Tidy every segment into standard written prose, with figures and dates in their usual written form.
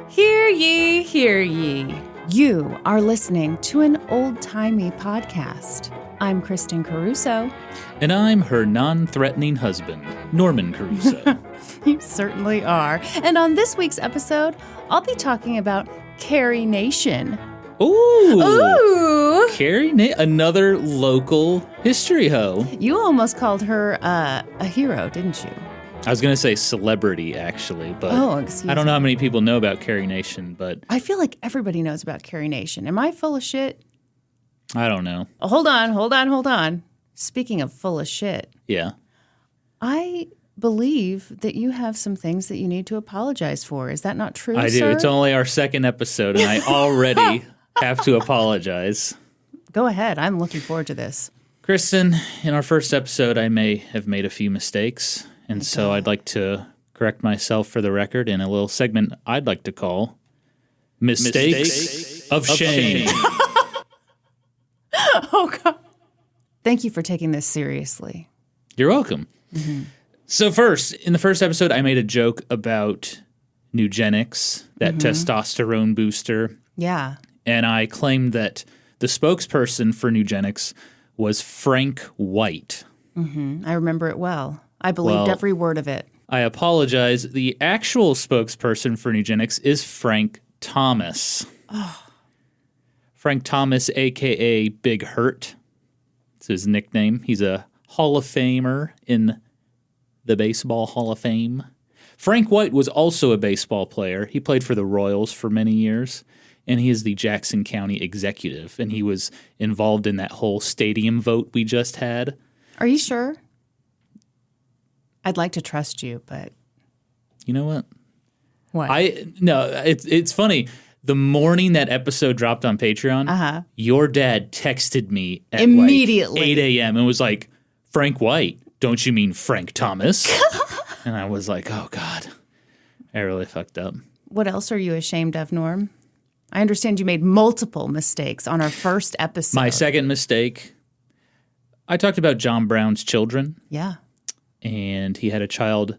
Hear ye, hear ye. You are listening to an old-timey podcast. I'm Kristin Caruso. And I'm her non-threatening husband, Norman Caruso. You certainly are. And on this week's episode, I'll be talking about Carrie Nation. Ooh! Carrie another local history hoe. You almost called her a hero, didn't you? I was going to say celebrity, actually, but excuse I don't know me. how many people know about Carrie Nation, but I feel like everybody knows about Carrie Nation. Am I full of shit? I don't know. Oh, hold on. Speaking of full of shit. Yeah. I believe that you have some things that you need to apologize for. Is that not true, I do. sir? It's only our second episode, and I already have to apologize. Go ahead. I'm looking forward to this. Kristin, in our first episode, I may have made a few mistakes, and so I'd like to correct myself for the record in a little segment I'd like to call Mistakes of Shame. Oh, God. Thank you for taking this seriously. You're welcome. Mm-hmm. So first, in the first episode, I made a joke about Nugenics, that testosterone booster, Yeah. and I claimed that the spokesperson for Nugenics was Frank White. I remember it well. I believed every word of it. I apologize. The actual spokesperson for Nugenics is Frank Thomas. Frank Thomas, a.k.a. Big Hurt. It's his nickname. He's a Hall of Famer in the Baseball Hall of Fame. Frank White was also a baseball player. He played for the Royals for many years, and he is the Jackson County executive, and he was involved in that whole stadium vote we just had. Are you sure? I'd like to trust you, but... You know what? What? It's funny. The morning that episode dropped on Patreon, your dad texted me at immediately 8 a.m. and was like, Frank White, don't you mean Frank Thomas? And I was like, oh, God, I really fucked up. What else are you ashamed of, Norm? I understand you made multiple mistakes on our first episode. My second mistake, I talked about John Brown's children. Yeah. And he had a child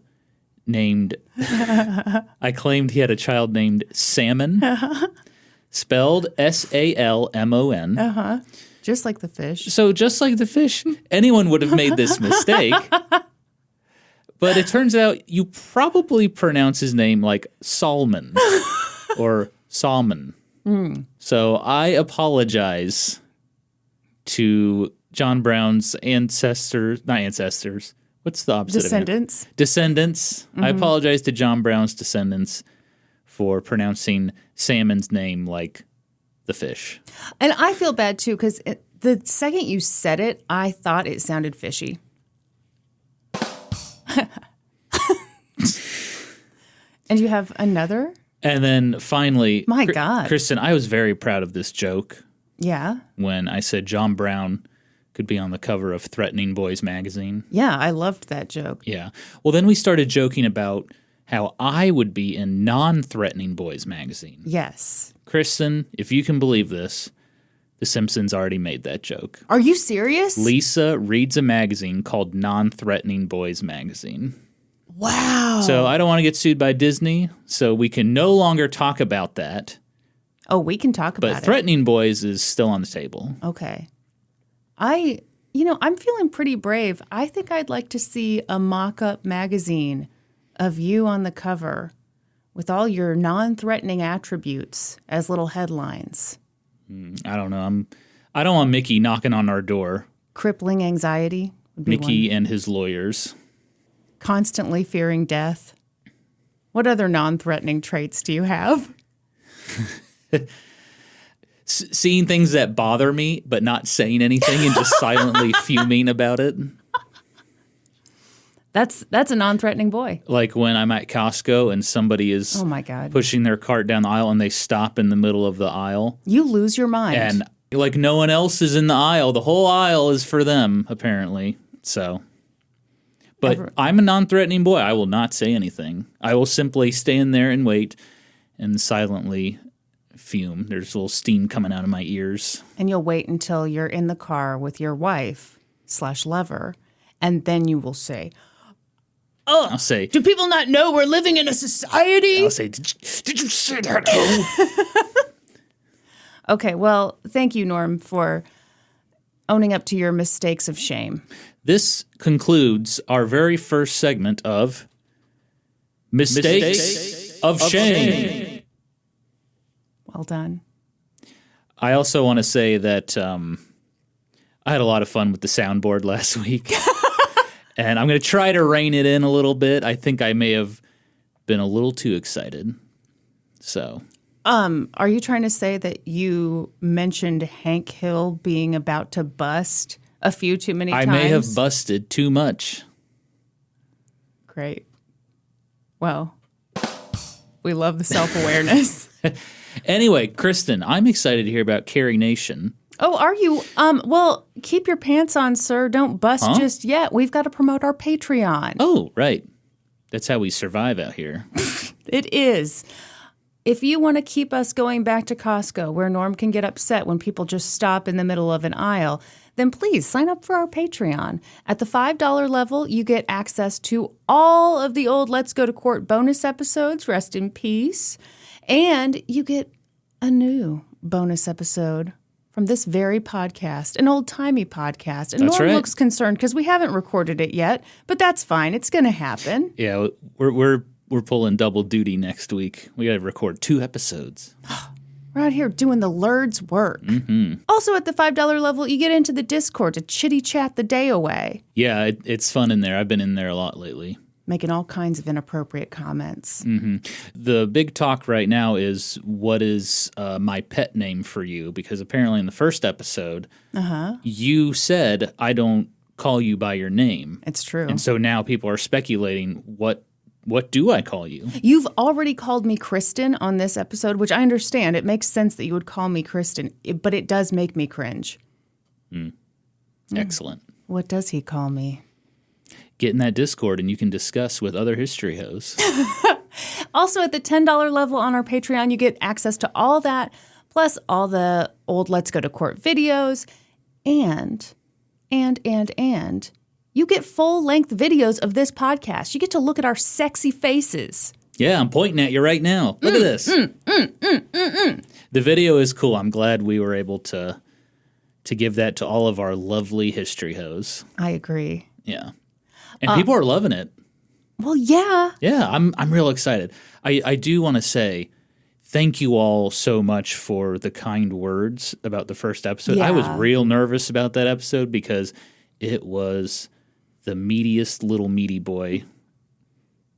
named, I claimed he had a child named Salmon, spelled S-A-L-M-O-N. Just like the fish. So just like the fish, anyone would have made this mistake. But it turns out you probably pronounce his name like Salmon or Salmon. So I apologize to John Brown's not ancestors. What's the opposite Descendants. of Descendants. I apologize to John Brown's descendants for pronouncing Salmon's name like the fish. And I feel bad, too, because the second you said it, I thought it sounded fishy. And you have another? And then finally, My God. Kristin, I was very proud of this joke Yeah. when I said John Brown could be on the cover of Threatening Boys magazine. Yeah, I loved that joke. Yeah. Well, then we started joking about how I would be in Non-Threatening Boys magazine. Yes. Kristin, if you can believe this, The Simpsons already made that joke. Are you serious? Lisa reads a magazine called Non-Threatening Boys magazine. Wow. So I don't want to get sued by Disney, so we can no longer talk about that. Oh, we can talk about But Threatening Boys is still on the table. Okay. I'm feeling pretty brave. I think I'd like to see a mock-up magazine of you on the cover with all your non-threatening attributes as little headlines. I don't know. I don't want Mickey knocking on our door. Crippling anxiety would be Mickey one. and his lawyers. Constantly fearing death. What other non-threatening traits do you have? Seeing things that bother me, but not saying anything and just silently fuming about it. That's a non-threatening boy. Like when I'm at Costco and somebody is Oh my God. pushing their cart down the aisle and they stop in the middle of the aisle. You lose your mind. And like no one else is in the aisle. The whole aisle is for them, apparently. So, but I'm a non-threatening boy. I will not say anything. I will simply stand there and wait and silently fume. There's a little steam coming out of my ears. And you'll wait until you're in the car with your wife/lover, and then you will say, I'll say, do people not know we're living in a society? I'll say, did you say that? Okay, well, thank you, Norm, for owning up to your mistakes of shame. This concludes our very first segment of Mistakes of Shame. Well done. I also want to say that I had a lot of fun with the soundboard last week. And I'm going to try to rein it in a little bit. I think I may have been a little too excited. So, are you trying to say that you mentioned Hank Hill being about to bust a few too many times? I may have busted too much. Great. Well, we love the self-awareness. Anyway, Kristin, I'm excited to hear about Carrie Nation. Oh, are you? Well, keep your pants on, sir. Don't bust just yet. We've got to promote our Patreon. Oh, right. That's how we survive out here. It is. If you want to keep us going back to Costco, where Norm can get upset when people just stop in the middle of an aisle, then please sign up for our Patreon. At the $5 level, you get access to all of the old Let's Go to Court bonus episodes, rest in peace, and you get a new bonus episode from this very podcast, an old-timey podcast. And Norm looks concerned because we haven't recorded it yet, but that's fine. It's going to happen. Yeah, we're pulling double duty next week. We got to record 2 episodes. We're out here doing the Lord's work. Mm-hmm. Also, at the $5 level, you get into the Discord to chitty-chat the day away. Yeah, it's fun in there. I've been in there a lot lately. Making all kinds of inappropriate comments. Mm-hmm. The big talk right now is what is my pet name for you? Because apparently in the first episode, you said, I don't call you by your name. It's true. And so now people are speculating, what do I call you? You've already called me Kristin on this episode, which I understand. It makes sense that you would call me Kristin, but it does make me cringe. Excellent. What does he call me? Get in that Discord and you can discuss with other history hosts. Also, at the $10 level on our Patreon, you get access to all that, plus all the old Let's Go to Court videos, and you get full-length videos of this podcast. You get to look at our sexy faces. Yeah, I'm pointing at you right now. Look at this. The video is cool. I'm glad we were able to give that to all of our lovely history hosts. I agree. Yeah. And people are loving it. Well, yeah. Yeah, I'm real excited. I do want to say thank you all so much for the kind words about the first episode. Yeah. I was real nervous about that episode because it was the meatiest little meaty boy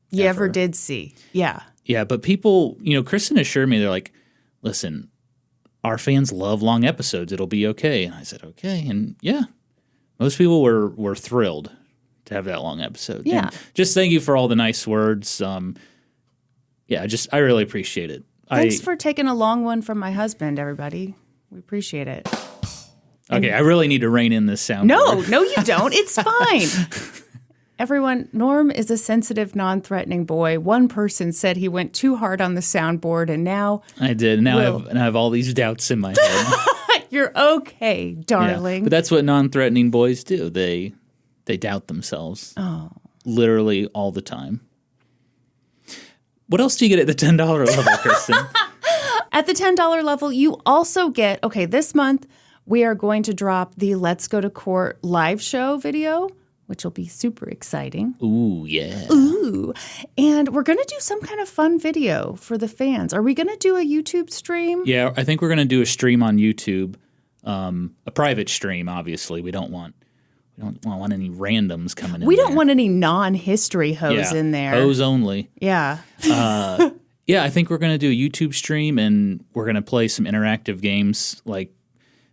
you ever did see. Yeah. Yeah, but people, Kristin assured me, they're like, listen, our fans love long episodes. It'll be okay. And I said, okay. And yeah, most people were thrilled to have that long episode. Yeah. And just thank you for all the nice words. I really appreciate it. Thanks for taking a long one from my husband, everybody. We appreciate it. Okay, I really need to rein in this sound. No, you don't. It's fine. Everyone, Norm is a sensitive, non-threatening boy. One person said he went too hard on the soundboard, and now I did. Now I have all these doubts in my head. You're okay, darling. Yeah, but that's what non-threatening boys do. They doubt themselves. Oh. Literally all the time. What else do you get at the $10 level, Kristin? At the $10 level, you also get, this month we are going to drop the Let's Go to Court live show video, which will be super exciting. Ooh, yeah. Ooh. And we're going to do some kind of fun video for the fans. Are we going to do a YouTube stream? Yeah, I think we're going to do a stream on YouTube, a private stream, obviously. We don't want any randoms coming in. We don't want any non-history hoes in there. Hoes only. Yeah. Yeah, I think we're going to do a YouTube stream, and we're going to play some interactive games like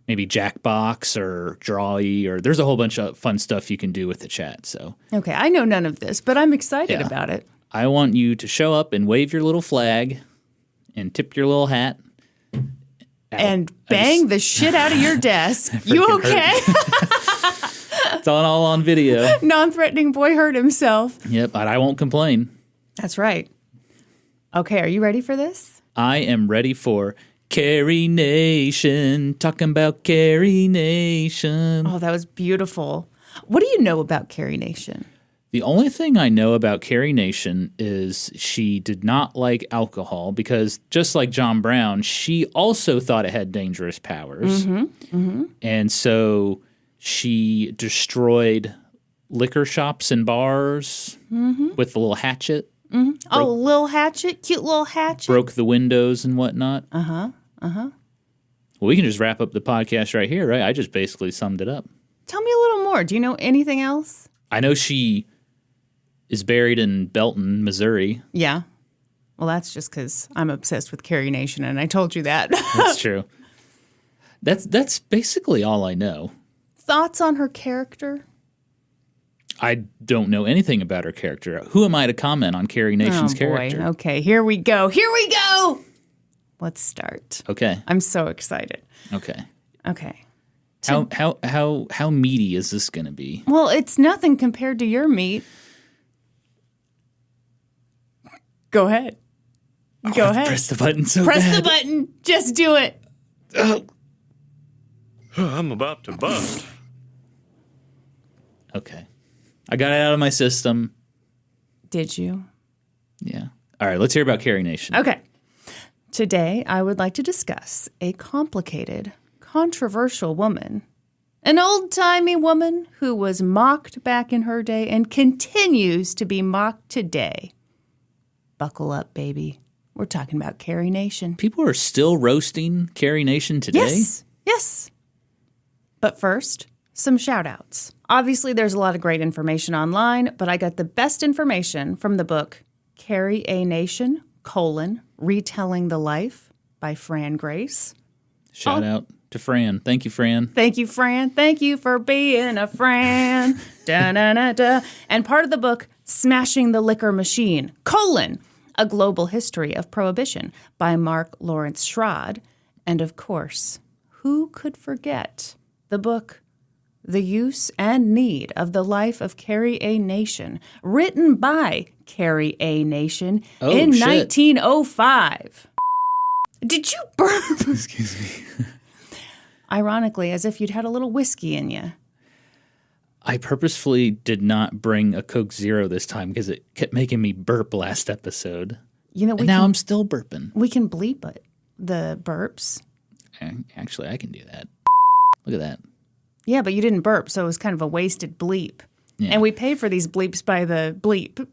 maybe Jackbox or Drawy, or there's a whole bunch of fun stuff you can do with the chat. So okay, I know none of this, but I'm excited about it. I want you to show up and wave your little flag and tip your little hat. And bang the shit out of your desk. You okay? It's all on video. Non-threatening boy hurt himself. Yep, but I won't complain. That's right. Okay, are you ready for this? I am ready for Carrie Nation. Talking about Carrie Nation. Oh, that was beautiful. What do you know about Carrie Nation? The only thing I know about Carrie Nation is she did not like alcohol because, just like John Brown, she also thought it had dangerous powers. And so she destroyed liquor shops and bars with the little hatchet. Little hatchet, cute little hatchet. Broke the windows and whatnot. Well, we can just wrap up the podcast right here, right? I just basically summed it up. Tell me a little more. Do you know anything else? I know she is buried in Belton, Missouri. Yeah. Well, that's just because I'm obsessed with Carrie Nation, and I told you that. That's true. That's basically all I know. Thoughts on her character? I don't know anything about her character. Who am I to comment on Carrie Nation's character? Okay, here we go. Here we go. Let's start. Okay. I'm so excited. Okay. Okay. How meaty is this going to be? Well, it's nothing compared to your meat. Go ahead. Go ahead. Press the button so Press bad. the button. Just do it. I'm about to bust. Okay. I got it out of my system. Did you? Yeah. All right, let's hear about Carrie Nation. Okay. Today, I would like to discuss a complicated, controversial woman. An old-timey woman who was mocked back in her day and continues to be mocked today. Buckle up, baby. We're talking about Carrie Nation. People are still roasting Carrie Nation today? Yes, yes. But first, some shout-outs. Obviously, there's a lot of great information online, but I got the best information from the book Carrie A. Nation, Retelling the Life by Fran Grace. Shout out to Fran. Thank you, Fran. Thank you, Fran. Thank you for being a Fran. Da-na-na-da. And part of the book, Smashing the Liquor Machine, A Global History of Prohibition by Mark Lawrence Schrad. And of course, who could forget the book The Use and Need of the Life of Carrie A. Nation, written by Carrie A. Nation in 1905. Did you burp? Excuse me. Ironically, as if you'd had a little whiskey in you. I purposefully did not bring a Coke Zero this time because it kept making me burp last episode. You know, I'm still burping. We can bleep it, the burps. Actually, I can do that. Look at that. Yeah, but you didn't burp, so it was kind of a wasted bleep. Yeah. And we pay for these bleeps by the bleep.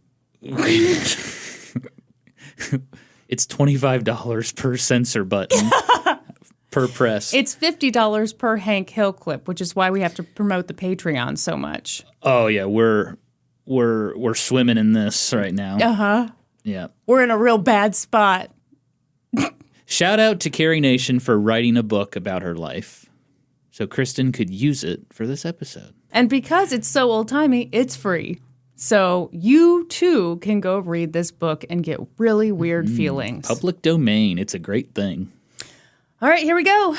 It's $25 per censor button per press. It's $50 per Hank Hill clip, which is why we have to promote the Patreon so much. Oh yeah, we're swimming in this right now. Uh-huh. Yeah. We're in a real bad spot. Shout out to Carrie Nation for writing a book about her life, so Kristin could use it for this episode. And because it's so old-timey, it's free. So you, too, can go read this book and get really weird feelings. Public domain. It's a great thing. All right, here we go.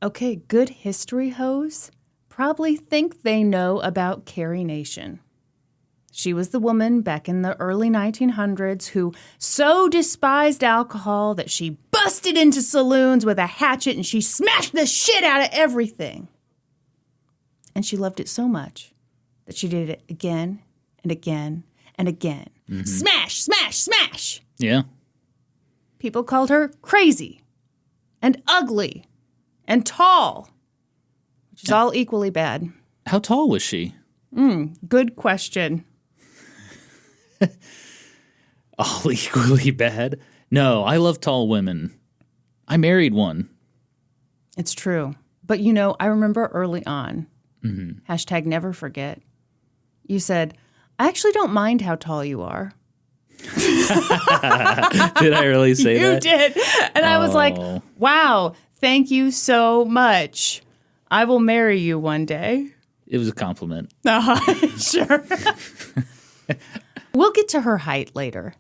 Okay, good history hoes probably think they know about Carrie Nation. She was the woman back in the early 1900s who so despised alcohol that she busted into saloons with a hatchet and she smashed the shit out of everything. And she loved it so much that she did it again and again and again. Mm-hmm. Smash, smash, smash. Yeah. People called her crazy and ugly and tall, which is all equally bad. How tall was she? Good question. All equally bad? No, I love tall women. I married one. It's true. But, I remember early on, hashtag never forget, you said, I actually don't mind how tall you are. Did I really say that? You did. And I was like, wow, thank you so much. I will marry you one day. It was a compliment. Sure. We'll get to her height later.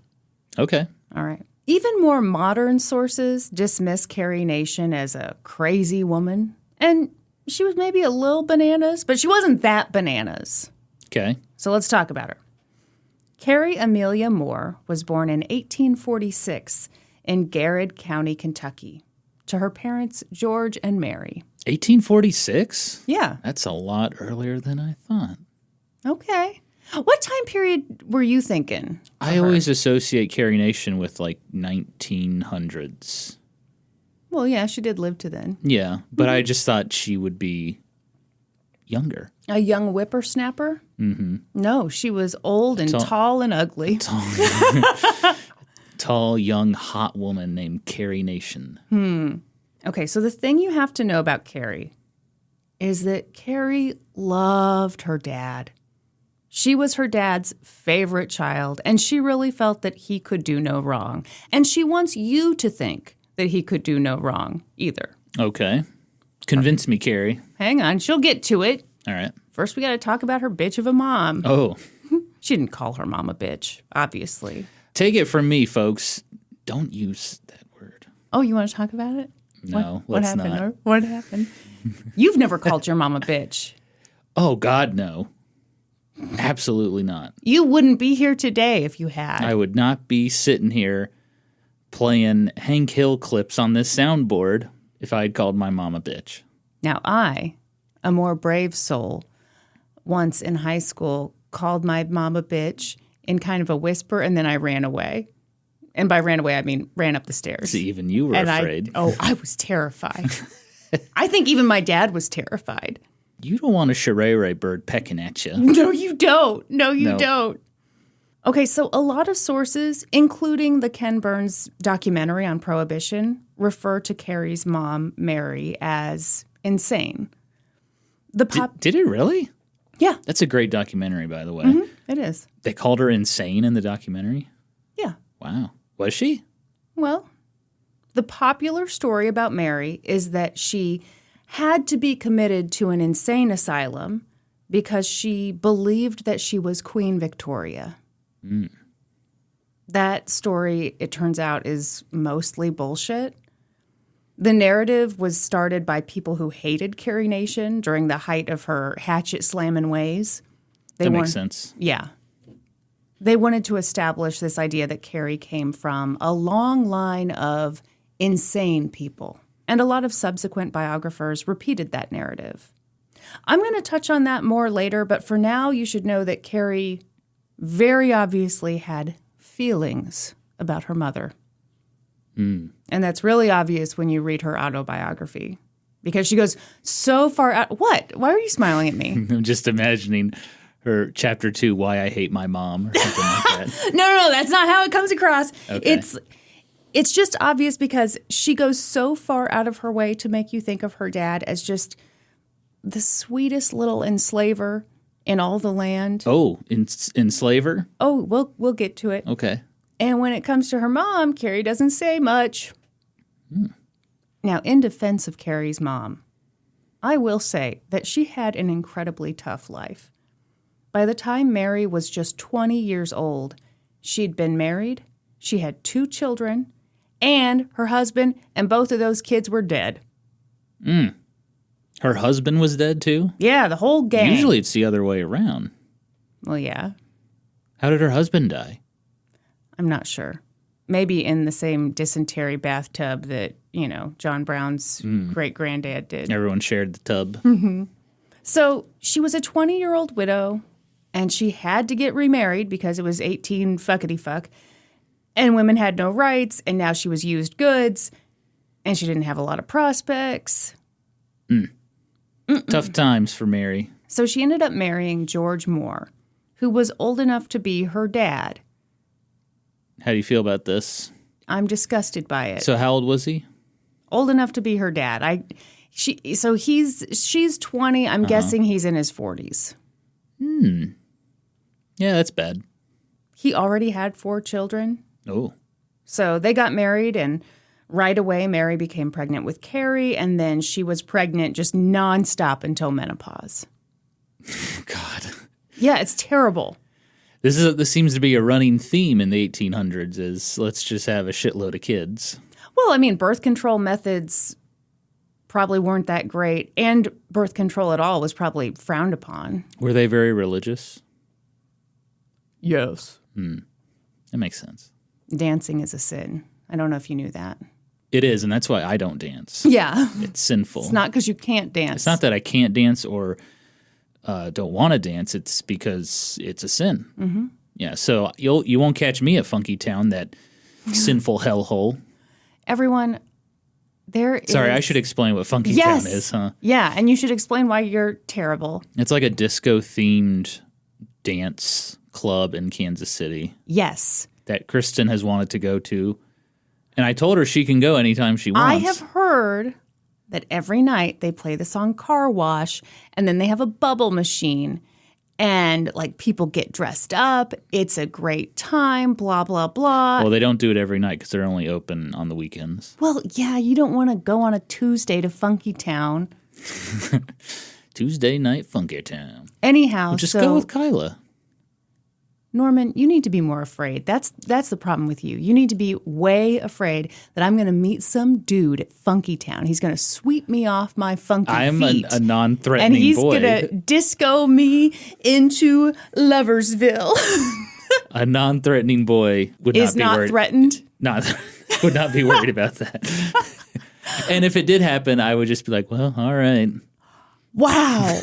Okay. All right. Even more modern sources dismiss Carrie Nation as a crazy woman. And she was maybe a little bananas, but she wasn't that bananas. Okay. So let's talk about her. Carrie Amelia Moore was born in 1846 in Garrett County, Kentucky, to her parents, George and Mary. 1846? Yeah. That's a lot earlier than I thought. Okay. What time period were you thinking? I always associate Carrie Nation with like 1900s. Well, yeah, she did live to then. Yeah, but I just thought she would be younger. A young whippersnapper? Mm-hmm. No, she was old and tall and ugly. Tall, young, hot woman named Carrie Nation. Okay, so the thing you have to know about Carrie is that Carrie loved her dad. She was her dad's favorite child, and she really felt that he could do no wrong. And she wants you to think that he could do no wrong either. Okay. Convince me, Carrie. Hang on, she'll get to it. All right. First, we got to talk about her bitch of a mom. Oh, She didn't call her mom a bitch, obviously. take it from me, folks. Don't use that word. Oh, you want to talk about it? No, what let's happened? not. What happened? You've never called your mom a bitch. Oh, God, no. Absolutely not. You wouldn't be here today if you had. I would not be sitting here playing Hank Hill clips on this soundboard if I had called my mom a bitch. Now, I, a more brave soul, once in high school called my mom a bitch in kind of a whisper, and then I ran away. And by ran away, I mean ran up the stairs. See, even you were afraid. I was terrified. I think even my dad was terrified. You don't want a shirere bird pecking at you. No, you don't. No, you No. don't. Okay, so a lot of sources, including the Ken Burns documentary on Prohibition, refer to Carrie's mom, Mary, as insane. Did it really? Yeah, That's a great documentary, by the way. it is. They called her insane in the documentary? Yeah. Wow. Was she? Well, the popular story about Mary is that she had to be committed to an insane asylum because she believed that she was Queen Victoria. That story, it turns out, is mostly bullshit. The narrative was started by people who hated Carrie Nation during the height of her hatchet slamming ways. That makes sense. Yeah. They wanted to establish this idea that Carrie came from a long line of insane people. And a lot of subsequent biographers repeated that narrative. I'm going to touch on that more later, but for now, you should know that Carrie very obviously had feelings about her mother. And that's really obvious when you read her autobiography, because she goes so far out. What? Why are you smiling at me? I'm just imagining her chapter 2, Why I Hate My Mom, or something like that. No, that's not how it comes across. Okay. It's just obvious because she goes so far out of her way to make you think of her dad as just the sweetest little enslaver in all the land. Oh, enslaver? Oh, we'll get to it. Okay. And when it comes to her mom, Carrie doesn't say much. Now, in defense of Carrie's mom, I will say that she had an incredibly tough life. By the time Mary was just 20 years old, she'd been married, she had 2 children, and her husband and both of those kids were dead. Her husband was dead too? Yeah, the whole gang. Usually it's the other way around. Well, yeah, How did her husband die? I'm not sure. Maybe in the same dysentery bathtub that, John Brown's great-granddad did. Everyone shared the tub. So she was a 20-year-old widow, and she had to get remarried because it was 18 fuckity-fuck, and women had no rights, and now she was used goods, and she didn't have a lot of prospects. Tough times for Mary. So she ended up marrying George Moore, who was old enough to be her dad. How do you feel about this? I'm disgusted by it. So how old was he? Old enough to be her dad. She's 20. I'm guessing he's in his 40s. Yeah, that's bad. He already had 4 children. Oh. So they got married, and right away Mary became pregnant with Carrie, and then she was pregnant just nonstop until menopause. God. Yeah, it's terrible. This seems to be a running theme in the 1800s is let's just have a shitload of kids. Well, I mean, birth control methods probably weren't that great, and birth control at all was probably frowned upon. Were they very religious? Yes. That makes sense. Dancing is a sin. I don't know if you knew that. It is, and that's why I don't dance. Yeah. It's sinful. It's not because you can't dance. It's not that I can't dance or don't want to dance, it's because it's a sin. Mm-hmm. Yeah, so you won't catch me at Funky Town, that sinful hellhole. Everyone, Sorry, I should explain what Funky Town is, huh? Yeah, and you should explain why you're terrible. It's like a disco-themed dance club in Kansas City. Yes. That Kristin has wanted to go to. And I told her she can go anytime she wants. I have heard that every night they play the song Car Wash, and then they have a bubble machine. And, like, people get dressed up. It's a great time, blah, blah, blah. Well, they don't do it every night because they're only open on the weekends. Well, yeah, you don't want to go on a Tuesday to Funky Town. Tuesday night Funky Town. Anyhow, Well, just go with Kyla. Norman, you need to be more afraid. That's the problem with you. You need to be way afraid that I'm going to meet some dude at Funky Town. He's going to sweep me off my funky feet. I'm a non-threatening and he's boy. going to disco me into Loversville. A non-threatening boy would Is not be worried. threatened. Would not be worried about that. And if it did happen, I would just be like, well, all right. Wow.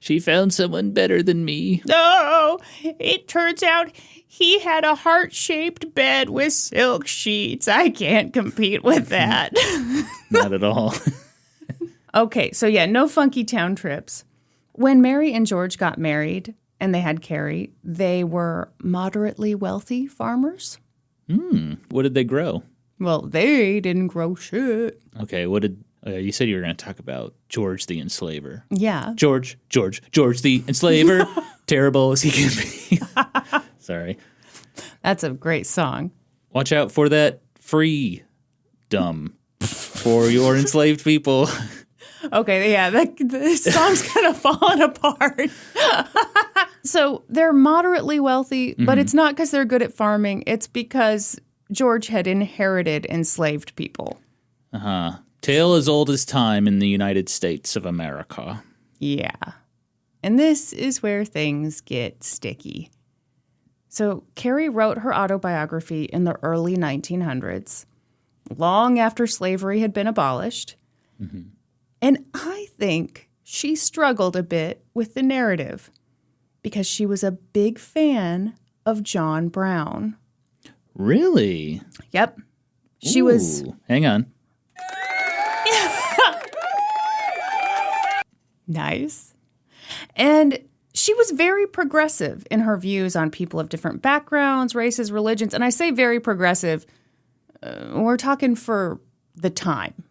She found someone better than me. No, it turns out he had a heart-shaped bed with silk sheets. I can't compete with that. Not at all. Okay, so yeah, no Funky Town trips. When Mary and George got married and they had Carrie, they were moderately wealthy farmers. What did they grow? Well, they didn't grow shit. Okay, what did... you said you were going to talk about George the Enslaver. Yeah. George the Enslaver. Terrible as he can be. Sorry. That's a great song. Watch out for that freedom for your enslaved people. Okay, yeah, the song's kind of falling apart. So they're moderately wealthy, but it's not because they're good at farming. It's because George had inherited enslaved people. Uh-huh. Tale as old as time in the United States of America. Yeah. And this is where things get sticky. So Carrie wrote her autobiography in the early 1900s, long after slavery had been abolished. Mm-hmm. And I think she struggled a bit with the narrative because she was a big fan of John Brown. Really? Yep. She was... Hang on. Nice. And she was very progressive in her views on people of different backgrounds, races, religions. And I say very progressive, we're talking for the time.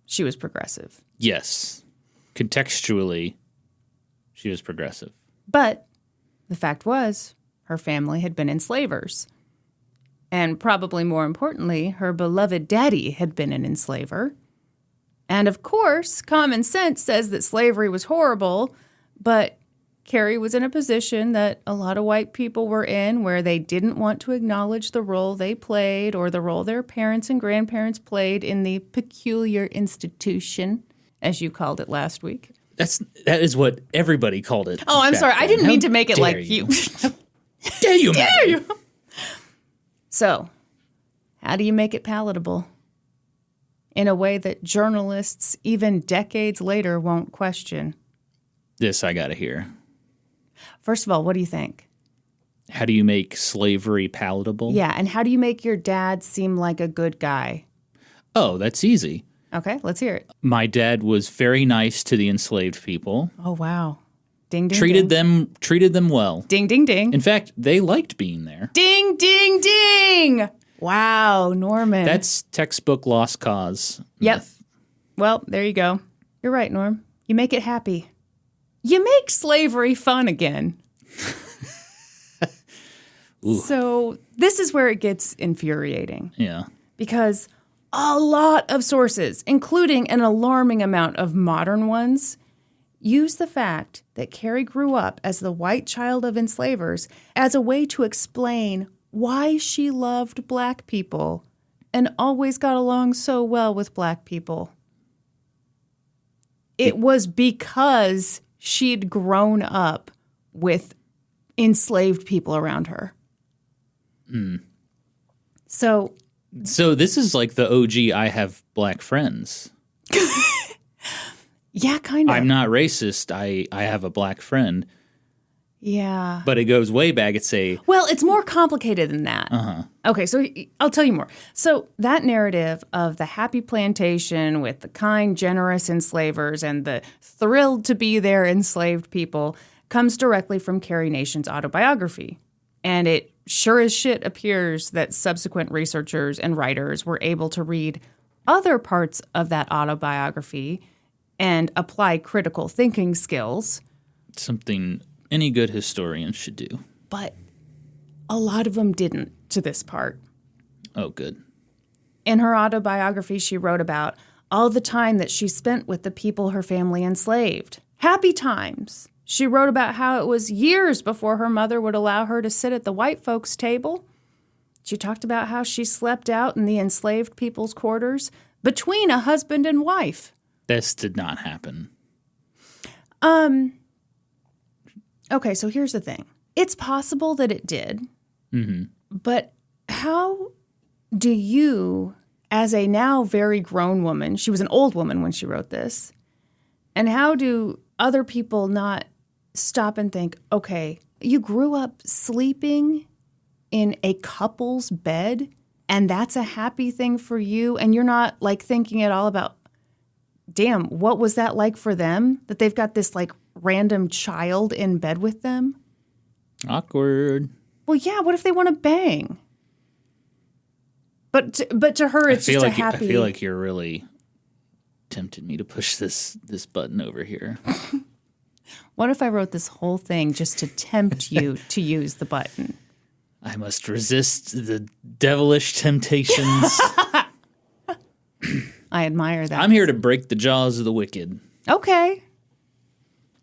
She was progressive. Yes. Contextually, she was progressive. But the fact was, her family had been enslavers. And probably more importantly, her beloved daddy had been an enslaver. And of course, common sense says that slavery was horrible, but Carrie was in a position that a lot of white people were in where they didn't want to acknowledge the role they played or the role their parents and grandparents played in the peculiar institution, as you called it last week. That is what everybody called it. Oh, I'm sorry. I didn't mean to make it like you. Dare you, man? Dare you? So, how do you make it palatable? In a way that journalists, even decades later, won't question. This I gotta hear. First of all, what do you think? How do you make slavery palatable? Yeah, and how do you make your dad seem like a good guy? Oh, that's easy. Okay, let's hear it. My dad was very nice to the enslaved people. Oh, wow. Ding, ding, treated ding. them well. Ding, ding, ding. In fact, they liked being there. Ding, ding, ding! Wow, Norman. That's textbook lost cause. Yep. Myth. Well, there you go. You're right, Norm. You make it happy. You make slavery fun again. So this is where it gets infuriating. Yeah. Because a lot of sources, including an alarming amount of modern ones, use the fact that Carrie grew up as the white child of enslavers as a way to explain why she loved black people and always got along so well with black people. It was because she'd grown up with enslaved people around her. Mm. So this is like the OG I have black friends. Yeah, kind of. I'm not racist. I have a black friend. Yeah. But it goes way back. It's Well, it's more complicated than that. Okay, so I'll tell you more. So that narrative of the happy plantation with the kind, generous enslavers and the thrilled to be there enslaved people comes directly from Carrie Nation's autobiography. And it sure as shit appears that subsequent researchers and writers were able to read other parts of that autobiography and apply critical thinking skills. something any good historian should do. But a lot of them didn't to this part. Oh, good. In her autobiography, she wrote about all the time that she spent with the people her family enslaved. Happy times. She wrote about how it was years before her mother would allow her to sit at the white folks' table. She talked about how she slept out in the enslaved people's quarters between a husband and wife. This did not happen. Okay, so here's the thing. It's possible that it did. Mm-hmm. But how do you, as a now very grown woman, she was an old woman when she wrote this, and how do other people not stop and think, okay, you grew up sleeping in a couple's bed, and that's a happy thing for you, and you're not like thinking at all about, damn, what was that like for them? That they've got this like random child in bed with them? Awkward. Well, yeah, what if they want to bang? But to her, it's just a happy... I feel like you're really tempted me to push this button over here. What if I wrote this whole thing just to tempt you to use the button? I must resist the devilish temptations. I admire that. I'm here to break the jaws of the wicked. Okay.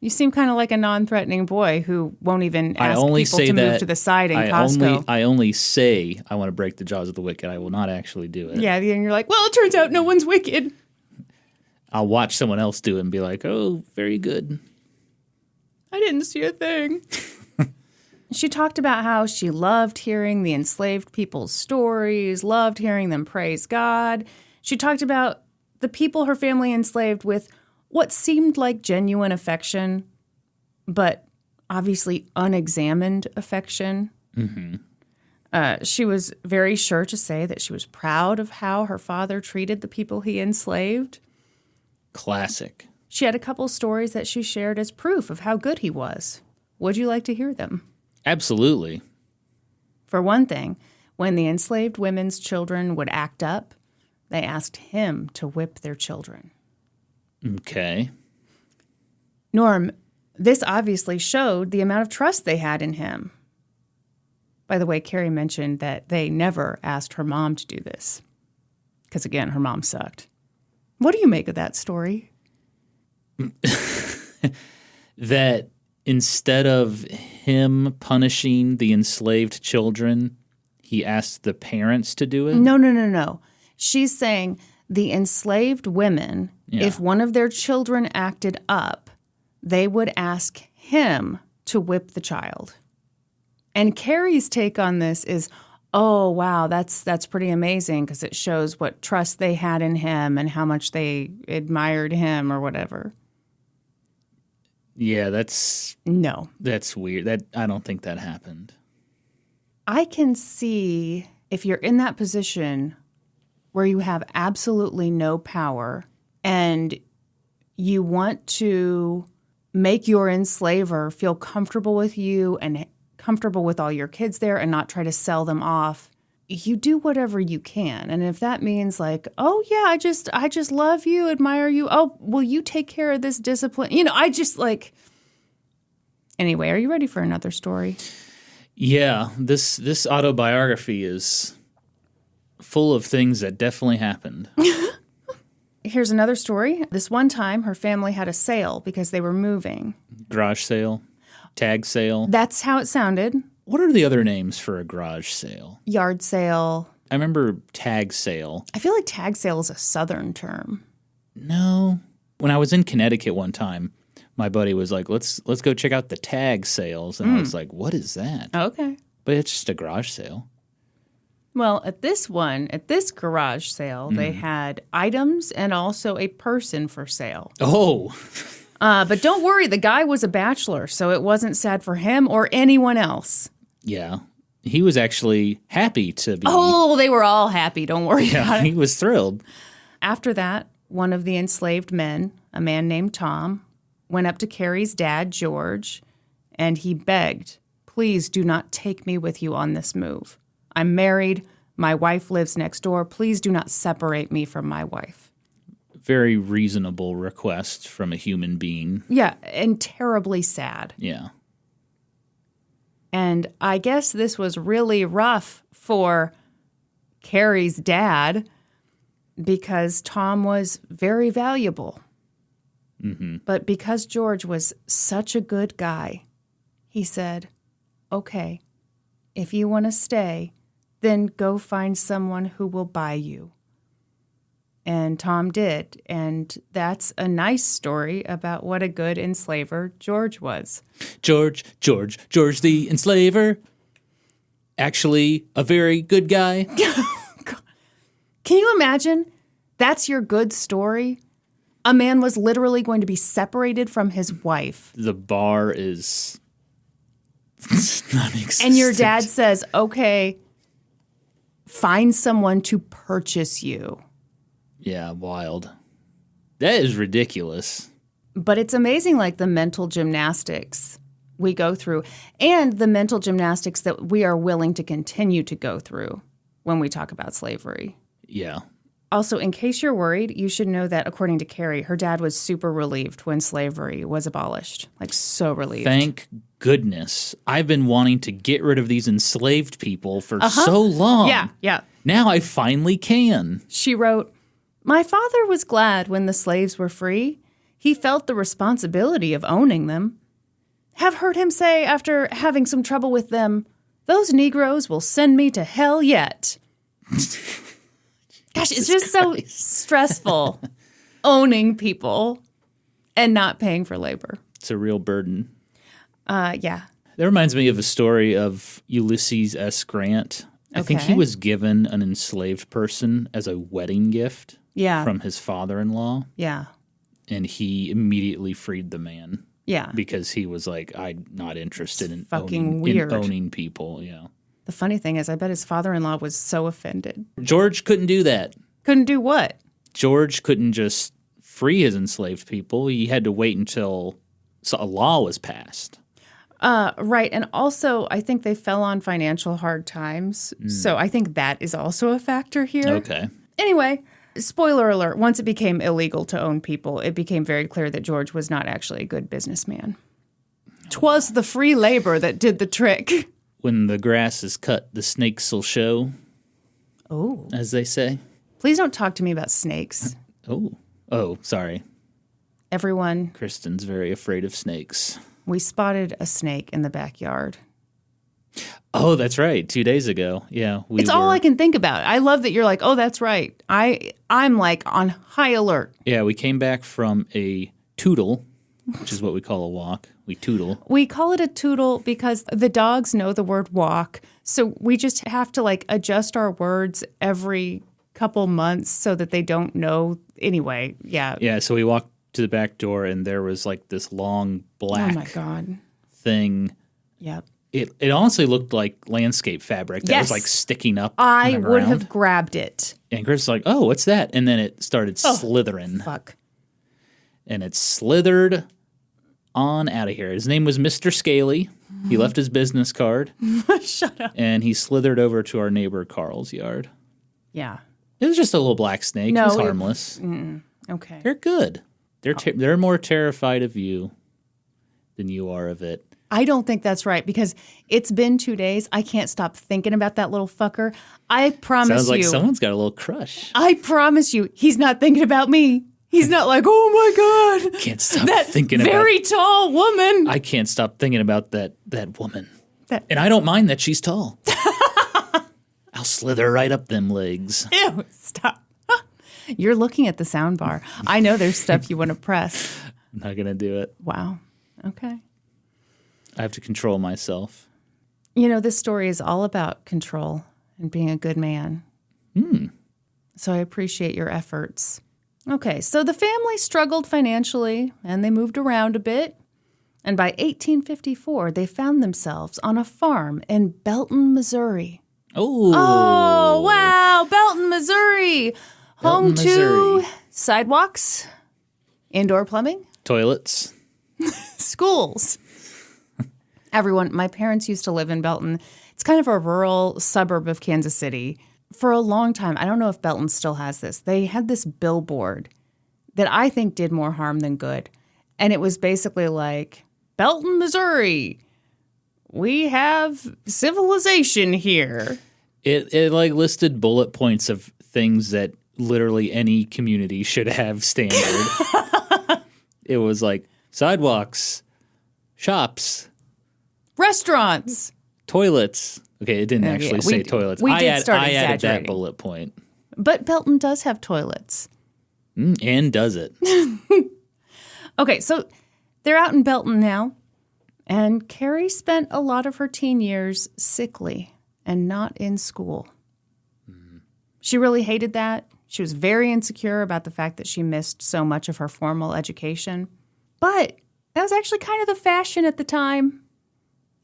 You seem kind of like a non-threatening boy who won't even ask people to move to the side in Costco. I only say I want to break the jaws of the wicked. I will not actually do it. Yeah, and you're like, well, it turns out no one's wicked. I'll watch someone else do it and be like, oh, very good. I didn't see a thing. She talked about how she loved hearing the enslaved people's stories, loved hearing them praise God. She talked about the people her family enslaved with what seemed like genuine affection, but obviously unexamined affection. Mm-hmm. She was very sure to say that she was proud of how her father treated the people he enslaved. Classic. She had a couple stories that she shared as proof of how good he was. Would you like to hear them? Absolutely. For one thing, when the enslaved women's children would act up, they asked him to whip their children. Okay. Norm, this obviously showed the amount of trust they had in him. By the way, Carrie mentioned that they never asked her mom to do this. Because again, her mom sucked. What do you make of that story? That instead of him punishing the enslaved children, he asked the parents to do it? No. She's saying the enslaved women, if one of their children acted up, they would ask him to whip the child. And Carrie's take on this is, oh, wow, that's pretty amazing because it shows what trust they had in him and how much they admired him or whatever. Yeah, that's weird. I don't think that happened. I can see if you're in that position where you have absolutely no power and you want to make your enslaver feel comfortable with you and comfortable with all your kids there and not try to sell them off, you do whatever you can. And if that means like, oh yeah, I just love you, admire you. Oh, will you take care of this discipline? I just like, anyway, are you ready for another story? Yeah, this autobiography is full of things that definitely happened. Here's another story. This one time, her family had a sale because they were moving. Garage sale, tag sale. That's how it sounded. What are the other names for a garage sale? Yard sale. I remember tag sale. I feel like tag sale is a Southern term. No. When I was in Connecticut one time, my buddy was like, let's go check out the tag sales. And I was like, what is that? Okay. But it's just a garage sale. Well, at this garage sale, they had items and also a person for sale. Oh, But don't worry, the guy was a bachelor, so it wasn't sad for him or anyone else. yeah. He was actually happy to be. Oh, they were all happy. Don't worry about it. He was thrilled. After that, one of the enslaved men, a man named Tom, went up to Carrie's dad, George, and he begged, "Please do not take me with you on this move. I'm married. My wife lives next door. Please do not separate me from my wife." Very reasonable request from a human being. Yeah, and terribly sad. Yeah. And I guess this was really rough for Carrie's dad because Tom was very valuable. Mm-hmm. But because George was such a good guy, he said, "Okay, if you want to stay, then go find someone who will buy you." And Tom did. And that's a nice story about what a good enslaver George was. George the enslaver. Actually, a very good guy. Can you imagine? That's your good story? A man was literally going to be separated from his wife. The bar is non-existent. And your dad says, "Okay, find someone to purchase you." Yeah, wild. That is ridiculous. But it's amazing, like the mental gymnastics we go through and the mental gymnastics that we are willing to continue to go through when we talk about slavery. Yeah. Also, in case you're worried, you should know that according to Carrie, her dad was super relieved when slavery was abolished. Like, so relieved. Thank goodness. I've been wanting to get rid of these enslaved people for so long. Yeah. Now I finally can. She wrote, "My father was glad when the slaves were free. He felt the responsibility of owning them. Have heard him say after having some trouble with them, 'Those Negroes will send me to hell yet.'" Gosh, it's just so stressful owning people and not paying for labor. It's a real burden. Yeah. That reminds me of a story of Ulysses S. Grant. I think he Okay. was given an enslaved person as a wedding gift Yeah. from his father-in-law, Yeah. and he immediately freed the man Yeah. because he was like, "I'm not interested in fucking weird. owning people." Yeah. The funny thing is, I bet his father-in-law was so offended. George couldn't do that. Couldn't do what? George couldn't just free his enslaved people. He had to wait until a law was passed. Right. And also, I think they fell on financial hard times. So I think that is also a factor here. Okay. Anyway, spoiler alert, once it became illegal to own people, it became very clear that George was not actually a good businessman. 'Twas the free labor that did the trick. When the grass is cut, the snakes'll show, Oh. as they say. Please don't talk to me about snakes. Oh, sorry. Everyone, Kristin's very afraid of snakes. we spotted a snake in the backyard. Oh, that's right. 2 days ago. Yeah. It's all I can think about. I love that you're like, "Oh, that's right." I'm like on high alert. Yeah, we came back from a tootle, which is what we call a walk. We tootle. We call it a tootle because the dogs know the word walk. So we just have to like adjust our words every couple months so that they don't know. Anyway, yeah. Yeah, so we walked to the back door and there was like this long black Oh my God. thing. Yep. It honestly looked like landscape fabric that was Yes. like sticking up. I in the would ground. have grabbed it. And Chris was like, "Oh, what's that?" And then it started slithering. Fuck. And it slithered on out of here. His name was Mr. Scaly. He left his business card. Shut up. And he slithered over to our neighbor Carl's yard. Yeah. It was just a little black snake. No, it was it- harmless. Okay. They're good. They're more terrified of you than you are of it. I don't think that's right because it's been 2 days. I can't stop thinking about that little fucker. I promise Sounds like you. someone's got a little crush. I promise you, he's not thinking about me. He's not like, "Oh my God, Can't stop that thinking very tall woman." I can't stop thinking about that woman. That- And I don't mind that she's tall. I'll slither right up them legs. Ew, stop. You're looking at the sound bar. I know there's stuff you want to press. I'm not going to do it. Wow. Okay. I have to control myself. You know, this story is all about control and being a good man. So I appreciate your efforts. Okay, so the family struggled financially, and they moved around a bit. And by 1854, they found themselves on a farm in Belton, Missouri. Oh, wow, Belton, Missouri. Home to sidewalks, indoor plumbing, toilets, schools. Everyone, my parents used to live in Belton. It's kind of a rural suburb of Kansas City. For a long time, I don't know if Belton still has this, they had this billboard that I think did more harm than good. And it was basically like, Belton, Missouri, we have civilization here. It like listed bullet points of things that literally any community should have standard. It was like sidewalks, shops, restaurants, toilets. Okay, it didn't actually say toilets. I added that bullet point. But Belton does have toilets. And does it. Okay, so they're out in Belton now, and Carrie spent a lot of her teen years sickly and not in school. She really hated that. She was very insecure about the fact that she missed so much of her formal education. But that was actually kind of the fashion at the time.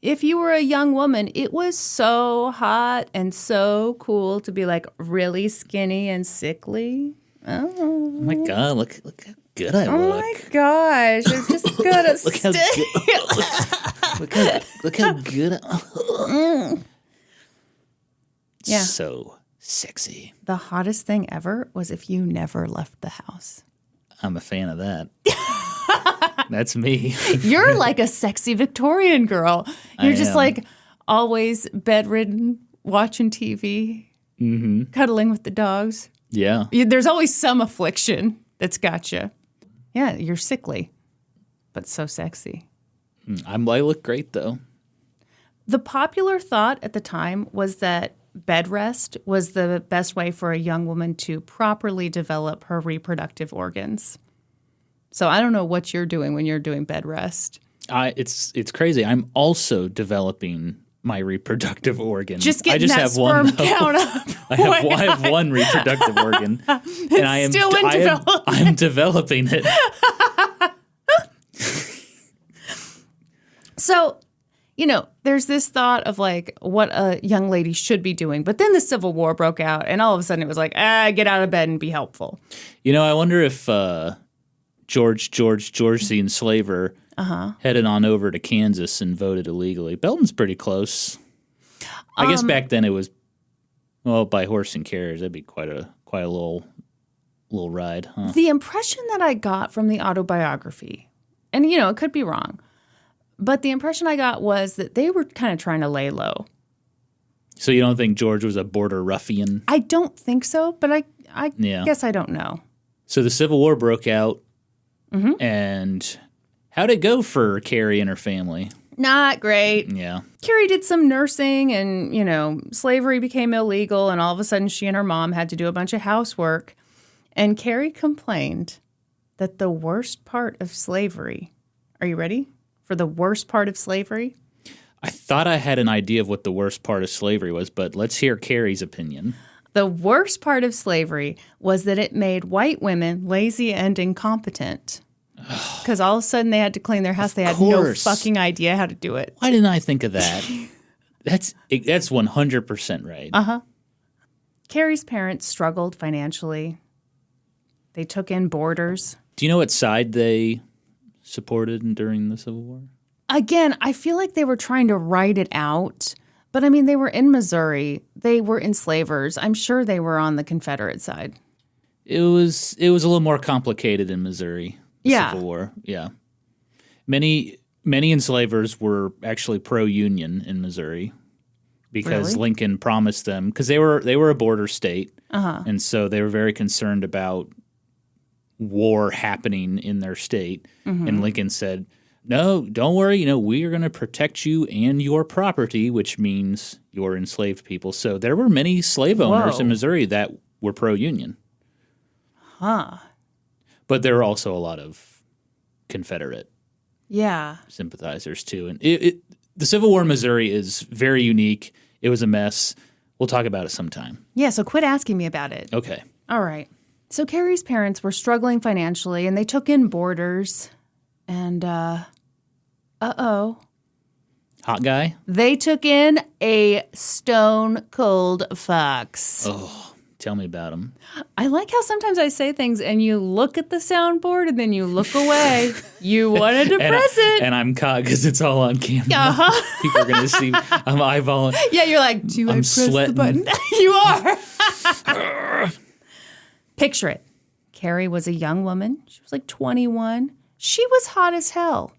If you were a young woman, it was so hot and so cool to be like really skinny and sickly. Oh my God, look how good I look. Oh my gosh, I'm just gonna look how good Yeah. So sexy. The hottest thing ever was if you never left the house. I'm a fan of that. That's me. You're like a sexy Victorian girl. You're just like always bedridden, watching TV, cuddling with the dogs. Yeah. There's always some affliction that's got you. Yeah, you're sickly, but so sexy. I look great, though. The popular thought at the time was that bed rest was the best way for a young woman to properly develop her reproductive organs. So I don't know what you're doing when you're doing bed rest. It's crazy. I'm also developing my reproductive organ. Just getting that have sperm one, count up. I have one reproductive organ, and I'm developing it. So, there's this thought of like what a young lady should be doing. But then the Civil War broke out, and all of a sudden it was like, get out of bed and be helpful. I wonder if George the Enslaver headed on over to Kansas and voted illegally. Belton's pretty close. I guess back then it was, by horse and carriage. That'd be quite a little ride, huh? The impression that I got from the autobiography, and it could be wrong, but the impression I got was that they were kind of trying to lay low. So you don't think George was a border ruffian? I don't think so, but I guess I don't know. So the Civil War broke out, and how'd it go for Carrie and her family? Not great. Yeah. Carrie did some nursing and, slavery became illegal, and all of a sudden she and her mom had to do a bunch of housework. And Carrie complained that the worst part of slavery, are you ready for the worst part of slavery? I thought I had an idea of what the worst part of slavery was, but let's hear Carrie's opinion. The worst part of slavery was that it made white women lazy and incompetent. Because all of a sudden they had to clean their house. They had no fucking idea how to do it. Why didn't I think of that? That's 100% right. Carrie's parents struggled financially. They took in boarders. Do you know what side they supported during the Civil War? Again, I feel like they were trying to write it out. But, they were in Missouri. They were enslavers. I'm sure they were on the Confederate side. It was a little more complicated in Missouri. Civil War, yeah. Many enslavers were actually pro-union in Missouri because Lincoln promised them, because they were a border state, and so they were very concerned about war happening in their state. And Lincoln said, "No, don't worry. We are going to protect you and your property," which means your enslaved people. So there were many slave owners in Missouri that were pro-union. But there were also a lot of Confederate sympathizers too. And the Civil War in Missouri is very unique. It was a mess. We'll talk about it sometime. Yeah, so quit asking me about it. Okay. All right. So Carrie's parents were struggling financially, and they took in boarders. And, uh-oh. Hot guy? They took in a stone-cold fox. Oh, tell me about him. I like how sometimes I say things, and you look at the soundboard, and then you look away. You wanted to press it. And I'm caught because it's all on camera. Uh-huh. People are going to see. I'm eyeballing. Yeah, you're like, do I press sweating. the button? You are. Picture it. Carrie was a young woman. She was like 21. She was hot as hell.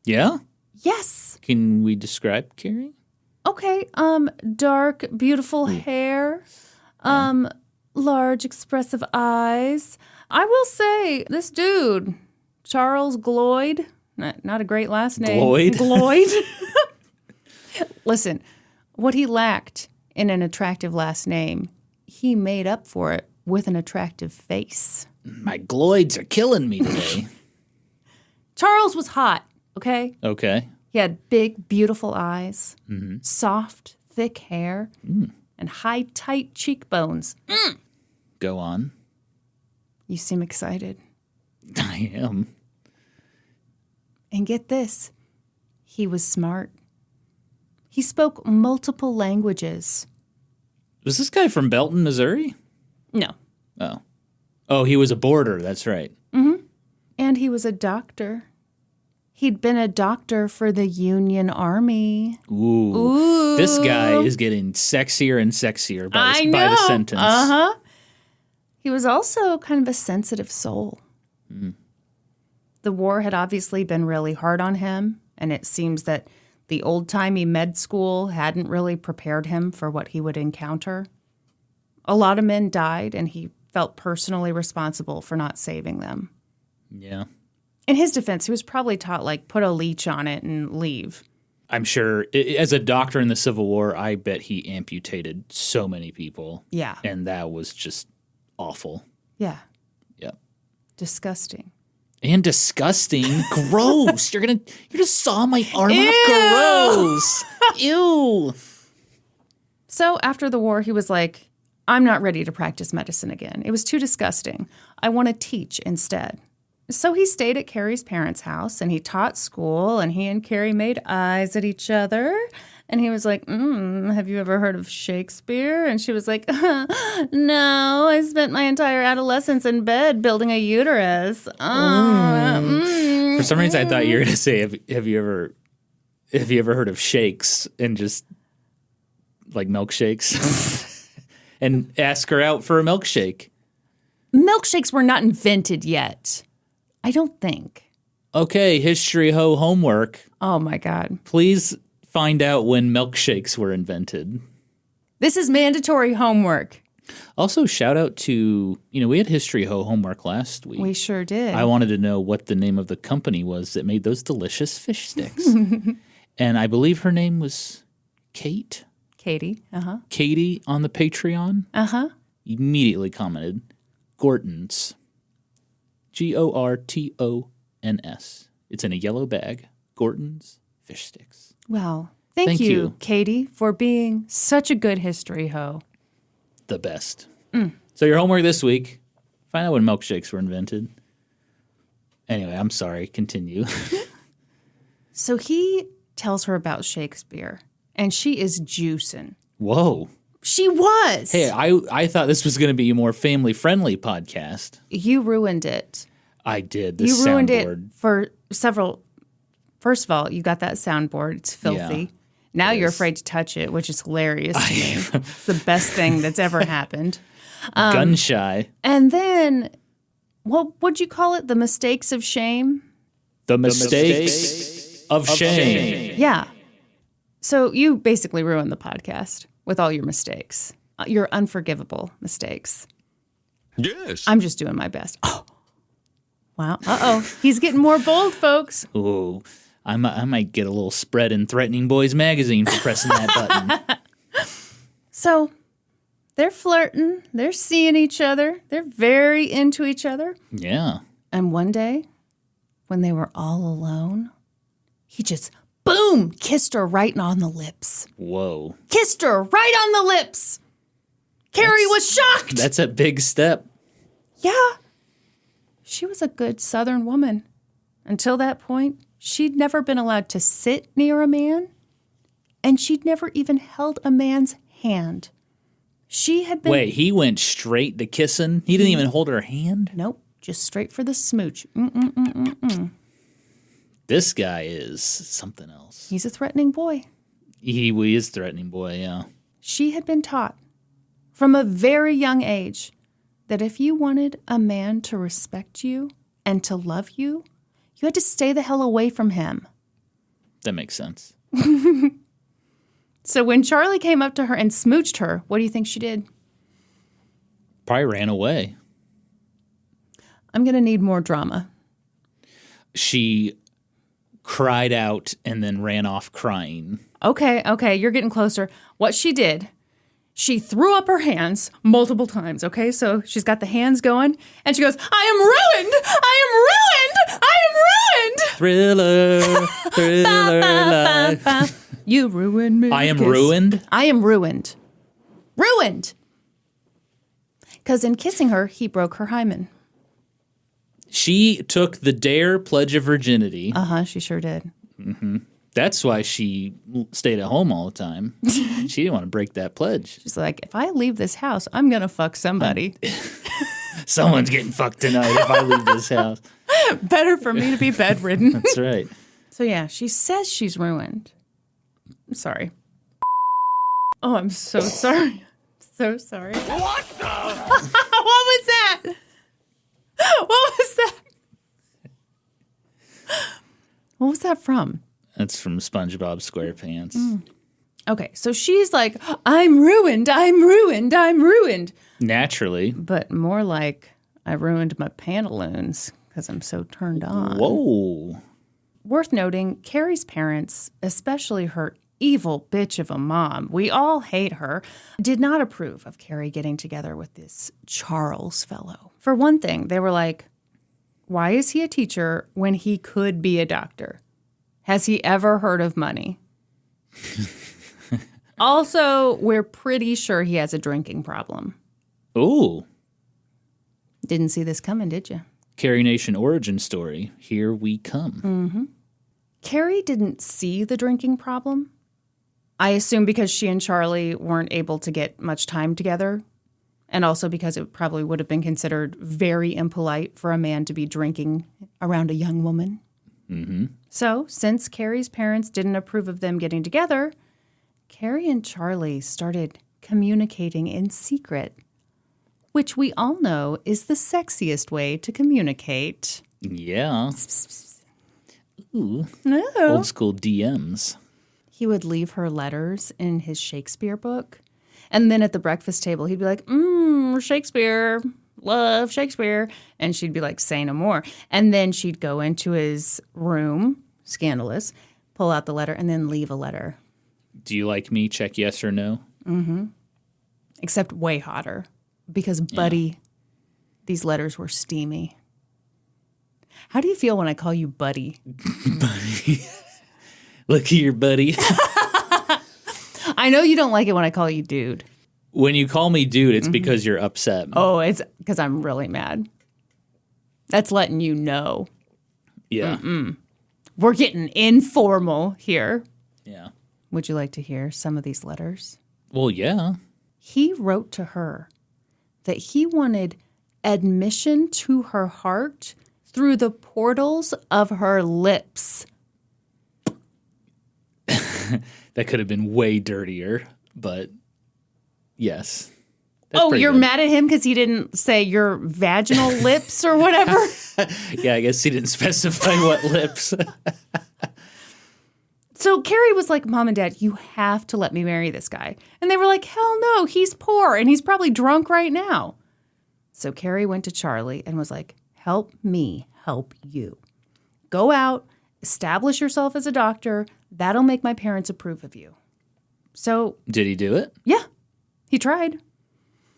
Yeah? Yes. Can we describe Carrie? Okay. Dark, beautiful hair. Large, expressive eyes. I will say, this dude, Charles Gloyd, not a great last name. Gloyd. Listen, what he lacked in an attractive last name, he made up for it with an attractive face. My Gloyds are killing me today. Charles was hot, okay? Okay. He had big, beautiful eyes, soft, thick hair, and high, tight cheekbones. Go on. You seem excited. I am. And get this, he was smart. He spoke multiple languages. Was this guy from Belton, Missouri? No. Oh. Oh, he was a boarder. That's right. And he was a doctor. He'd been a doctor for the Union Army. Ooh. This guy is getting sexier and sexier by the sentence. Uh-huh. He was also kind of a sensitive soul. The war had obviously been really hard on him, and it seems that the old-timey med school hadn't really prepared him for what he would encounter. A lot of men died, and he felt personally responsible for not saving them. Yeah. In his defense, he was probably taught, like, put a leech on it and leave. I'm sure, as a doctor in the Civil War, I bet he amputated so many people. Yeah. And that was just awful. Yeah. Yep. Disgusting. And disgusting. Gross. You just saw my arm off. Gross. Ew. So after the war, he was like, I'm not ready to practice medicine again. It was too disgusting. I want to teach instead. So he stayed at Carrie's parents' house, and he taught school, and he and Carrie made eyes at each other. And he was like, have you ever heard of Shakespeare? And she was like, no, I spent my entire adolescence in bed building a uterus. For some reason, I thought you were going to say, have you ever heard of shakes and just like milkshakes and ask her out for a milkshake? Milkshakes were not invented yet. I don't think. Okay, history ho homework. Oh, my God. Please find out when milkshakes were invented. This is mandatory homework. Also, shout out to, we had history ho homework last week. We sure did. I wanted to know what the name of the company was that made those delicious fish sticks. And I believe her name was Kate. Katie. Katie on the Patreon. Immediately commented, Gorton's. Gortons. It's in a yellow bag. Gorton's fish sticks. Well, thank you, Katie, for being such a good history ho. The best. So your homework this week, find out when milkshakes were invented. Anyway, I'm sorry. Continue. So he tells her about Shakespeare, and she is juicing. Whoa. She was. Hey, I thought this was going to be a more family-friendly podcast. You ruined it. I did. You ruined soundboard. it for several. First of all, you got that soundboard. It's filthy. Yeah, now you're afraid to touch it, which is hilarious to me. It's the best thing that's ever happened. Gun shy. And then, what would you call it? The mistakes of shame? The mistakes of shame. Yeah. So you basically ruined the podcast with all your mistakes, your unforgivable mistakes. Yes. I'm just doing my best. Oh, wow. He's getting more bold, folks. Ooh, I might get a little spread in Threatening Boys magazine for pressing that button. So they're flirting. They're seeing each other. They're very into each other. Yeah. And one day, when they were all alone, he just boom, kissed her right on the lips. Whoa. Kissed her right on the lips. Carrie was shocked. That's a big step. Yeah. She was a good Southern woman. Until that point, she'd never been allowed to sit near a man, and she'd never even held a man's hand. She had been... Wait, he went straight to kissing? He didn't even hold her hand? Nope, just straight for the smooch. This guy is something else. He's a threatening boy. He is a threatening boy, yeah. She had been taught from a very young age that if you wanted a man to respect you and to love you, you had to stay the hell away from him. That makes sense. So when Charlie came up to her and smooched her, what do you think she did? Probably ran away. I'm going to need more drama. She cried out and then ran off crying. Okay, you're getting closer. What she did, she threw up her hands multiple times, okay? So she's got the hands going, and she goes, I am ruined! I am ruined! I am ruined! Thriller, thriller life. You ruined me. I am ruined? I am ruined. Ruined! Because in kissing her, he broke her hymen. She took the dare pledge of virginity. Uh-huh, she sure did. Mm-hmm. That's why she stayed at home all the time. She didn't want to break that pledge. She's like, if I leave this house, I'm going to fuck somebody. Someone's getting fucked tonight if I leave this house. Better for me to be bedridden. That's right. So yeah, she says she's ruined. I'm sorry. Oh, I'm so sorry. So sorry. What the? What was that? What was that? What was that from? That's from SpongeBob SquarePants. Okay, so she's like, I'm ruined, I'm ruined, I'm ruined. Naturally. But more like, I ruined my pantaloons because I'm so turned on. Whoa. Worth noting, Carrie's parents, especially her evil bitch of a mom, we all hate her, did not approve of Carrie getting together with this Charles fellow. For one thing, they were like, why is he a teacher when he could be a doctor? Has he ever heard of money? Also, we're pretty sure he has a drinking problem. Ooh. Didn't see this coming, did you? Carrie Nation origin story. Here we come. Mm-hmm. Carrie didn't see the drinking problem. I assume because she and Charlie weren't able to get much time together, and also because it probably would have been considered very impolite for a man to be drinking around a young woman. Mm-hmm. So, since Carrie's parents didn't approve of them getting together, Carrie and Charlie started communicating in secret, which we all know is the sexiest way to communicate. Yeah. Ooh. No. Old school DMs. He would leave her letters in his Shakespeare book. And then at the breakfast table, he'd be like, Shakespeare, love Shakespeare. And she'd be like, say no more. And then she'd go into his room, scandalous, pull out the letter, and then leave a letter. Do you like me? Check yes or no. Mm-hmm. Except way hotter. Because, buddy, these letters were steamy. How do you feel when I call you buddy? Buddy. Look here, buddy. I know you don't like it when I call you dude. When you call me dude, it's because you're upset. Oh, it's because I'm really mad. That's letting you know. Yeah. We're getting informal here. Yeah. Would you like to hear some of these letters? Well, yeah. He wrote to her that he wanted admission to her heart through the portals of her lips. That could have been way dirtier, but yes. You're mad at him because he didn't say your vaginal lips or whatever? Yeah, I guess he didn't specify what lips. So Carrie was like, Mom and Dad, you have to let me marry this guy. And they were like, hell no, he's poor and he's probably drunk right now. So Carrie went to Charlie and was like, help me help you. Go out, establish yourself as a doctor. That'll make my parents approve of you. So. Did he do it? Yeah, he tried.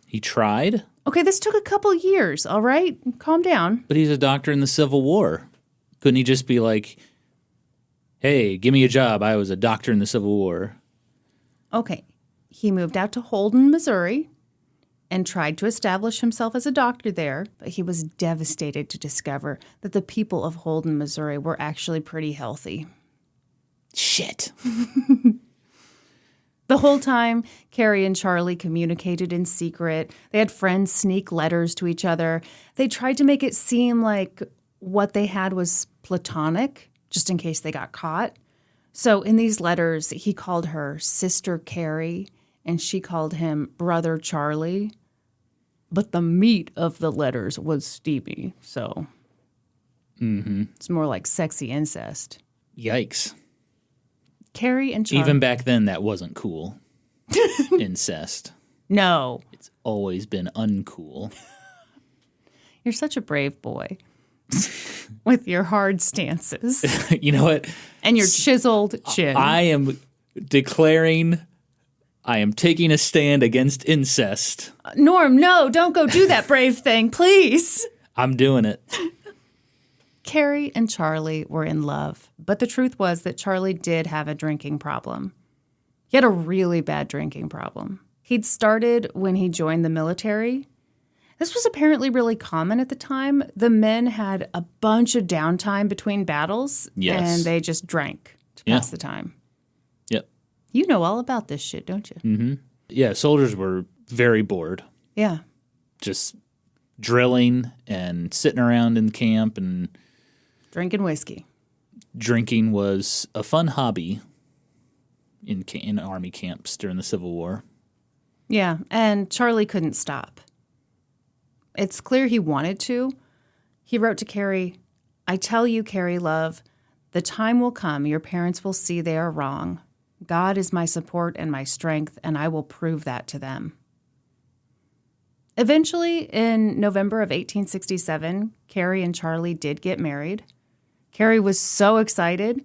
He tried? Okay, this took a couple years, all right? Calm down. But he's a doctor in the Civil War. Couldn't he just be like, Hey, give me a job. I was a doctor in the Civil War. Okay. He moved out to Holden, Missouri, and tried to establish himself as a doctor there, but he was devastated to discover that the people of Holden, Missouri were actually pretty healthy. Shit. The whole time, Carrie and Charlie communicated in secret. They had friends sneak letters to each other. They tried to make it seem like what they had was platonic, just in case they got caught. So in these letters, he called her Sister Carrie, and she called him Brother Charlie. But the meat of the letters was steamy, so it's more like sexy incest. Yikes. Carrie and Charlie. Even back then, that wasn't cool. Incest. No. It's always been uncool. You're such a brave boy with your hard stances You know what? and your chiseled chin. I am declaring I am taking a stand against incest. Norm, no, don't go do that brave thing, please. I'm doing it. Carrie and Charlie were in love, but the truth was that Charlie did have a drinking problem. He had a really bad drinking problem. He'd started when he joined the military. This was apparently really common at the time. The men had a bunch of downtime between battles, Yes. and they just drank to pass the time. Yep. You know all about this shit, don't you? Yeah, soldiers were very bored. Yeah. Just drilling and sitting around in camp, and Drinking whiskey. drinking was a fun hobby in army camps during the Civil War. Yeah, and Charlie couldn't stop. It's clear he wanted to. He wrote to Carrie, I tell you, Carrie, love, the time will come your parents will see they are wrong. God is my support and my strength, and I will prove that to them. Eventually, in November of 1867, Carrie and Charlie did get married. Carrie was so excited,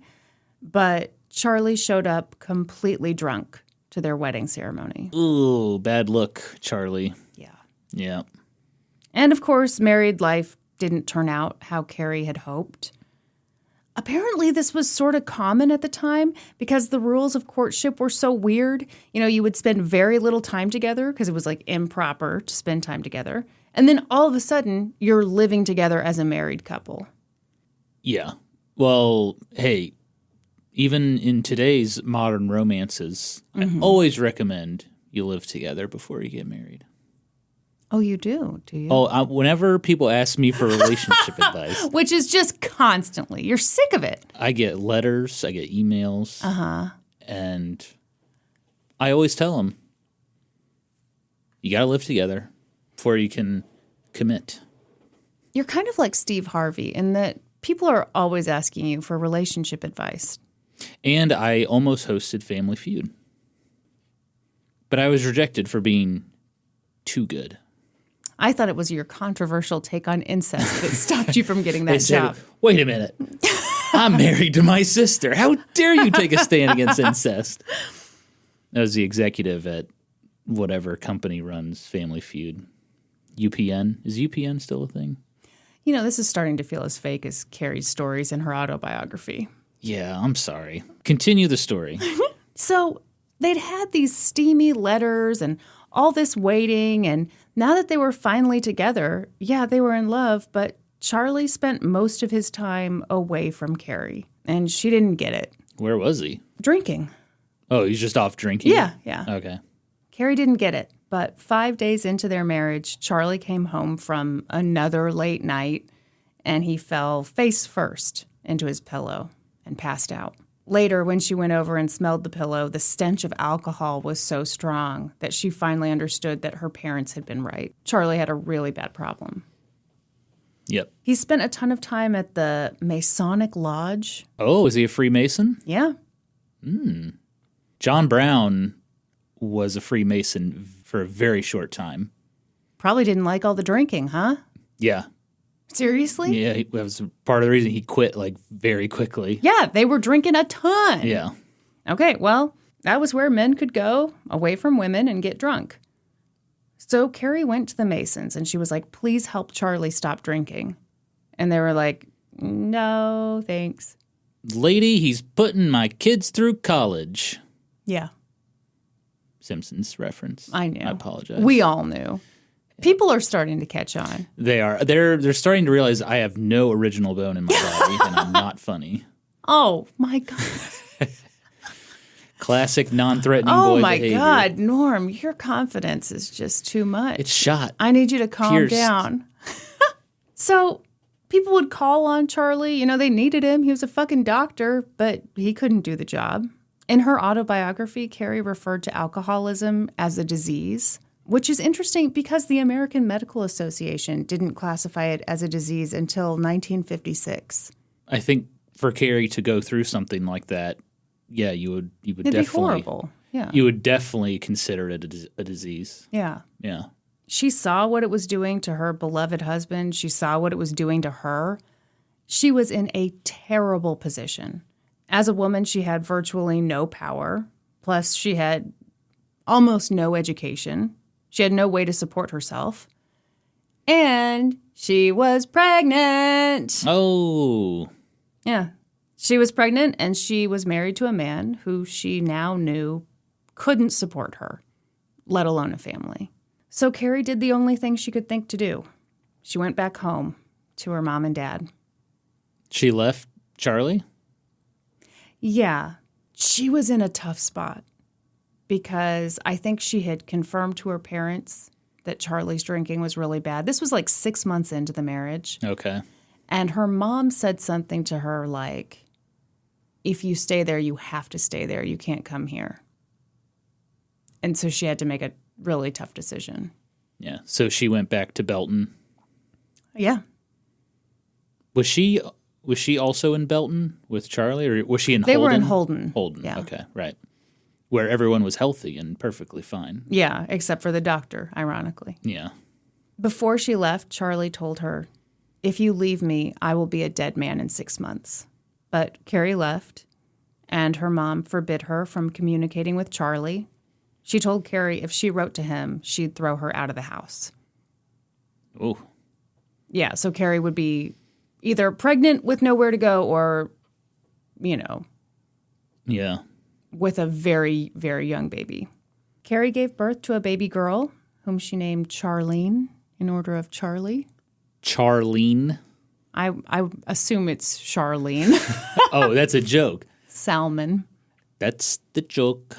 but Charlie showed up completely drunk to their wedding ceremony. Ooh, bad look, Charlie. Yeah. Yeah. And of course, married life didn't turn out how Carrie had hoped. Apparently, this was sort of common at the time because the rules of courtship were so weird. You know, you would spend very little time together because it was like improper to spend time together. And then all of a sudden, you're living together as a married couple. Yeah. Well, hey, even in today's modern romances, I always recommend you live together before you get married. Oh, you do you? Oh, whenever people ask me for relationship advice, Which is just constantly. You're sick of it. I get letters, I get emails, and I always tell them, you got to live together before you can commit. You're kind of like Steve Harvey in that people are always asking you for relationship advice. And I almost hosted Family Feud. But I was rejected for being too good. I thought it was your controversial take on incest that stopped you from getting They that said, job. wait a minute. I'm married to my sister. How dare you take a stand against incest? That was the executive at whatever company runs Family Feud. UPN. Is UPN still a thing? You know, this is starting to feel as fake as Carrie's stories in her autobiography. Yeah, I'm sorry. Continue the story. So they'd had these steamy letters and all this waiting, and now that they were finally together, yeah, they were in love, but Charlie spent most of his time away from Carrie, and she didn't get it. Where was he? Drinking. Oh, he's just off drinking? Yeah. Okay. Carrie didn't get it, but 5 days into their marriage, Charlie came home from another late night, and he fell face first into his pillow and passed out. Later, when she went over and smelled the pillow, the stench of alcohol was so strong that she finally understood that her parents had been right. Charlie had a really bad problem. Yep. He spent a ton of time at the Masonic Lodge. Oh, is he a Freemason? Yeah. John Brown was a Freemason for a very short time. Probably didn't like all the drinking, huh? Yeah. Seriously? Yeah, that was part of the reason he quit, like, very quickly. Yeah, they were drinking a ton. Yeah. Okay, well, that was where men could go away from women and get drunk. So Carrie went to the Masons and she was like, please help Charlie stop drinking. And they were like, no, thanks. Lady, he's putting my kids through college. Yeah, Simpsons reference. I knew. I apologize. We all knew. People are starting to catch on. They are. They're starting to realize I have no original bone in my body and I'm not funny. Oh, my God. Classic non-threatening Oh, boy my behavior. God, Norm, your confidence is just too much. It's shot. I need you to calm Pierced. down. So people would call on Charlie. You know, they needed him. He was a fucking doctor, but he couldn't do the job. In her autobiography, Carrie referred to alcoholism as a disease, which is interesting because the American Medical Association didn't classify it as a disease until 1956. I think for Carrie to go through something like that, yeah, you would It'd definitely be horrible. Yeah. You would definitely consider it a disease. Yeah. Yeah. She saw what it was doing to her beloved husband. She saw what it was doing to her. She was in a terrible position. As a woman, she had virtually no power. Plus, she had almost no education. She had no way to support herself. And she was pregnant. Oh. Yeah. She was pregnant and she was married to a man who she now knew couldn't support her, let alone a family. So Carrie did the only thing she could think to do. She went back home to her mom and dad. She left Charlie? Yeah, she was in a tough spot because I think she had confirmed to her parents that Charlie's drinking was really bad. This was like 6 months into the marriage. Okay. And her mom said something to her like, if you stay there, you have to stay there. You can't come here. And so she had to make a really tough decision. Yeah. So she went back to Belton. Yeah. Was she also in Belton with Charlie, or was she in They Holden? were in Holden. Holden. Yeah. Okay. Right. Where everyone was healthy and perfectly fine. Yeah, except for the doctor, ironically. Yeah. Before she left, Charlie told her, if you leave me, I will be a dead man in 6 months. But Carrie left, and her mom forbid her from communicating with Charlie. She told Carrie if she wrote to him, she'd throw her out of the house. Oh. Yeah, so Carrie would be either pregnant with nowhere to go or, Yeah. with a very, very young baby. Carrie gave birth to a baby girl whom she named Charlene in order of Charlie. Charlene. I assume it's Charlene. Oh, that's a joke. Salmon. That's the joke.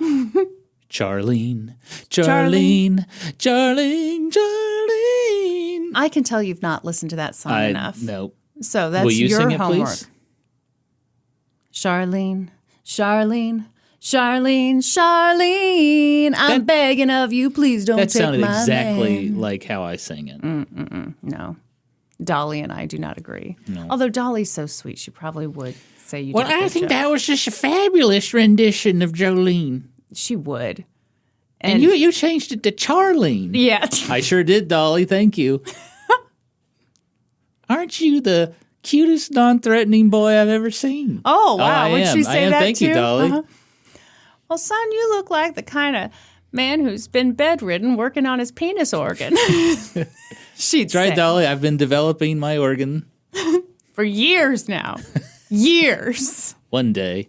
Charlene. Charlene. Charlene. Charlene. I can tell you've not listened to that song enough. No. So that's Will you your sing it, homework. please? Charlene, Charlene, Charlene, Charlene. I'm begging of you, please don't That take sounded my exactly man. like how I sing it. No. Dolly and I do not agree. No. Although Dolly's so sweet, she probably would say you Well, did a I good think job. that was just a fabulous rendition of Jolene. She would. And you changed it to Charlene. Yeah. I sure did, Dolly. Thank you. Aren't you the cutest non-threatening boy I've ever seen? Oh, wow. I Would am. she say I am. that Thank too? you, Dolly. Well, son, you look like the kind of man who's been bedridden working on his penis organ. She'd That's right, say. Dolly. I've been developing my organ. For years now. Years. One day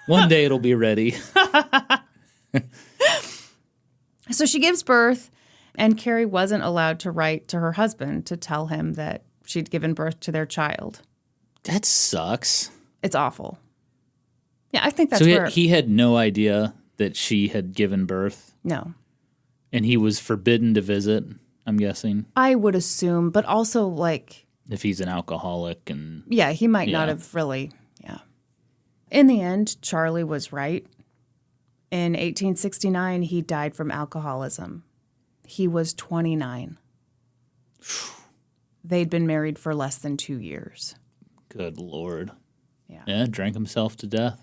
it'll be ready. So she gives birth, and Carrie wasn't allowed to write to her husband to tell him that she'd given birth to their child. That sucks. It's awful. Yeah, I think that's So where... he had no idea that she had given birth, No. and he was forbidden to visit, I'm guessing, I would assume, but also, like, if he's an alcoholic. And yeah, he might not Yeah. have really, yeah. In the end, Charlie was right. In 1869, he died from alcoholism. He was 29. They'd been married for less than 2 years. Good Lord. Yeah. Drank himself to death.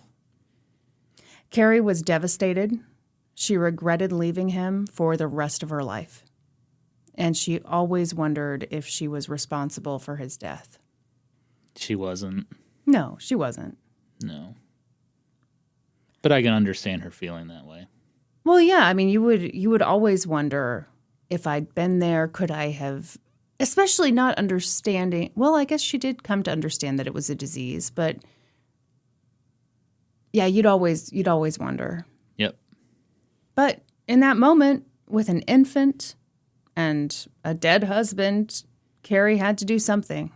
Carrie was devastated. She regretted leaving him for the rest of her life. And she always wondered if she was responsible for his death. She wasn't. No, she wasn't. No. But I can understand her feeling that way. Well, yeah, I mean, you would always wonder if I'd been there, could I have, especially not understanding. Well, I guess she did come to understand that it was a disease, but Yeah, you'd always wonder. Yep. But in that moment, with an infant and a dead husband, Carrie had to do something.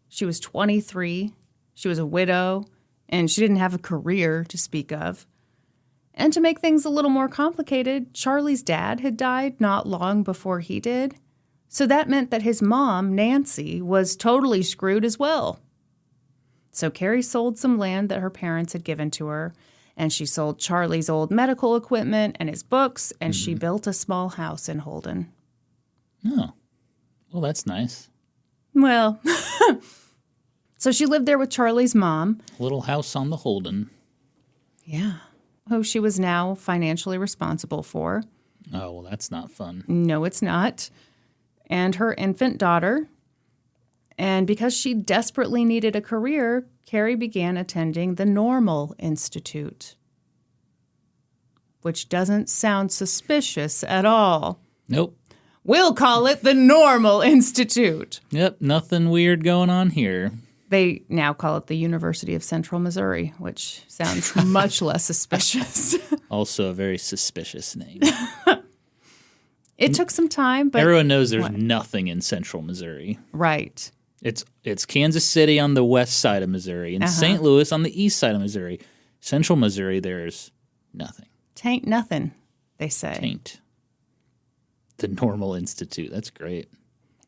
She was 23, she was a widow, and she didn't have a career to speak of. And to make things a little more complicated, Charlie's dad had died not long before he did. So that meant that his mom, Nancy, was totally screwed as well. So Carrie sold some land that her parents had given to her, and she sold Charlie's old medical equipment and his books, and she built a small house in Holden. Oh. Well, that's nice. Well, so she lived there with Charlie's mom. Little house on the Holden. Yeah. Who she was now financially responsible for. Oh, well, that's not fun. No, it's not. And her infant daughter. And because she desperately needed a career, Carrie began attending the Normal Institute, which doesn't sound suspicious at all. Nope. We'll call it the Normal Institute. Yep, nothing weird going on here. They now call it the University of Central Missouri, which sounds much less suspicious. Also a very suspicious name. It took some time, but... Everyone knows there's nothing in Central Missouri. Right. It's Kansas City on the west side of Missouri and St. Louis on the east side of Missouri. Central Missouri, there's nothing. Tain't nothing, they say. Tain't. The Normal Institute. That's great.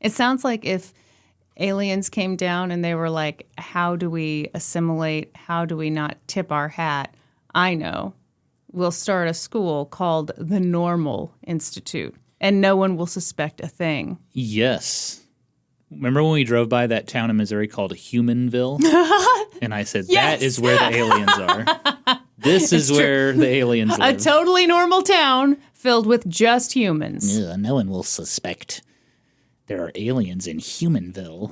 It sounds like if aliens came down and they were like, how do we assimilate? How do we not tip our hat? I know. We'll start a school called the Normal Institute, and no one will suspect a thing. Yes. Remember when we drove by that town in Missouri called Humanville? And I said, Yes. that is where the aliens are. This is where the aliens live. A totally normal town filled with just humans. Yeah, no one will suspect there are aliens in Humanville.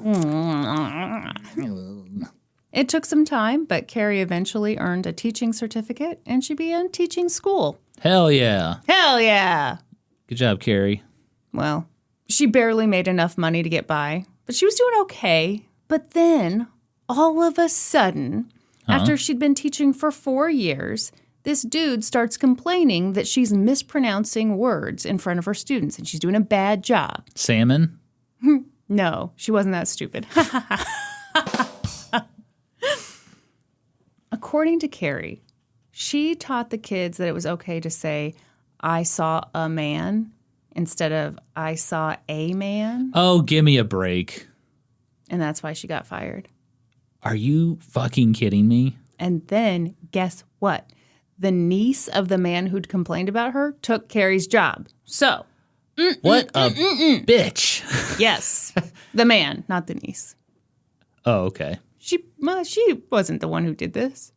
It took some time, but Carrie eventually earned a teaching certificate, and she began teaching school. Hell yeah. Hell yeah! Good job, Carrie. Well, she barely made enough money to get by, but she was doing okay. But then, all of a sudden, after she'd been teaching for 4 years, this dude starts complaining that she's mispronouncing words in front of her students, and she's doing a bad job. Salmon? No, she wasn't that stupid. According to Carrie, she taught the kids that it was okay to say, I saw a man, instead of I saw a man. Oh, give me a break. And that's why she got fired. Are you fucking kidding me? And then, guess what? The niece of the man who'd complained about her took Carrie's job. So, What a bitch. yes, the man, not the niece. Oh, okay. She wasn't the one who did this.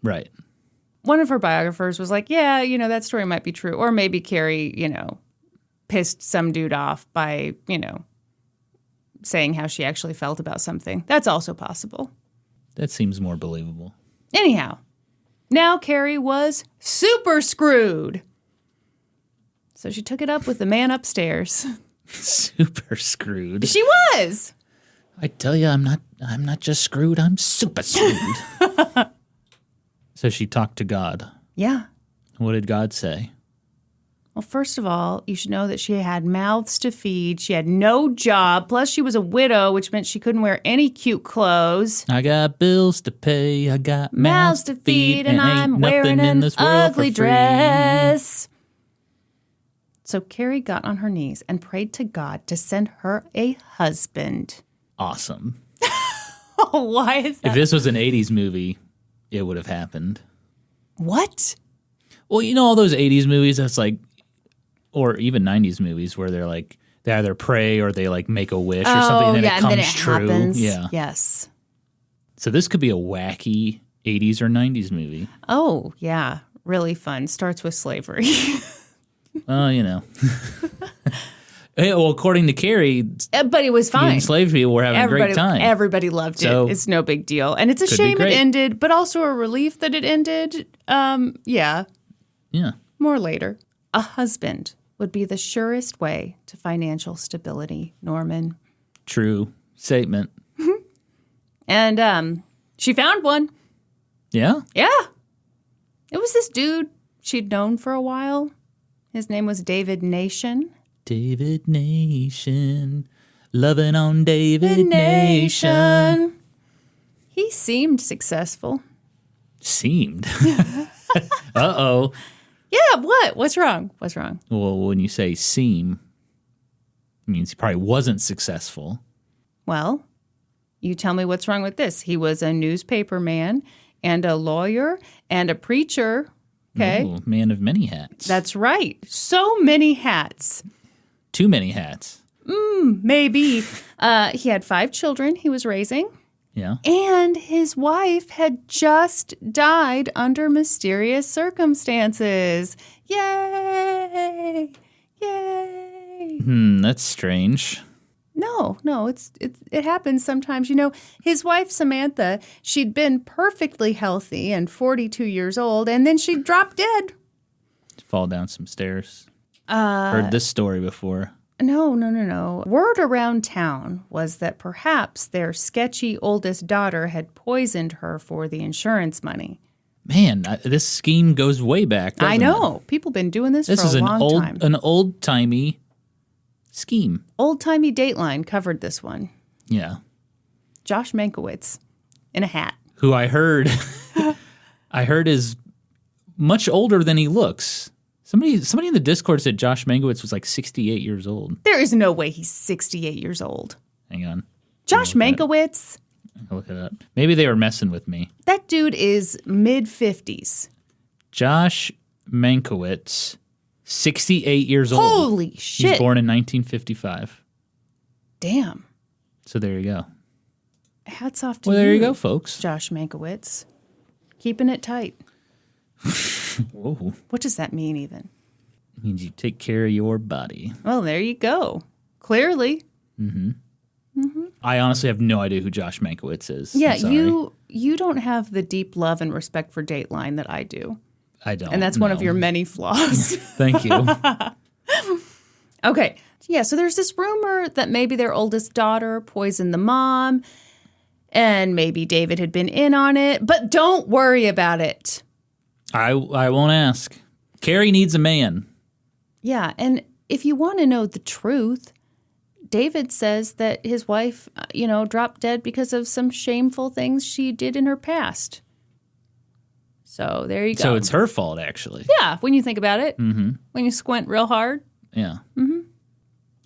Right. One of her biographers was like, yeah, that story might be true. Or maybe Carrie, pissed some dude off by, saying how she actually felt about something. That's also possible. That seems more believable. Anyhow, now Carrie was super screwed. So she took it up with the man upstairs. Super screwed. She was. I tell you, I'm not just screwed, I'm super screwed. So she talked to God. Yeah. What did God say? Well, first of all, you should know that she had mouths to feed. She had no job. Plus, she was a widow, which meant she couldn't wear any cute clothes. I got bills to pay. I got Mouths to feed, and I'm wearing an ugly dress. So Carrie got on her knees and prayed to God to send her a husband. Awesome. Oh, why is that? If this was an 80s movie, it would have happened. What? Well, all those 80s movies that's like, or even 90s movies where they're like, they either pray or they like make a wish or something and then it comes true. Happens. Yeah. Yes. So this could be a wacky 80s or 90s movie. Oh, yeah. Really fun. Starts with slavery. Oh, Hey, well, according to Carrie, but it was fine. enslaved people were having a great time. Everybody loved So, it. It's no big deal. And it's a could be shame it great. ended, but also a relief that it ended. Yeah. Yeah. More later. A husband would be the surest way to financial stability, Norman. True statement. And she found one. Yeah? Yeah. It was this dude she'd known for a while. His name was David Nation. David Nation. Loving on David Nation. He seemed successful. Seemed. Uh-oh. Yeah, what? What's wrong? What's wrong? Well, when you say seem, it means he probably wasn't successful. Well, you tell me what's wrong with this. He was a newspaper man and a lawyer and a preacher. Okay. Ooh, man of many hats. That's right. So many hats. Too many hats. Maybe. He had 5 children he was raising. Yeah. And his wife had just died under mysterious circumstances. Yay! Yay! That's strange. No, it happens sometimes. You know, his wife, Samantha, she'd been perfectly healthy and 42 years old, and then she dropped dead. Fall down some stairs. Heard this story before. No. Word around town was that perhaps their sketchy oldest daughter had poisoned her for the insurance money. Man, this scheme goes way back, doesn't I know. People been doing this for a long time. An old-timey scheme. Old-timey Dateline covered this one. Yeah. Josh Mankiewicz in a hat. Who I heard is much older than he looks. Somebody in the Discord said Josh Mankiewicz was like 68 years old. There is no way he's 68 years old. Hang on. Josh Mankiewicz. I'll look it up. Maybe they were messing with me. That dude is mid-50s. Josh Mankiewicz, 68 years old. Holy shit. He's born in 1955. Damn. So there you go. Hats off to Well, there you go, folks. Josh Mankiewicz. Keeping it tight. Whoa. What does that mean even? It means you take care of your body. Well, there you go. Clearly. I honestly have no idea who Josh Mankiewicz is. Yeah, I'm sorry. you don't have the deep love and respect for Dateline that I do. I don't. And that's one of your many flaws. Thank you. Okay. Yeah, so there's this rumor that maybe their oldest daughter poisoned the mom, and maybe David had been in on it, but don't worry about it. I won't ask. Carrie needs a man. Yeah, and if you want to know the truth, David says that his wife, dropped dead because of some shameful things she did in her past. So there you go. So it's her fault, actually. Yeah, when you think about it. Mm-hmm. When you squint real hard. Yeah. Mm-hmm.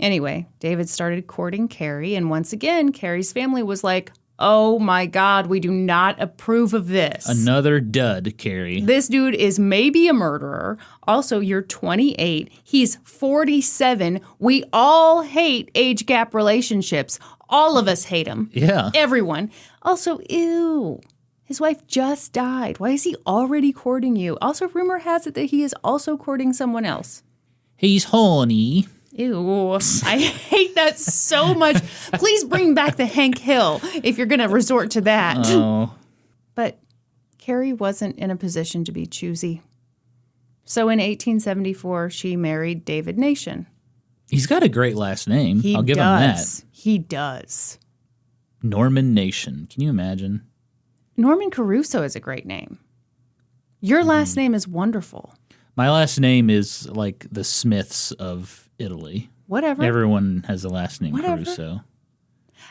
Anyway, David started courting Carrie, and once again, Carrie's family was like, oh my God, we do not approve of this. Another dud, Carrie. This dude is maybe a murderer. Also, you're 28. He's 47. We all hate age gap relationships. All of us hate them. Yeah. Everyone. Also, ew. His wife just died. Why is he already courting you? Also, rumor has it that he is also courting someone else. He's horny. Ew. I hate that so much. Please bring back the Hank Hill if you're going to resort to that. Oh. But Carrie wasn't in a position to be choosy. So in 1874, she married David Nation. He's got a great last name. I'll give him that. He does. Norman Nation. Can you imagine? Norman Caruso is a great name. Your last name is wonderful. My last name is like the Smiths of Italy. Whatever. Everyone has the last name Whatever. Caruso.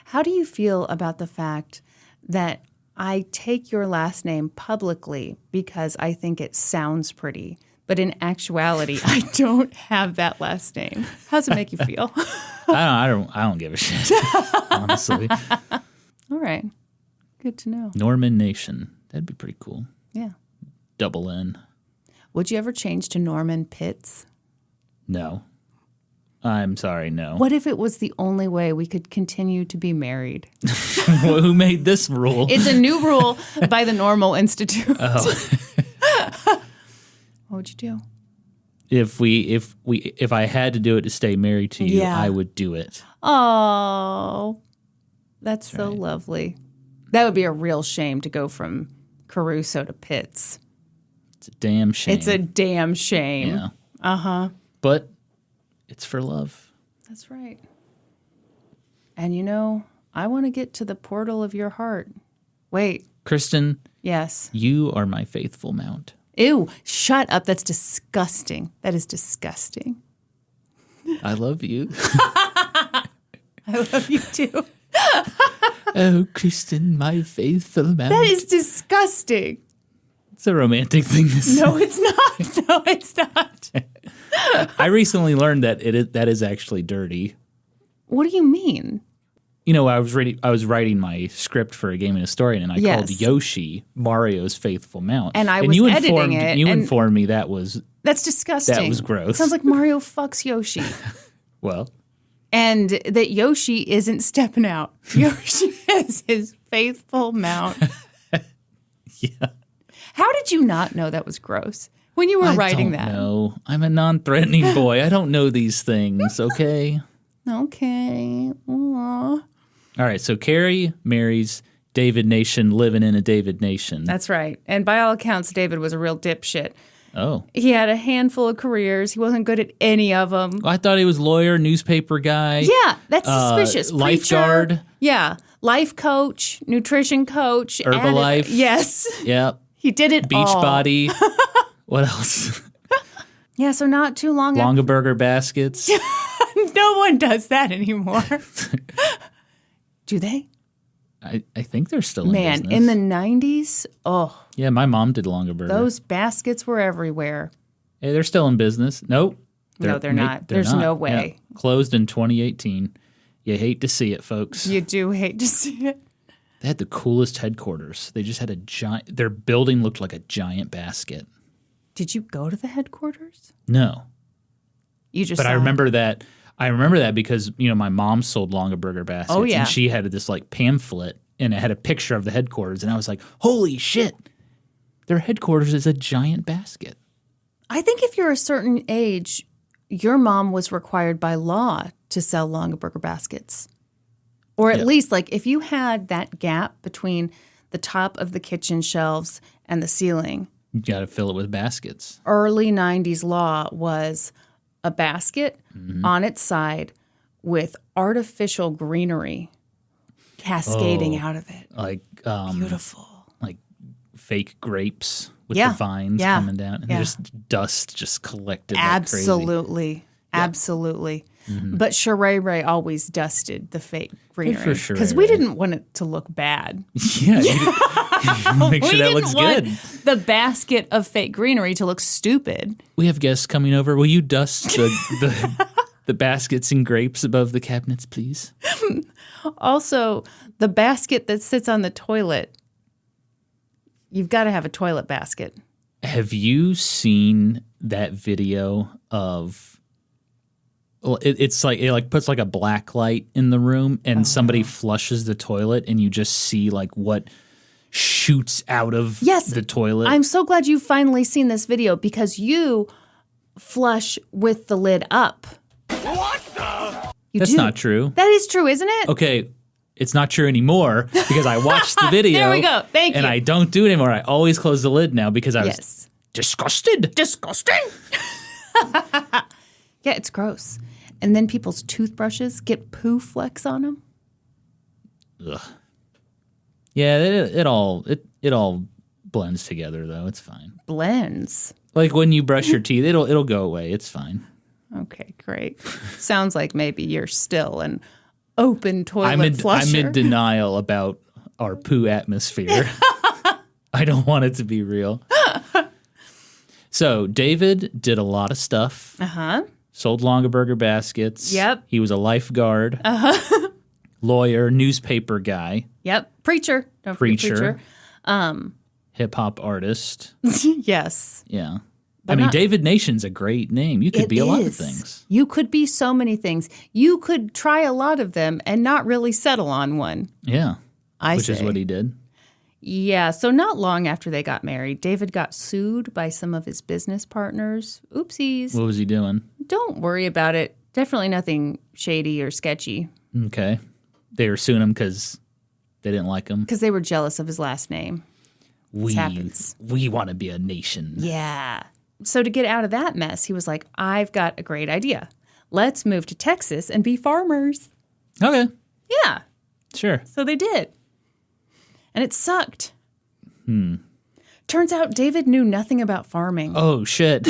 How do you feel about the fact that I take your last name publicly because I think it sounds pretty, but in actuality, I don't have that last name? How does it make you feel? I don't give a shit. Honestly. All right. Good to know. Norman Nation. That'd be pretty cool. Yeah. Double N. Would you ever change to Norman Pitts? No. I'm sorry, no. What if it was the only way we could continue to be married? Who made this rule? It's a new rule by the Normal Institute. Oh. What would you do? If I had to do it to stay married to you, Yeah. I would do it. Oh, that's so right. lovely. That would be a real shame to go from Caruso to Pitts. It's a damn shame. It's a damn shame. Yeah. Uh-huh. But it's for love. That's right. And I want to get to the portal of your heart. Wait. Kristin, Yes. you are my faithful mount. Ew, shut up. That's disgusting. That is disgusting. I love you. I love you too. Oh, Kristin, my faithful man. That is disgusting. It's a romantic thing to say. No, it's not. No, it's not. I recently learned that that is actually dirty. What do you mean? You know, I was writing my script for A Game and a Historian, and I called Yoshi Mario's faithful mount. And I was editing it. You informed me that's disgusting. That was gross. Sounds like Mario fucks Yoshi. Well. And that Yoshi isn't stepping out. Yoshi is his faithful mount. Yeah. How did you not know that was gross when you were writing that? No, I'm a non-threatening boy. I don't know these things, okay? Okay. Aww. All right, so Carrie marries David Nation, living in a David Nation. That's right. And by all accounts, David was a real dipshit. Oh. He had a handful of careers. He wasn't good at any of them. I thought he was lawyer, newspaper guy. Yeah, that's suspicious. Lifeguard. Preacher, yeah, life coach, nutrition coach. Herbalife. Yes. Yep. He did it all. Beachbody. What else? Yeah, so not too long Longaburger baskets. No one does that anymore. Do they? I think they're still in business. Man, in the 90s, oh. Yeah, my mom did Longaburger. Those baskets were everywhere. Hey, they're still in business. Nope. No, they're not. There's no way. Yeah. Closed in 2018. You hate to see it, folks. You do hate to see it. They had the coolest headquarters. They just had a giant... Their building looked like a giant basket. Did you go to the headquarters? No. You just But saw I remember that. I remember that because, you know, my mom sold Longaburger baskets. Oh, yeah. And she had this, like, pamphlet, and it had a picture of the headquarters. And I was like, holy shit. Their headquarters is a giant basket. I think if you're a certain age, your mom was required by law to sell Longaburger baskets. Or at least, like, if you had that gap between the top of the kitchen shelves and the ceiling. You got to fill it with baskets. Early 90s law was a basket on its side with artificial greenery cascading out of it. Like Beautiful. Like fake grapes with the vines coming down. And just dust just collected like crazy. Absolutely. Absolutely. But Sheree always dusted the fake greenery because we didn't want it to look bad. Yeah, make sure that looks good. The basket of fake greenery to look stupid. We have guests coming over. Will you dust the baskets and grapes above the cabinets, please? Also, the basket that sits on the toilet. You've got to have a toilet basket. Have you seen that video of? Well, it's like it puts like a black light in the room, and somebody flushes the toilet, and you just see like what shoots out of the toilet. I'm so glad you've finally seen this video because you flush with the lid up. What the? That's not true. That is true, isn't it? Okay, it's not true anymore because I watched the video. There we go. Thank you. And I don't do it anymore. I always close the lid now because I was disgusted. Disgusting. Yeah, it's gross. And then people's toothbrushes get poo flecks on them. Ugh. Yeah, it all blends together though. It's fine. Blends. Like when you brush your teeth, it'll go away. It's fine. Okay, great. Sounds like maybe you're still an open toilet flusher. I'm in denial about our poo atmosphere. I don't want it to be real. So David did a lot of stuff. Uh-huh. Sold Longaburger baskets. Yep. He was a lifeguard. Uh-huh. Lawyer, newspaper guy. Yep. Preacher. Don't forget preacher. Hip-hop artist. Yes. Yeah. I mean, David Nation's a great name. You could be a lot of things. You could be so many things. You could try a lot of them and not really settle on one. Yeah. Which say. is what he did. Yeah. So not long after they got married, David got sued by some of his business partners. Oopsies. What was he doing? Don't worry about it. Definitely nothing shady or sketchy. Okay. They were suing him because they didn't like him? Because they were jealous of his last name. This happens. We want to be a nation. Yeah. So to get out of that mess, he was like, I've got a great idea. Let's move to Texas and be farmers. Okay. Yeah. Sure. So they did. And it sucked. Turns out David knew nothing about farming. Oh, shit.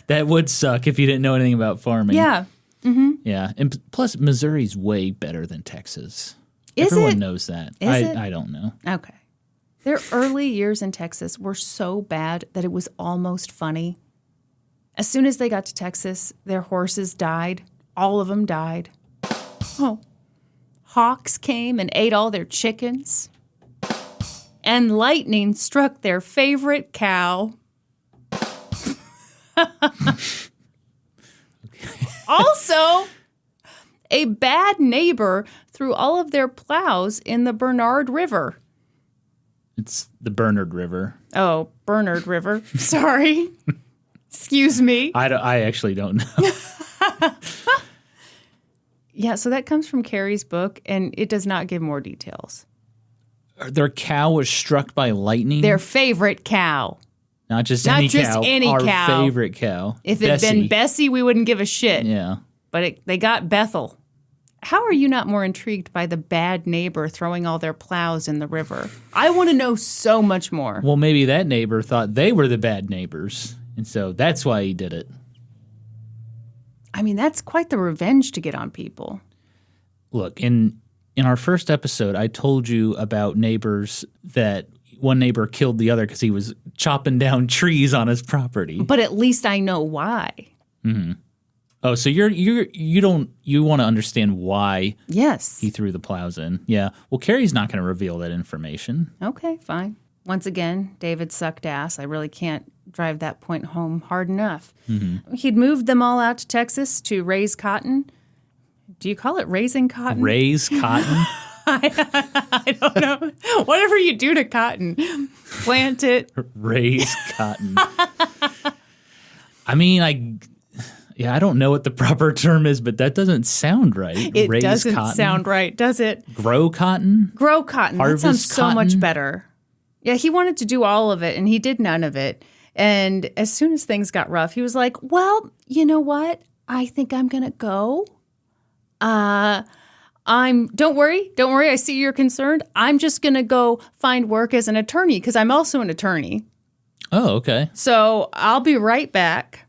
That would suck if you didn't know anything about farming. Yeah. Yeah. And plus, Missouri's way better than Texas. Is Everyone it? knows that. Is it? I don't know. Okay. Their early years in Texas were so bad that it was almost funny. As soon as they got to Texas, their horses died. All of them died. Oh. Hawks came and ate all their chickens. And lightning struck their favorite cow. Also, a bad neighbor threw all of their plows in the Bernard River. It's the Bernard River. Oh, Bernard River. Sorry. Excuse me. I actually don't know. Yeah, so that comes from Carrie's book, and it does not give more details. Their cow was struck by lightning? Their favorite cow. Not just Not any just cow. any Our cow. favorite cow. If it had been Bessie, we wouldn't give a shit. Yeah. But they got Bethel. How are you not more intrigued by the bad neighbor throwing all their plows in the river? I want to know so much more. Well, maybe that neighbor thought they were the bad neighbors, and so that's why he did it. I mean, that's quite the revenge to get on people. Look, in our first episode, I told you about neighbors that one neighbor killed the other because he was chopping down trees on his property. But at least I know why. Mm-hmm. Oh, so you want to understand why Yes. he threw the plows in. Yeah. Well, Carrie's not going to reveal that information. Okay, fine. Once again, David sucked ass. I really can't drive that point home hard enough. Mm-hmm. He'd moved them all out to Texas to raise cotton. Do you call it raising cotton? Raise cotton? I don't know. Whatever you do to cotton, plant it. Raise cotton. I mean, I don't know what the proper term is, but that doesn't sound right. It Raise doesn't cotton. sound right, does it? Grow cotton? Grow cotton. Harvest that sounds so cotton? much better. Yeah, he wanted to do all of it, and he did none of it. And as soon as things got rough, he was like, well, you know what? I think I'm going to go. Don't worry. I see you're concerned. I'm just going to go find work as an attorney because I'm also an attorney. Oh, okay. So I'll be right back.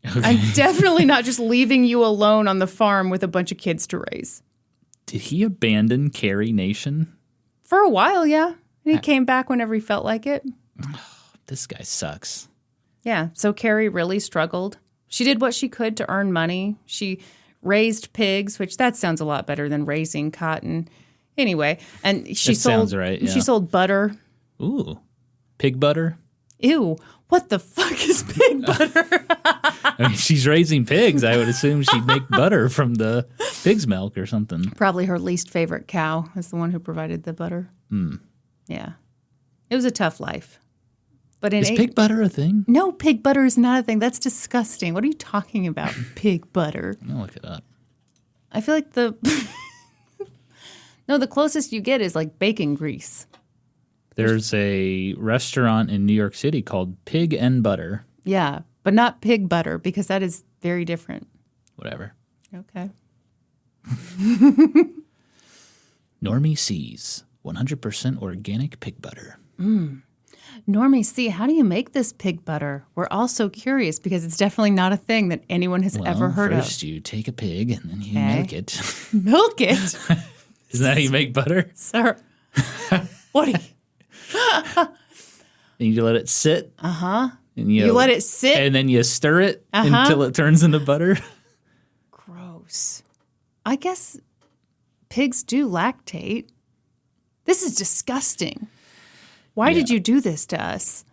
Okay. I'm definitely not just leaving you alone on the farm with a bunch of kids to raise. Did he abandon Carrie Nation? For a while, yeah. And he came back whenever he felt like it. This guy sucks. Yeah. So Carrie really struggled. She did what she could to earn money. She raised pigs, which that sounds a lot better than raising cotton. Anyway, and she sold. Sounds right. Yeah. She sold butter. Ooh, pig butter. Ew! What the fuck is pig butter? I mean, she's raising pigs. I would assume she'd make butter from the pig's milk or something. Probably her least favorite cow is the one who provided the butter. Yeah, it was a tough life. But is pig butter a thing? No, pig butter is not a thing. That's disgusting. What are you talking about? Pig butter. I'll look it up. I feel like the closest you get is like bacon grease. There's a restaurant in New York City called Pig and Butter. Yeah, but not pig butter because that is very different. Whatever. Okay. Normie C's 100% organic pig butter. Normie C, how do you make this pig butter? We're all so curious because it's definitely not a thing that anyone has ever heard first of. you take a pig and then you milk it. Milk it? Isn't that how you make butter? Sir, what do you... And you let it sit. Uh-huh. And You let it sit? And then you stir it until it turns into butter. Gross. I guess pigs do lactate. This is disgusting. Why did you do this to us?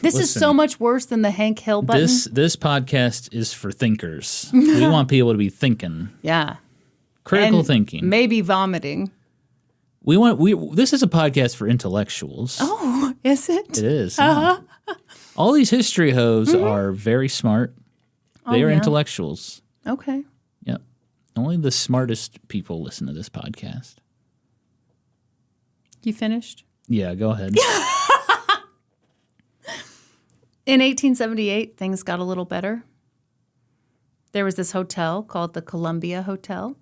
This is so much worse than the Hank Hill button. This podcast is for thinkers. We want people to be thinking. Yeah. Critical And thinking. Maybe vomiting. This is a podcast for intellectuals. Oh, is it? It is. Yeah. All these history hoes are very smart. They are intellectuals. Okay. Yep. Only the smartest people listen to this podcast. You finished? Yeah, go ahead. In 1878, things got a little better. There was this hotel called the Columbia Hotel,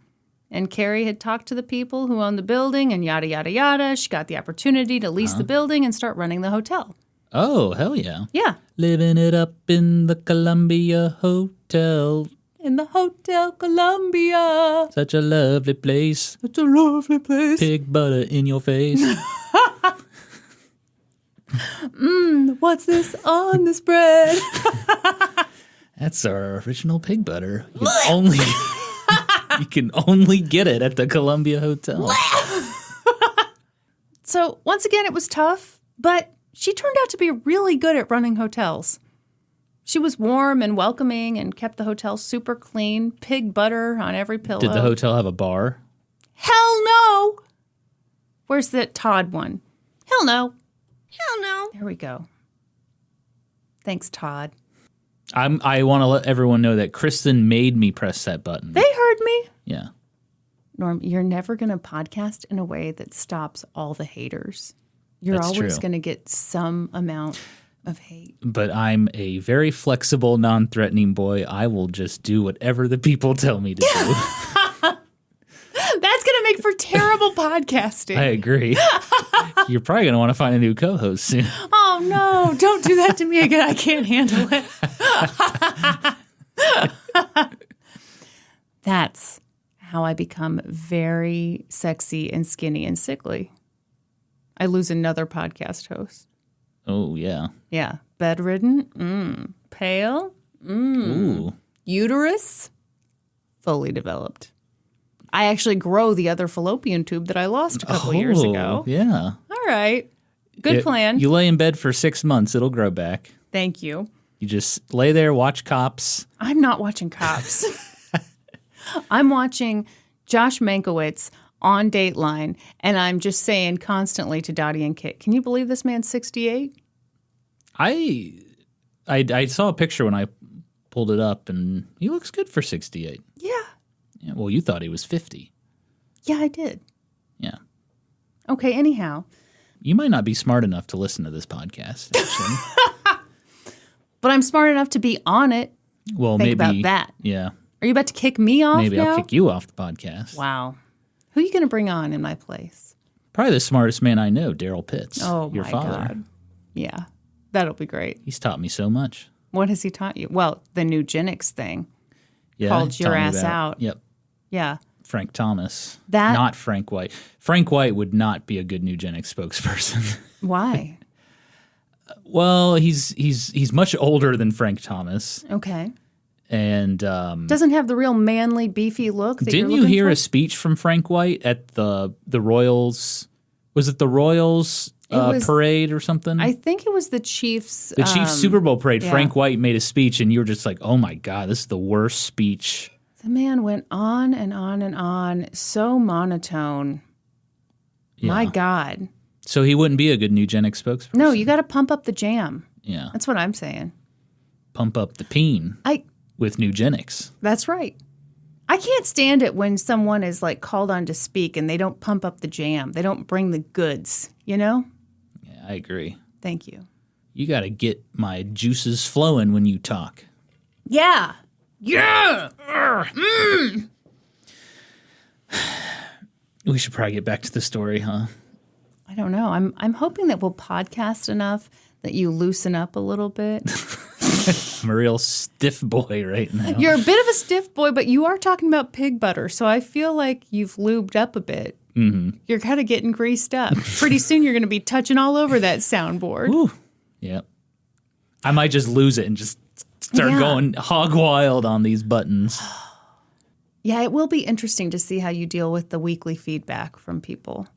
and Carrie had talked to the people who owned the building and yada, yada, yada. She got the opportunity to lease the building and start running the hotel. Oh, hell yeah. Yeah. Living it up in the Columbia Hotel. In the Hotel Columbia. Such a lovely place. It's a lovely place. Pig butter in your face. What's this on this bread? That's our original pig butter. You can only get it at the Columbia Hotel. So once again, it was tough, but she turned out to be really good at running hotels. She was warm and welcoming and kept the hotel super clean, pig butter on every pillow. Did the hotel have a bar? Hell no! Where's that Todd one? Hell no. Hell no. There we go. Thanks, Todd. I want to let everyone know that Kristin made me press that button. They heard me. Yeah. Norm, you're never going to podcast in a way that stops all the haters. You're That's always true. going to get some amount of hate. But I'm a very flexible, non-threatening boy. I will just do whatever the people tell me to do. That's going to make for terrible podcasting. I agree. You're probably going to want to find a new co-host soon. Oh, no. Don't do that to me again. I can't handle it. That's how I become very sexy and skinny and sickly. I lose another podcast host. Oh, yeah. Yeah. Bedridden. Pale. Ooh. Uterus. Fully developed. I actually grow the other fallopian tube that I lost a couple years ago. Yeah. All right. Good plan. You lay in bed for 6 months, it'll grow back. Thank you. You just lay there, watch Cops. I'm not watching Cops. I'm watching Josh Mankiewicz on Dateline, and I'm just saying constantly to Dottie and Kit, can you believe this man's 68? I saw a picture when I pulled it up, and he looks good for 68. Yeah. Yeah, well, you thought he was 50. Yeah, I did. Yeah. Okay, anyhow. You might not be smart enough to listen to this podcast, actually. But I'm smart enough to be on it. Well, Think maybe. about that. Yeah. Are you about to kick me off Maybe now? I'll kick you off the podcast. Wow. Who are you going to bring on in my place? Probably the smartest man I know, Daryl Pitts. Oh, your my father. God. Yeah, that'll be great. He's taught me so much. What has he taught you? Well, the eugenics thing. Yeah, Called he your taught me ass about- out. Yep. Yeah. Frank Thomas. That- Not Frank White. Frank White would not be a good eugenics spokesperson. Why? Well, he's much older than Frank Thomas. Okay. And Doesn't have the real manly, beefy look that didn't you're you looking hear for? a speech from Frank White at the Royals? Was it the Royals was- parade or something? I think it was the Chiefs. The Chiefs Super Bowl parade. yeah. Frank White made a speech, and you were just like, "Oh my God, this is the worst speech." The man went on and on and on, so monotone. My Yeah. God. So he wouldn't be a good eugenics spokesperson. No, you got to pump up the jam. Yeah, That's what I'm saying. pump up the peen with eugenics. That's right. I can't stand it when someone is like called on to speak and they don't pump up the jam. They don't bring the goods, you know? Yeah, I agree. Thank you. You got to get my juices flowing when you talk. Yeah. Yeah. We should probably get back to the story, huh? I don't know. I'm hoping that we'll podcast enough that you loosen up a little bit. I'm a real stiff boy right now. You're a bit of a stiff boy, but you are talking about pig butter, so I feel like you've lubed up a bit. Mm-hmm. You're kind of getting greased up. Pretty soon you're going to be touching all over that soundboard. Woo. Yep. I might just lose it and just start Yeah. going hog wild on these buttons. Yeah, it will be interesting to see how you deal with the weekly feedback from people.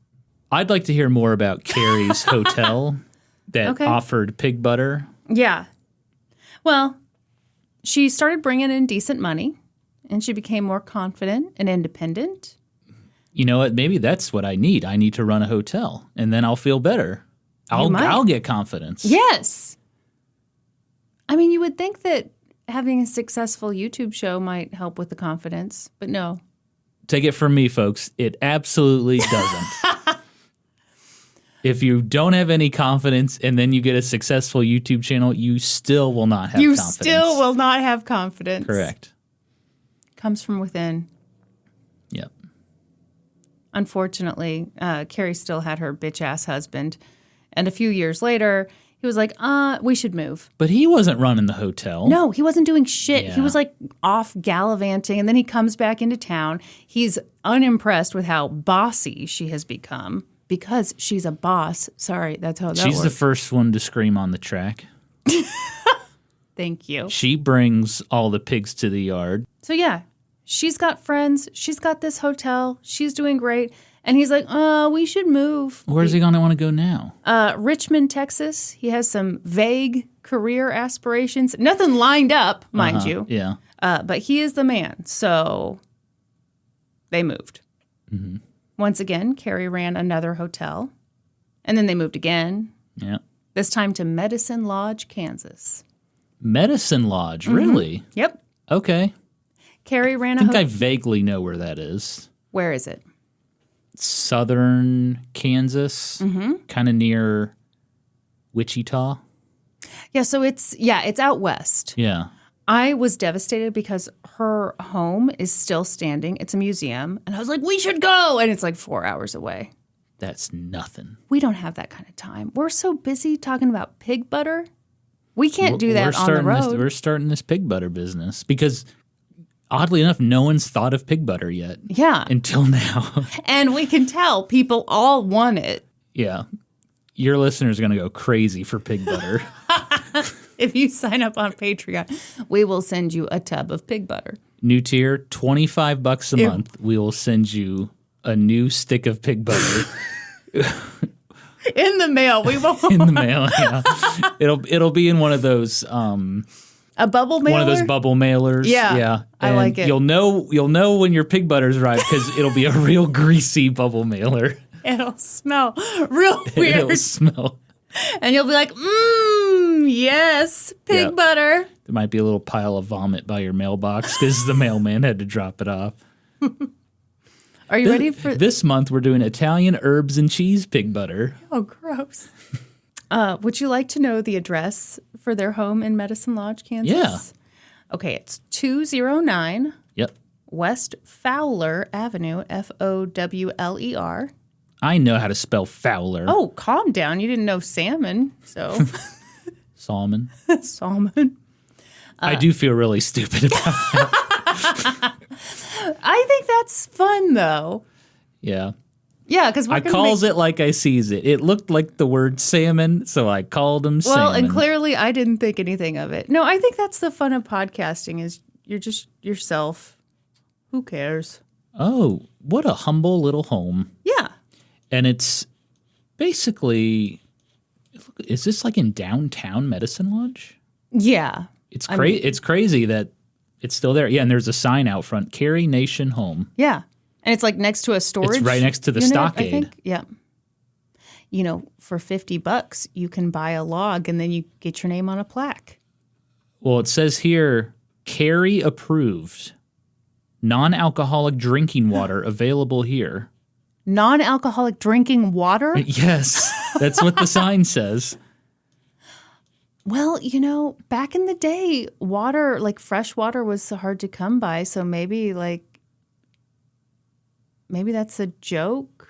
I'd like to hear more about Carrie's hotel that Okay. offered pig butter. Yeah. Well, she started bringing in decent money, and she became more confident and independent. You know what? Maybe that's what I need. I need to run a hotel, and then I'll feel better. might. I'll get confidence. Yes. I mean, you would think that having a successful YouTube show might help with the confidence, but no. Take it from me, folks. It absolutely doesn't. If you don't have any confidence and then you get a successful YouTube channel, you still will not have You confidence. still will not have confidence. Correct. Comes from within. Yep. Unfortunately, Carrie still had her bitch-ass husband. And a few years later, He was like, we should move. But he wasn't running the hotel. No, he wasn't doing shit. Yeah. He was like off gallivanting, and then he comes back into town. He's unimpressed with how bossy she has become because she's a boss. Sorry, that's how that She's works. the first one to scream on the track. Thank you. She brings all the pigs to the yard. So yeah, she's got friends. She's got this hotel. She's doing great. And he's like, we should move. Where's he going to want to go now? Richmond, Texas. He has some vague career aspirations. Nothing lined up, mind you. Yeah. But he is the man. So they moved. Mm-hmm. Once again, Carrie ran another hotel. And then they moved again. Yeah. This time to Medicine Lodge, Kansas. Medicine Lodge, really? Yep. Okay. Carrie ran I a think I hotel. vaguely know where that is. Where is it? Southern Kansas, kind of near Wichita. Yeah, so it's out west. Yeah. I was devastated because her home is still standing. It's a museum. And I was like, we should go. And it's like 4 hours away. That's nothing. We don't have that kind of time. We're so busy talking about pig butter. We can't do that on the road. We're starting this pig butter business because, oddly enough, no one's thought of pig butter yet. Yeah. Until now. And we can tell people all want it. Yeah. Your listeners are going to go crazy for pig butter. If you sign up on Patreon, we will send you a tub of pig butter. New tier, $25 a month. We will send you a new stick of pig butter. In the mail. We won't. In the mail, yeah. It'll be in one of those A bubble mailer? one of those bubble mailers. Yeah, Yeah. I like it. You'll know when your pig butter's arrived because it'll be a real greasy bubble mailer. It'll smell real weird. It'll smell. And you'll be like, yes, pig Yeah. butter. There might be a little pile of vomit by your mailbox because the mailman had to drop it off. Are you ready for This month we're doing Italian herbs and cheese pig butter. Oh, gross. Would you like to know the address for their home in Medicine Lodge, Kansas? Yeah. Okay, it's 209 Yep. West Fowler Avenue, Fowler. I know how to spell Fowler. Oh, calm down. You didn't know salmon, so Salmon. salmon. I do feel really stupid about that. I think that's fun, though. Yeah. Yeah, because I calls it like I sees it. It looked like the word salmon, so I called him salmon. Well, and clearly I didn't think anything of it. No, I think that's the fun of podcasting is you're just yourself. Who cares? Oh, what a humble little home. Yeah. And it's basically, is this like in downtown Medicine Lodge? Yeah. It's It's crazy that it's still there. Yeah, and there's a sign out front, Carrie Nation Home. Yeah. And it's like next to a storage. It's right next to the unit, stockade. I think. Yeah. You know, for $50, you can buy a log and then you get your name on a plaque. Well, it says here, Carrie approved. Non-alcoholic drinking water available here. Non-alcoholic drinking water? Yes, that's what the sign says. Well, you know, back in the day, water, like fresh water was so hard to come by. So maybe that's a joke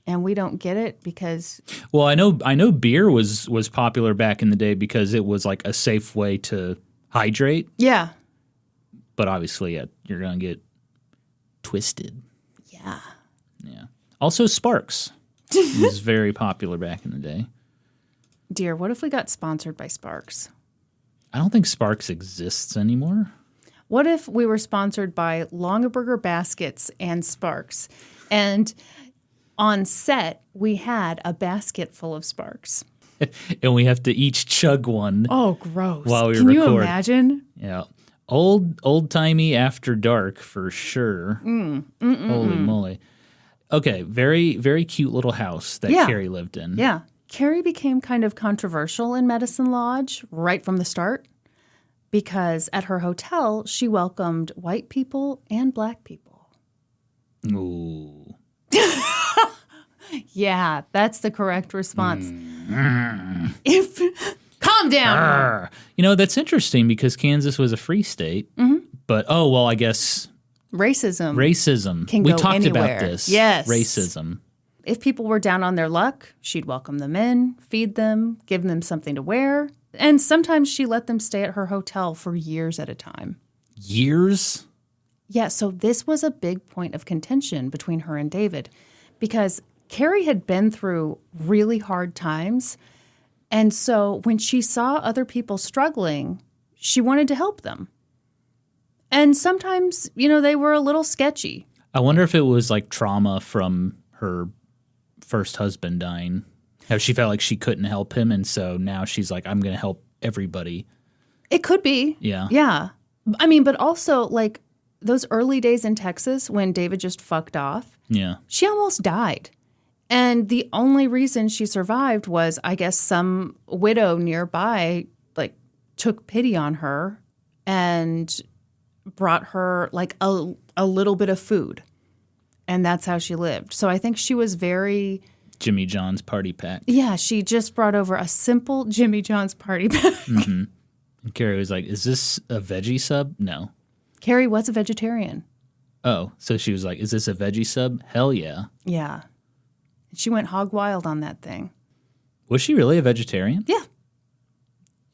and we don't get it because. Well, I know beer was popular back in the day because it was like a safe way to hydrate. Yeah. But obviously, you're going to get twisted. Yeah. Yeah. Also, Sparks was very popular back in the day. Dear, what if we got sponsored by Sparks? I don't think Sparks exists anymore. What if we were sponsored by Longaberger Baskets and Sparks? And on set, we had a basket full of Sparks. And we have to each chug one. Oh, gross. While we Can record. you imagine? Yeah. Old-timey after dark for sure. Holy moly. Okay, very, very cute little house that Yeah. Carrie lived in. Yeah. Carrie became kind of controversial in Medicine Lodge right from the start because at her hotel, she welcomed white people and black people. Ooh. Yeah, that's the correct response. Calm down. Arr. You know, that's interesting because Kansas was a free state. But, I guess Racism. racism. Can we go talked anywhere. about this. Yes. Racism. If people were down on their luck, she'd welcome them in, feed them, give them something to wear. And sometimes she let them stay at her hotel for years at a time. Years? Yeah, so this was a big point of contention between her and David because Carrie had been through really hard times. And so when she saw other people struggling, she wanted to help them. And sometimes, they were a little sketchy. I wonder if it was like trauma from her first husband dying. How she felt like she couldn't help him. And so now she's like, I'm going to help everybody. It could be. Yeah. Yeah. I mean, but also like those early days in Texas when David just fucked off. Yeah. She almost died. And the only reason she survived was, I guess, some widow nearby like took pity on her and brought her like a little bit of food. And that's how she lived. So I think she was very... Jimmy John's party pack. Yeah, she just brought over a simple Jimmy John's party pack. Mm-hmm. And Carrie was like, is this a veggie sub? No. Carrie was a vegetarian. Oh, so she was like, is this a veggie sub? Hell yeah. Yeah. She went hog wild on that thing. Was she really a vegetarian? Yeah.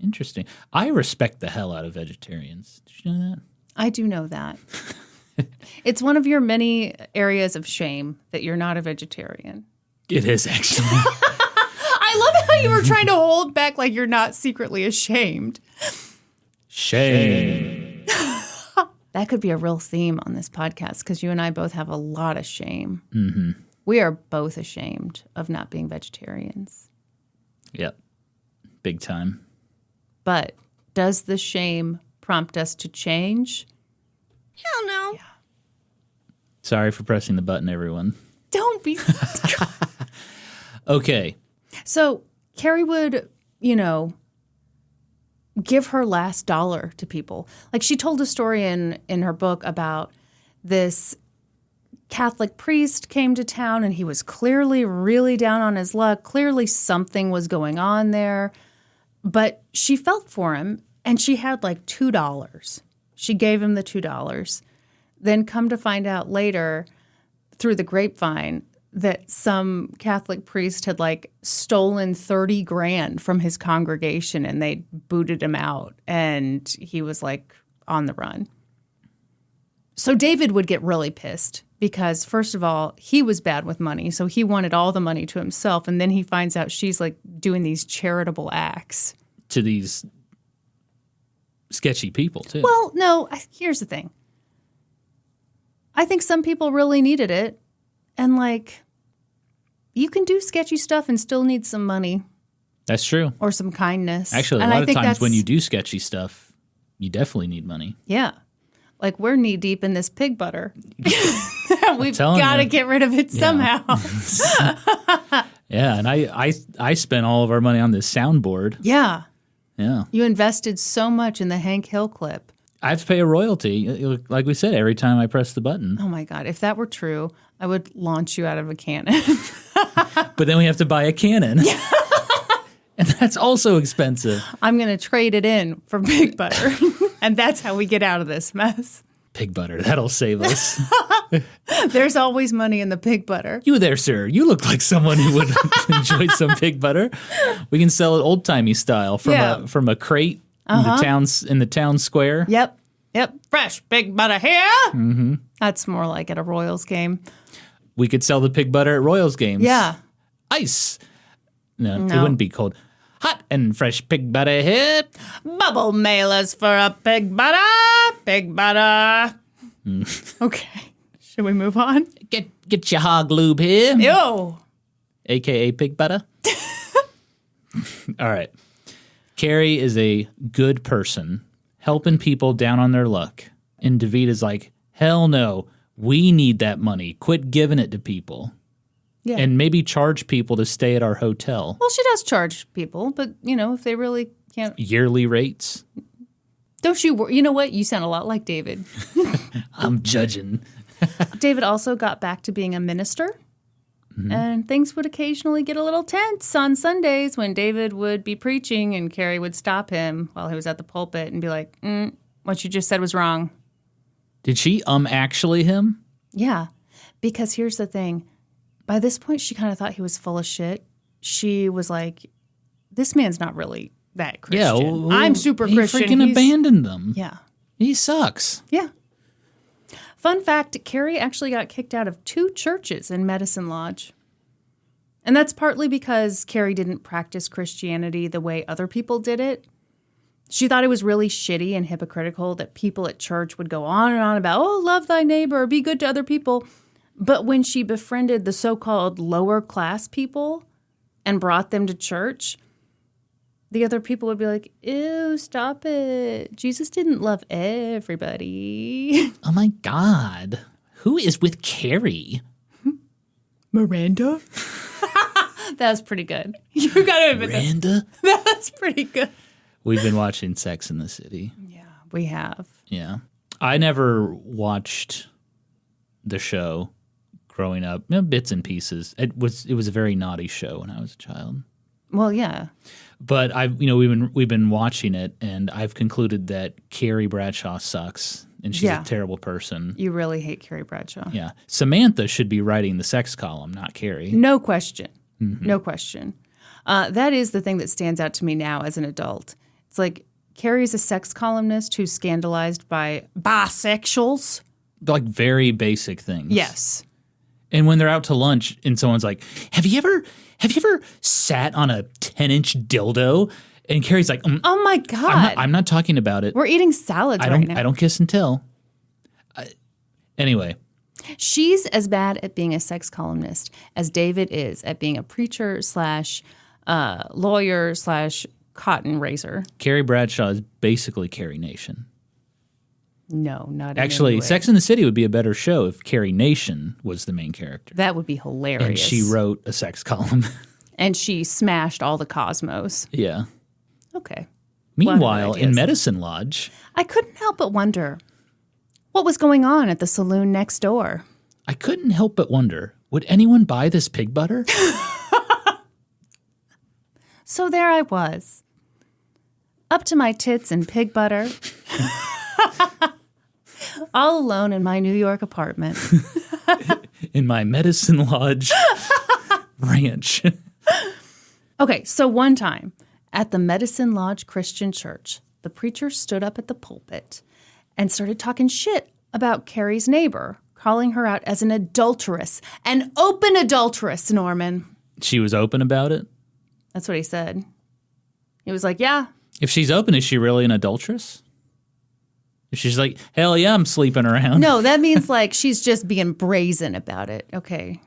Interesting. I respect the hell out of vegetarians. Did you know that? I do know that. It's one of your many areas of shame that you're not a vegetarian. It is, actually. I love how you were trying to hold back like you're not secretly ashamed. Shame. That could be a real theme on this podcast because you and I both have a lot of shame. Mm-hmm. We are both ashamed of not being vegetarians. Yep. Big time. But does the shame prompt us to change? Hell no. Yeah. Sorry for pressing the button, everyone. Don't be... Okay. So Carrie would, give her last dollar to people. Like she told a story in her book about this Catholic priest came to town and he was clearly really down on his luck. Clearly something was going on there. But she felt for him and she had like $2. She gave him the $2. Then come to find out later through the grapevine that some Catholic priest had like stolen 30 grand from his congregation and they booted him out and he was like on the run. So David would get really pissed because first of all, he was bad with money. So he wanted all the money to himself. And then he finds out she's like doing these charitable acts. To these sketchy people too. Well, no, here's the thing. I think some people really needed it. And, like, you can do sketchy stuff and still need some money. That's true. Or some kindness. Actually, a lot of times when you do sketchy stuff, you definitely need money. Yeah. Like, we're knee-deep in this pig butter. We've got to get rid of it somehow. Yeah, and I spent all of our money on this soundboard. Yeah. Yeah. You invested so much in the Hank Hill clip. I have to pay a royalty, like we said, every time I press the button. Oh, my God. If that were true, I would launch you out of a cannon. But then we have to buy a cannon. And that's also expensive. I'm going to trade it in for pig butter. And that's how we get out of this mess. Pig butter, that'll save us. There's always money in the pig butter. You there, sir. You look like someone who would enjoy some pig butter. We can sell it old-timey style from a crate in the town square. Yep. Fresh pig butter here. Mm-hmm. That's more like at a Royals game. We could sell the pig butter at Royals games. Yeah. Ice. No, it wouldn't be cold. Hot and fresh pig butter here. Bubble mailers for a pig butter. Pig butter. Okay. Should we move on? Get your hog lube here. Yo. AKA pig butter. All right. Carrie is a good person, helping people down on their luck. And David is like, hell no, we need that money. Quit giving it to people. Yeah. And maybe charge people to stay at our hotel. Well, she does charge people, but, if they really can't. Yearly rates. Don't you worry. You know what? You sound a lot like David. I'm judging. David also got back to being a minister. Mm-hmm. And things would occasionally get a little tense on Sundays when David would be preaching and Carrie would stop him while he was at the pulpit and be like, what you just said was wrong. Did she actually him? Yeah, because here's the thing. by this point, she kind of thought he was full of shit. She was like, this man's not really that Christian. Yeah, well, I'm super Christian. He freaking abandoned them. Yeah. He sucks. Yeah. Fun fact, Carrie actually got kicked out of 2 churches in Medicine Lodge. And that's partly because Carrie didn't practice Christianity the way other people did it. She thought it was really shitty and hypocritical that people at church would go on and on about, oh, love thy neighbor, be good to other people. But when she befriended the so-called lower class people and brought them to church, the other people would be like, ew, stop it. Jesus didn't love everybody. Oh, my God. Who is with Carrie? Miranda? That was pretty good. You gotta admit Miranda? that was pretty good. We've been watching Sex in the City. Yeah, we have. Yeah. I never watched the show growing up. Bits and pieces. It was a very naughty show when I was a child. Well, yeah. But we've been watching it, and I've concluded that Carrie Bradshaw sucks, and she's a terrible person. You really hate Carrie Bradshaw. Yeah. Samantha should be writing the sex column, not Carrie. No question. Mm-hmm. No question. That is the thing that stands out to me now as an adult. It's like Carrie's a sex columnist who's scandalized by bisexuals. Like very basic things. Yes. And when they're out to lunch and someone's like, have you ever sat on a 10-inch dildo? And Carrie's like, oh my God. I'm not talking about it. We're eating salads right now. I don't kiss and tell. Anyway. She's as bad at being a sex columnist as David is at being a preacher / lawyer / cotton raiser. Carrie Bradshaw is basically Carrie Nation. No, not actually. In any way. Sex and the City would be a better show if Carrie Nation was the main character. That would be hilarious. And she wrote a sex column. And she smashed all the cosmos. Yeah. Okay. Meanwhile, in Medicine Lodge, I couldn't help but wonder what was going on at the saloon next door. I couldn't help but wonder, would anyone buy this pig butter? So there I was, up to my tits in pig butter, all alone in my New York apartment. In my Medicine Lodge ranch. Okay, so one time at the Medicine Lodge Christian Church, the preacher stood up at the pulpit and started talking shit about Carrie's neighbor, calling her out as an adulteress, an open adulteress, Norman. She was open about it? That's what he said. He was like, yeah. If she's open, is she really an adulteress? If she's like, hell yeah, I'm sleeping around. No, that means like she's just being brazen about it. Okay.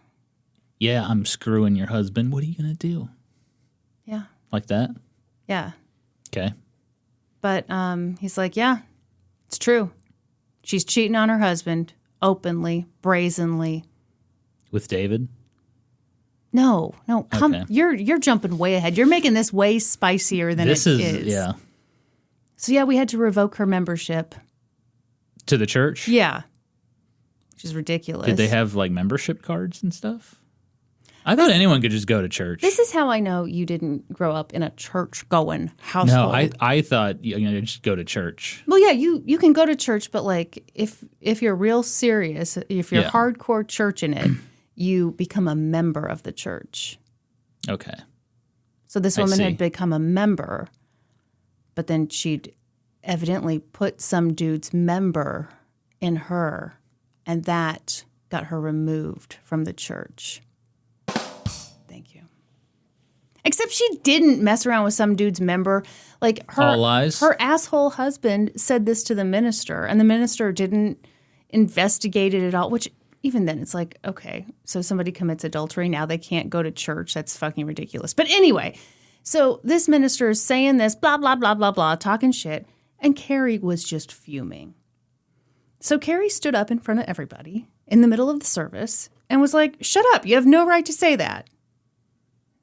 Yeah, I'm screwing your husband. What are you going to do? Yeah. Like that? Yeah. Okay. But he's like, yeah, it's true. She's cheating on her husband openly, brazenly. With David? No, come. Okay. You're jumping way ahead. You're making this way spicier than it is. Yeah. So yeah, we had to revoke her membership. To the church? Yeah. Which is ridiculous. Did they have like membership cards and stuff? I thought anyone could just go to church. This is how I know you didn't grow up in a church-going household. No, I thought you just go to church. Well, yeah, you can go to church, but like if you're real serious, if you're hardcore church in it, you become a member of the church. Okay. So this woman had become a member, but then she'd evidently put some dude's member in her, and that got her removed from the church. Thank you. Except she didn't mess around with some dude's member. Like all lies. Her asshole husband said this to the minister, and the minister didn't investigate it at all, which even then it's like, okay, so somebody commits adultery, now they can't go to church. That's fucking ridiculous. But anyway, so this minister is saying this, blah, blah, blah, blah, blah, talking shit, and Carrie was just fuming. So Carrie stood up in front of everybody in the middle of the service and was like, shut up, you have no right to say that.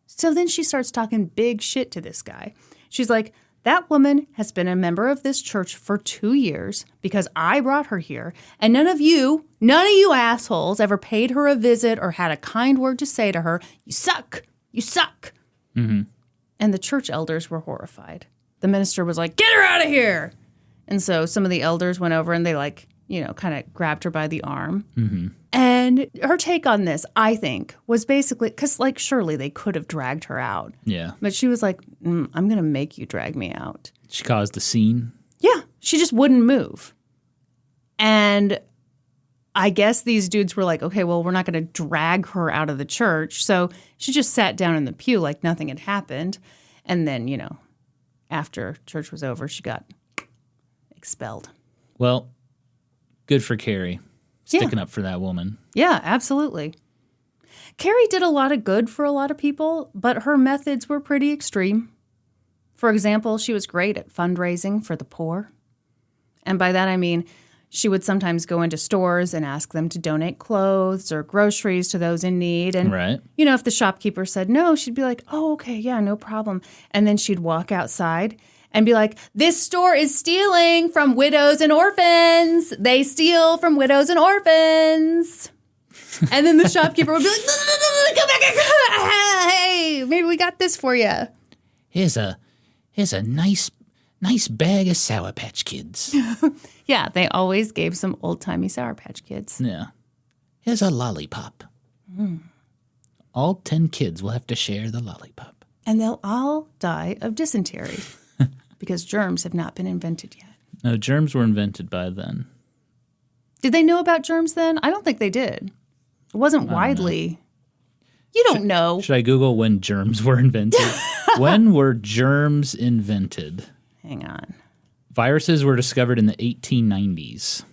So then she starts talking big shit to this guy. She's like, that woman has been a member of this church for 2 years because I brought her here, and none of you assholes ever paid her a visit or had a kind word to say to her. You suck. You suck. Mm-hmm. And the church elders were horrified. The minister was like, get her out of here. And so some of the elders went over and they kind of grabbed her by the arm. Mm-hmm. And her take on this, I think, was basically, because surely they could have dragged her out. Yeah. But she was like, I'm going to make you drag me out. She caused a scene. Yeah. She just wouldn't move. And I guess these dudes were like, okay, well, we're not going to drag her out of the church. So she just sat down in the pew like nothing had happened. And then, after church was over, she got expelled. Well, good for Carrie. Sticking up for that woman. Yeah, absolutely. Carrie did a lot of good for a lot of people, but her methods were pretty extreme. For example, she was great at fundraising for the poor. And by that I mean she would sometimes go into stores and ask them to donate clothes or groceries to those in need. And, right. If the shopkeeper said no, she'd be like, oh, okay, yeah, no problem. And then she'd walk outside and be like, this store is stealing from widows and orphans. They steal from widows and orphans. And then the shopkeeper would be like, no, come back. Hey, maybe we got this for you. Here's a nice bag of Sour Patch Kids. Yeah, they always gave some old-timey Sour Patch Kids. Yeah. Here's a lollipop. All 10 kids will have to share the lollipop. And they'll all die of dysentery. Because germs have not been invented yet. No, germs were invented by then. Did they know about germs then? I don't think they did. It wasn't widely. You don't know. Should I Google when germs were invented? When were germs invented? Hang on. Viruses were discovered in the 1890s.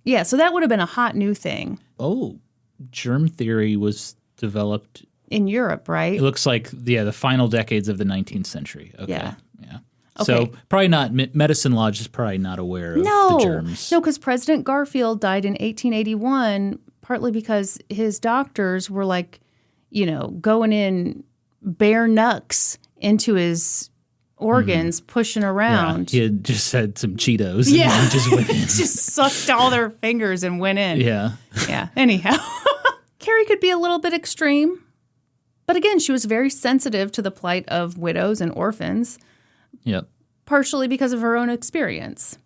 Yeah, so that would have been a hot new thing. Oh, germ theory was developed in Europe, right? It looks like, the final decades of the 19th century. Okay. Yeah. So Okay. probably not, medicine lodge is probably not aware of the germs. No, because President Garfield died in 1881, partly because his doctors were going in bare knucks into his organs, pushing around. Yeah, he had just had some Cheetos Yeah. and just went in. Just sucked all their fingers and went in. Yeah. Yeah. Anyhow, Carrie could be a little bit extreme. But again, she was very sensitive to the plight of widows and orphans. Yep. Partially because of her own experience.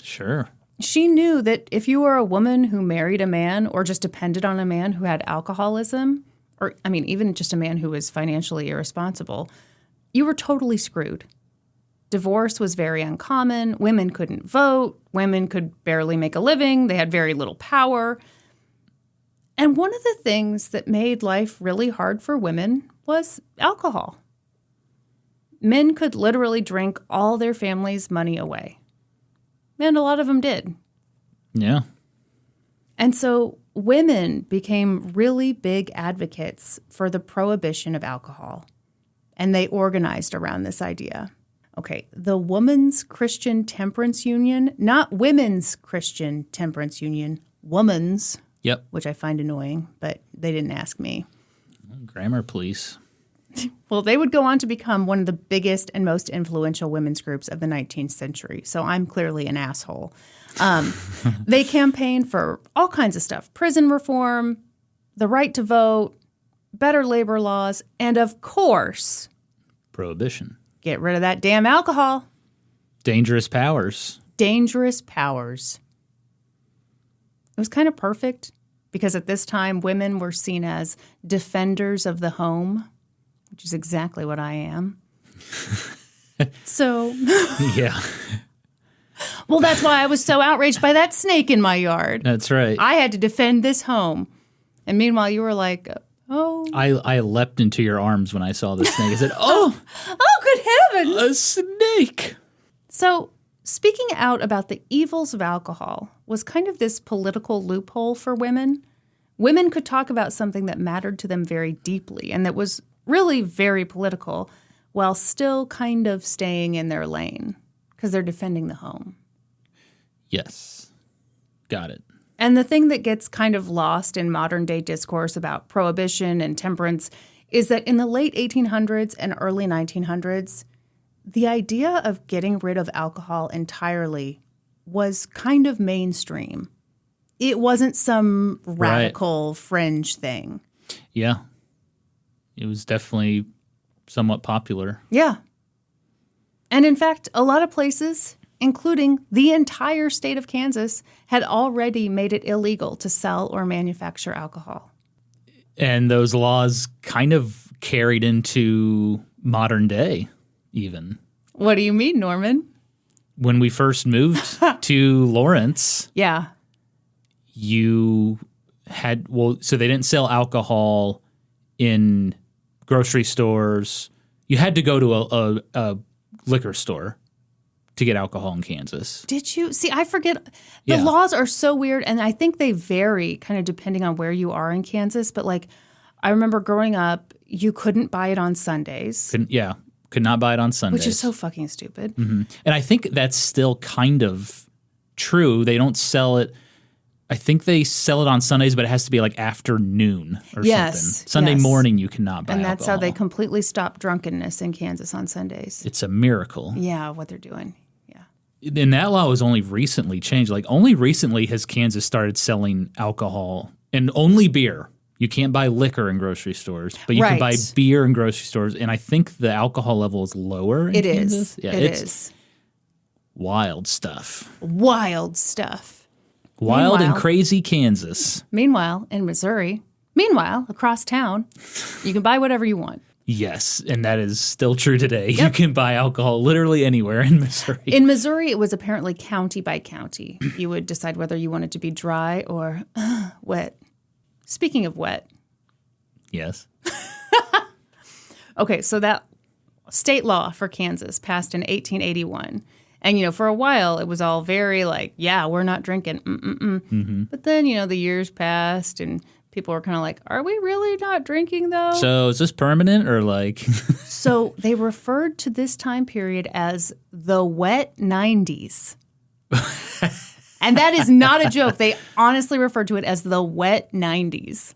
Sure. She knew that if you were a woman who married a man or just depended on a man who had alcoholism, or, even just a man who was financially irresponsible, you were totally screwed. Divorce was very uncommon. Women couldn't vote. Women could barely make a living. They had very little power. And one of the things that made life really hard for women was alcohol. Men could literally drink all their family's money away. And a lot of them did. Yeah. And so women became really big advocates for the prohibition of alcohol. And they organized around this idea. Okay, the Women's Christian Temperance Union, not Women's Christian Temperance Union, woman's, Yep. which I find annoying, but they didn't ask me. Grammar, please. Well, they would go on to become one of the biggest and most influential women's groups of the 19th century. So I'm clearly an asshole. They campaigned for all kinds of stuff. Prison reform, the right to vote, better labor laws, and of course, Prohibition. get rid of that damn alcohol. Dangerous powers. Dangerous powers. It was kind of perfect because at this time, women were seen as defenders of the home, which is exactly what I am. So, Yeah. well, that's why I was so outraged by that snake in my yard. That's right. I had to defend this home. And meanwhile, you were like, oh. I leapt into your arms when I saw the snake. I said, oh, Good heavens. a snake. So, speaking out about the evils of alcohol was kind of this political loophole for women. Women could talk about something that mattered to them very deeply and that was really very political while still kind of staying in their lane because they're defending the home. Yes. Got it. And the thing that gets kind of lost in modern day discourse about prohibition and temperance is that in the late 1800s and early 1900s, the idea of getting rid of alcohol entirely was kind of mainstream. It wasn't some radical fringe thing. Yeah. It was definitely somewhat popular. Yeah. And in fact, a lot of places including the entire state of Kansas, had already made it illegal to sell or manufacture alcohol. And those laws kind of carried into modern day, even. What do you mean, Norman? When we first moved to Lawrence, Yeah. you had, so they didn't sell alcohol in grocery stores. You had to go to a liquor store to get alcohol in Kansas. Did you? See, I forget. The Yeah. laws are so weird, and I think they vary kind of depending on where you are in Kansas. But, like, I remember growing up, you couldn't buy it on Sundays. Could not buy it on Sundays. Which is so fucking stupid. Mm-hmm. And I think that's still kind of true. They don't sell it. I think they sell it on Sundays, but it has to be like afternoon or something. Sunday morning you cannot buy And that's alcohol. how they completely stopped drunkenness in Kansas on Sundays. It's a miracle. Yeah, what they're doing. Yeah. And that law was only recently changed. Like only recently has Kansas started selling alcohol and only beer. You can't buy liquor in grocery stores, but you can buy beer in grocery stores. And I think the alcohol level is lower in Kansas. Yeah, it is. Wild stuff. Wild stuff. Wild and crazy Kansas. Meanwhile, in Missouri, across town, you can buy whatever you want. Yes, and that is still true today. Yep. You can buy alcohol literally anywhere in Missouri. In Missouri, it was apparently county by county. You would decide whether you wanted to be dry or wet. Speaking of wet. Yes. Okay, so that state law for Kansas passed in 1881. And, you know, for a while, it was all very like, yeah, we're not drinking. Mm-hmm. But then, you know, the years passed and people were kind of like, are we really not drinking, though? So is this permanent or like? So they referred to this time period as the wet 90s. And that is not a joke. They honestly referred to it as the wet 90s.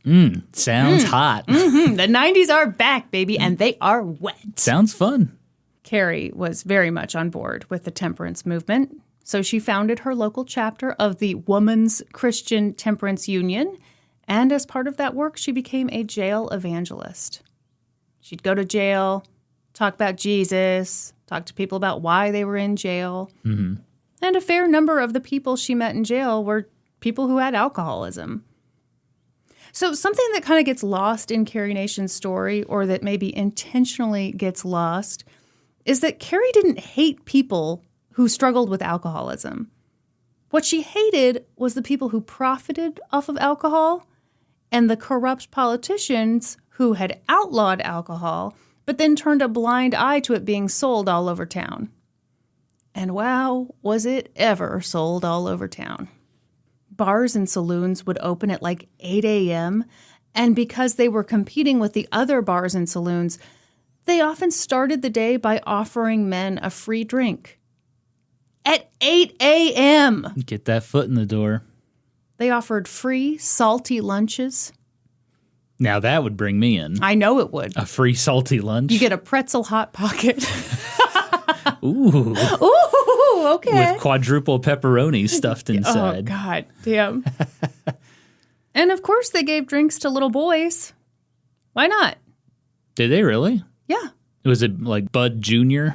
Sounds hot. Mm-hmm. The 90s are back, baby, and they are wet. Sounds fun. Carrie was very much on board with the temperance movement, so she founded her local chapter of the Woman's Christian Temperance Union, and as part of that work, she became a jail evangelist. She'd go to jail, talk about Jesus, talk to people about why they were in jail, and a fair number of the people she met in jail were people who had alcoholism. So something that kind of gets lost in Carrie Nation's story, or that maybe intentionally gets lost, is that Carrie didn't hate people who struggled with alcoholism. What she hated was the people who profited off of alcohol and the corrupt politicians who had outlawed alcohol, but then turned a blind eye to it being sold all over town. And wow, was it ever sold all over town. Bars and saloons would open at like 8 a.m., and because they were competing with the other bars and saloons, they often started the day by offering men a free drink. At 8 a.m. Get that foot in the door. They offered free, salty lunches. Now that would bring me in. I know it would. A free salty lunch. You get a pretzel Hot Pocket. Ooh. Ooh, okay. With quadruple pepperoni stuffed inside. Oh, God damn. And of course they gave drinks to little boys. Why not? Did they really? Yeah. Was it like Bud Jr.?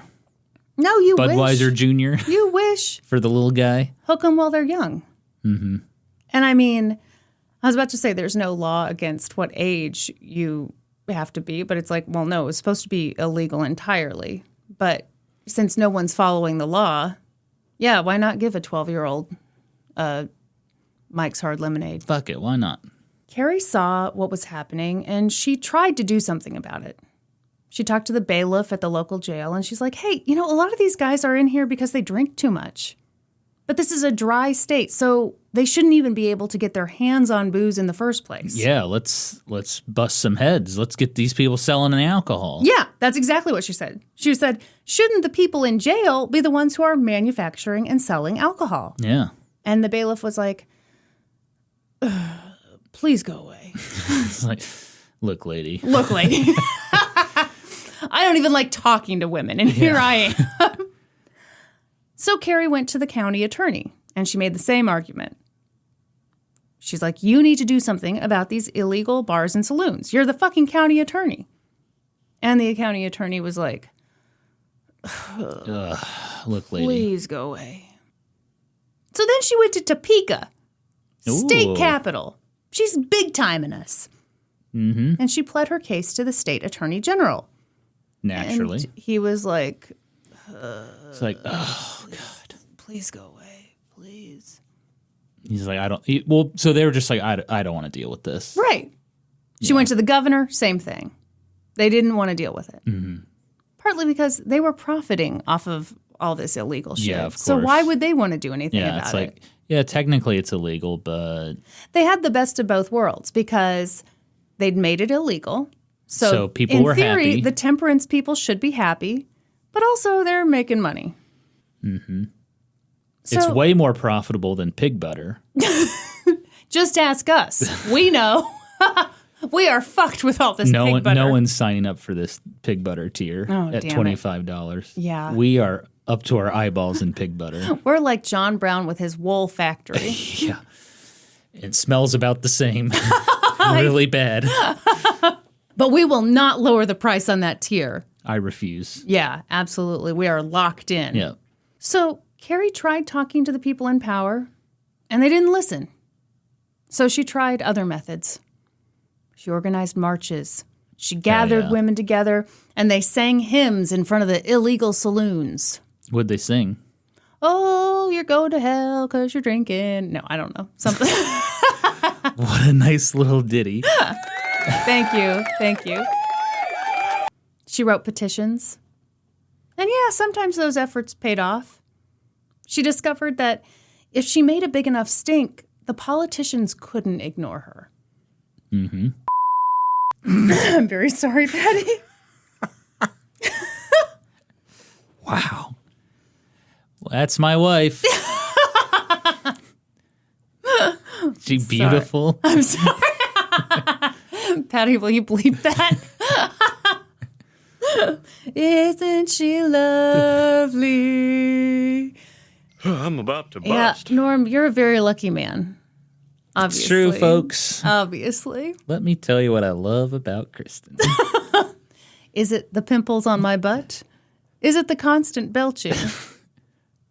No, you Budweiser wish. Jr.? You wish. For the little guy? Hook them while they're young. Mm-hmm. And I mean, I was about to say there's no law against what age you have to be, but it's like, well, no, it's supposed to be illegal entirely. But since no one's following the law, yeah, why not give a 12-year-old Mike's Hard Lemonade? Fuck it, why not? Carrie saw what was happening, and she tried to do something about it. She talked to the bailiff at the local jail, and she's like, hey, you know, a lot of these guys are in here because they drink too much. But this is a dry state, so they shouldn't even be able to get their hands on booze in the first place. Yeah, let's bust some heads. Let's get these people selling the alcohol. Yeah, that's exactly what she said. She said, shouldn't the people in jail be the ones who are manufacturing and selling alcohol? Yeah. And the bailiff was like, please go away. It's like, look, lady. Look, lady. I don't even like talking to women, and here I am. So Carrie went to the county attorney, and she made the same argument. She's like, you need to do something about these illegal bars and saloons. You're the fucking county attorney. And the county attorney was like, Look, lady. Please go away. So then she went to Topeka, state capital. She's big timing us. Mm-hmm. And she pled her case to the state attorney general. Naturally. And he was like, it's like, oh, God. Please go away. Please. He's like, so they were just like, I don't want to deal with this. Right. She went to the governor, same thing. They didn't want to deal with it. Mm-hmm. Partly because they were profiting off of all this illegal shit. Yeah, of course. So why would they want to do anything Yeah, about it's like, it? yeah, technically it's illegal, but... They had the best of both worlds because they'd made it illegal. So people were theory, happy. The temperance people should be happy, but also they're making money. Mm-hmm. So, it's way more profitable than pig butter. Just ask us. We know. We are fucked with all this pig butter. No one's signing up for this pig butter tier at damn it. $25. Yeah. We are up to our eyeballs in pig butter. We're like John Brown with his wool factory. Yeah. It smells about the same. Really bad. But we will not lower the price on that tier. I refuse. Yeah, absolutely. We are locked in. Yeah. So Carrie tried talking to the people in power, and they didn't listen. So she tried other methods. She organized marches. She gathered women together, and they sang hymns in front of the illegal saloons. What'd they sing? Oh, you're going to hell because you're drinking. No, I don't know. Something. What a nice little ditty. Thank you. Thank you. She wrote petitions. And yeah, sometimes those efforts paid off. She discovered that if she made a big enough stink, the politicians couldn't ignore her. Mm-hmm. I'm very sorry, Patty. Wow. Well, that's my wife. She beautiful. I'm sorry. Patty, will you bleep that? Isn't she lovely? I'm about to Yeah, bust. Norm, you're a very lucky man. Obviously. It's true, folks. Obviously. Let me tell you what I love about Kristin. Is it the pimples on my butt? Is it the constant belching?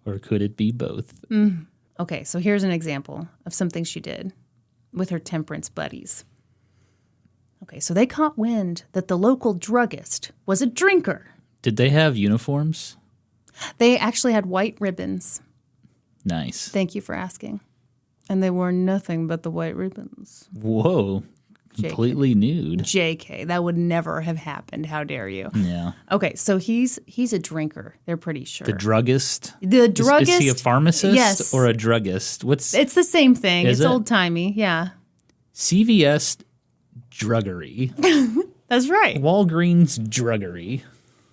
Or could it be both? Okay, so here's an example of something she did with her temperance buddies. Okay, so they caught wind that the local druggist was a drinker. Did they have uniforms? They actually had white ribbons. Nice. Thank you for asking. And they wore nothing but the white ribbons. Whoa. Completely nude. JK, that would never have happened. How dare you? Yeah. Okay, so he's a drinker. They're pretty sure. The druggist? The druggist. Is he a pharmacist Yes. or a druggist? It's the same thing. Is It's it? old-timey, yeah. CVS druggery. That's right. Walgreens druggery.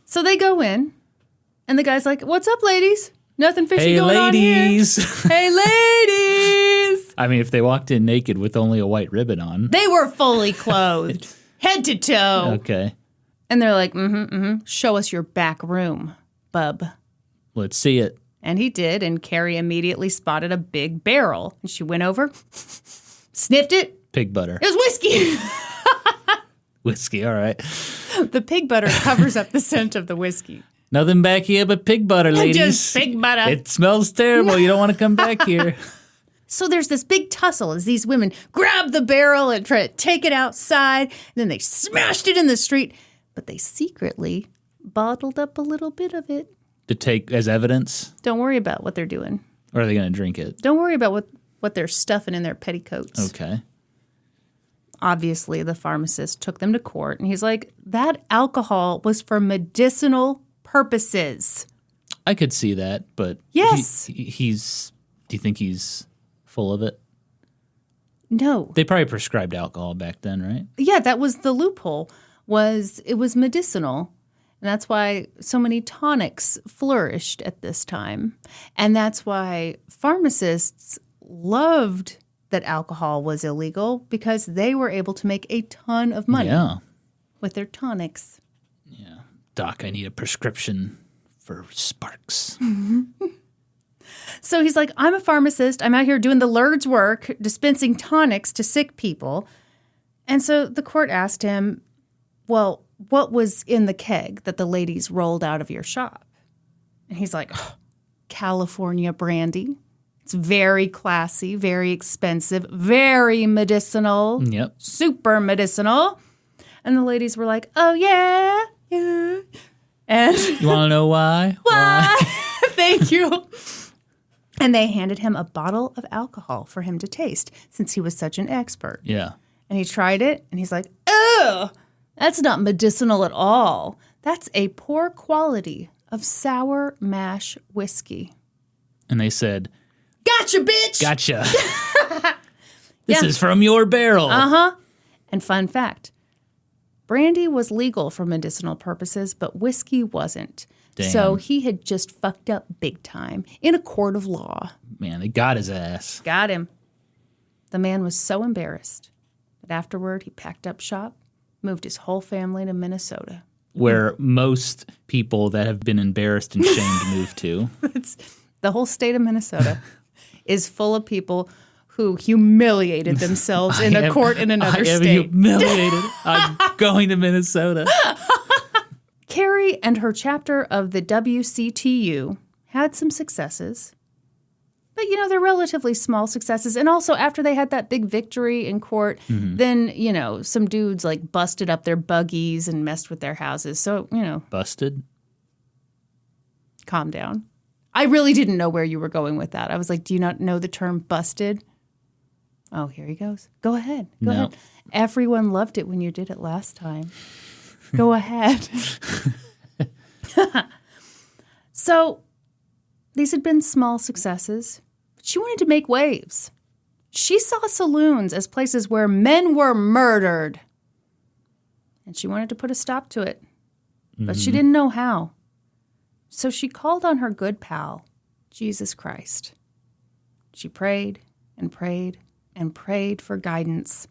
So they go in, and the guy's like, "What's up, ladies? Nothing fishy Hey, going ladies. on here." Hey, ladies! I mean, if they walked in naked with only a white ribbon on. They were fully clothed, head to toe. Okay. And they're like, show us your back room, bub. Let's see it. And he did, and Carrie immediately spotted a big barrel. And she went over, sniffed it. Pig butter. It was whiskey. Whiskey, all right. The pig butter covers up the scent of the whiskey. Nothing back here but pig butter, ladies. Just pig butter. It smells terrible. You don't want to come back here. So there's this big tussle as these women grab the barrel and try to take it outside. And then they smashed it in the street. But they secretly bottled up a little bit of it. To take as evidence? Don't worry about what they're doing. Or are they going to drink it? Don't worry about what they're stuffing in their petticoats. Okay. Obviously, the pharmacist took them to court. And he's like, that alcohol was for medicinal purposes. I could see that, but Yes. he's. Do you think he's full of it? No. They probably prescribed alcohol back then, right? Yeah, that was the loophole. It was medicinal. And that's why so many tonics flourished at this time. And that's why pharmacists loved that alcohol was illegal because they were able to make a ton of money with their tonics. Yeah. Doc, I need a prescription for Sparks. So he's like, I'm a pharmacist. I'm out here doing the Lord's work, dispensing tonics to sick people. And so the court asked him, well, what was in the keg that the ladies rolled out of your shop? And he's like, oh, California brandy. It's very classy, very expensive, very medicinal. Yep. Super medicinal. And the ladies were like, oh, yeah. And You want to know why? why? Thank you. And they handed him a bottle of alcohol for him to taste since he was such an expert. Yeah. And he tried it, and he's like, ugh, that's not medicinal at all. That's a poor quality of sour mash whiskey. And they said, Gotcha, bitch! gotcha. This is from your barrel. Uh-huh. And fun fact, brandy was legal for medicinal purposes, but whiskey wasn't. Damn. So he had just fucked up big time in a court of law. Man, they got his ass. Got him. The man was so embarrassed that afterward he packed up shop, moved his whole family to Minnesota. Where most people that have been embarrassed and shamed move to. The whole state of Minnesota is full of people who humiliated themselves in a court in another I am state. humiliated. I'm going to Minnesota. Carrie and her chapter of the WCTU had some successes. But, you know, they're relatively small successes. And also, after they had that big victory in court, then, you know, some dudes, like, busted up their buggies and messed with their houses. So, you know. Busted? Calm down. I really didn't know where you were going with that. I was like, do you not know the term busted? Oh, here he goes. Go ahead. Go ahead. Everyone loved it when you did it last time. Go ahead. So, these had been small successes, but she wanted to make waves. She saw saloons as places where men were murdered. And she wanted to put a stop to it, but she didn't know how. So she called on her good pal, Jesus Christ. She prayed and prayed and prayed for guidance.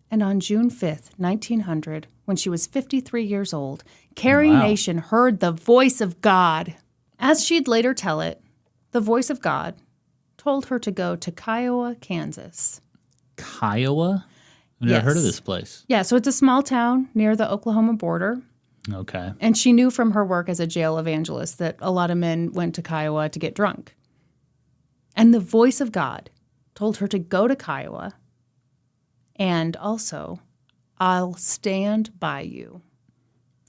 And on June 5th, 1900, when she was 53 years old, Carrie Nation heard the voice of God. As she'd later tell it, the voice of God told her to go to Kiowa, Kansas. Kiowa? I've never heard of this place. Yeah, so it's a small town near the Oklahoma border. Okay. And she knew from her work as a jail evangelist that a lot of men went to Kiowa to get drunk. And the voice of God told her to go to Kiowa and also, I'll stand by you.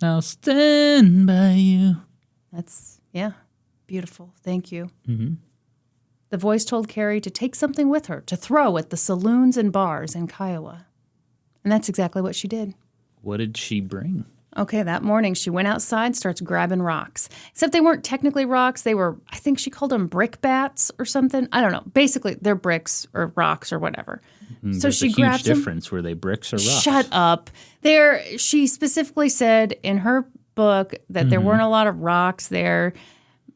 I'll stand by you. That's, yeah, beautiful. Thank you. Mm-hmm. The voice told Carrie to take something with her to throw at the saloons and bars in Kiowa. And that's exactly what she did. What did she bring? Okay, that morning she went outside, starts grabbing rocks. Except they weren't technically rocks. They were, I think she called them brick bats or something. I don't know. Basically, they're bricks or rocks or whatever. So There's she a huge grabs them. difference. Were they bricks or rocks? Shut up. She specifically said in her book that there weren't a lot of rocks there,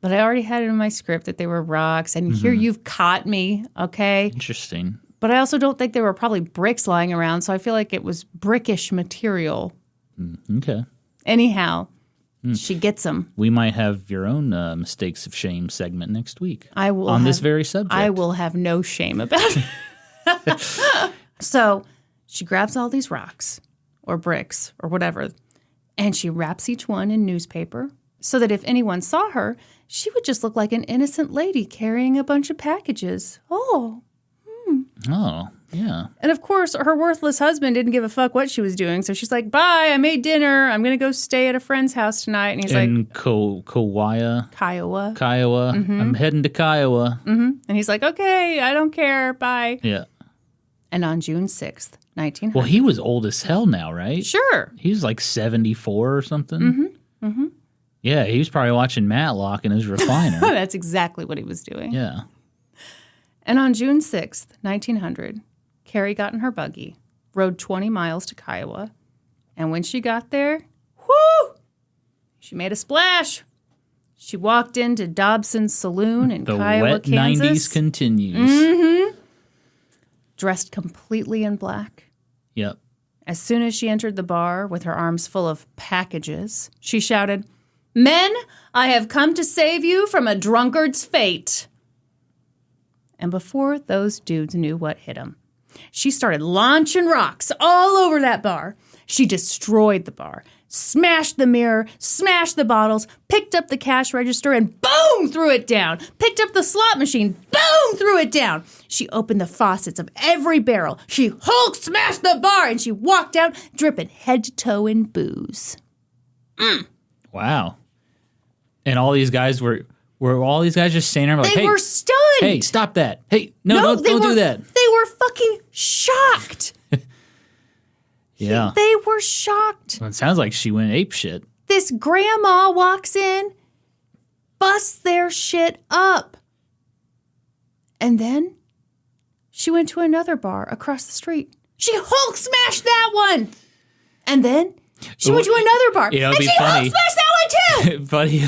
but I already had it in my script that they were rocks. And here you've caught me, okay? Interesting. But I also don't think there were probably bricks lying around, so I feel like it was brickish material. Okay. Anyhow, she gets them. We might have your own mistakes of shame segment next week. I will on have, this very subject. I will have no shame about it. So she grabs all these rocks or bricks or whatever, and she wraps each one in newspaper so that if anyone saw her, she would just look like an innocent lady carrying a bunch of packages. Oh. Oh, yeah. And of course, her worthless husband didn't give a fuck what she was doing. So she's like, bye, I made dinner. I'm going to go stay at a friend's house tonight. And he's In like, Kiowa. Kiowa. I'm heading to Kiowa. And he's like, okay, I don't care. Bye. Yeah. And on June 6th, 1900. Well, he was old as hell now, right? Sure. He was like 74 or something. Yeah, he was probably watching Matlock in his recliner. That's exactly what he was doing. Yeah. And on June 6th, 1900, Carrie got in her buggy, rode 20 miles to Kiowa, and when she got there, whoo, she made a splash. She walked into Dobson's Saloon in The Kiowa, wet Kansas. 90s continues. Dressed completely in black. Yep. As soon as she entered the bar with her arms full of packages, she shouted, "Men, I have come to save you from a drunkard's fate." And before those dudes knew what hit them, she started launching rocks all over that bar. She destroyed the bar, smashed the mirror, smashed the bottles, picked up the cash register, and boom, threw it down. Picked up the slot machine, boom, threw it down. She opened the faucets of every barrel. She Hulk smashed the bar, and she walked out, dripping head to toe in booze. Wow. And all these guys were all these guys just standing there like, They hey, were stunned. hey, stop that. Hey, no, don't do that. They were fucking shocked. Yeah. They were shocked. Well, it sounds like she went ape shit. This grandma walks in, busts their shit up. And then she went to another bar across the street. She Hulk smashed that one. And then she went to another bar. It'd and be she funny. Hulk smashed that one too. Funny.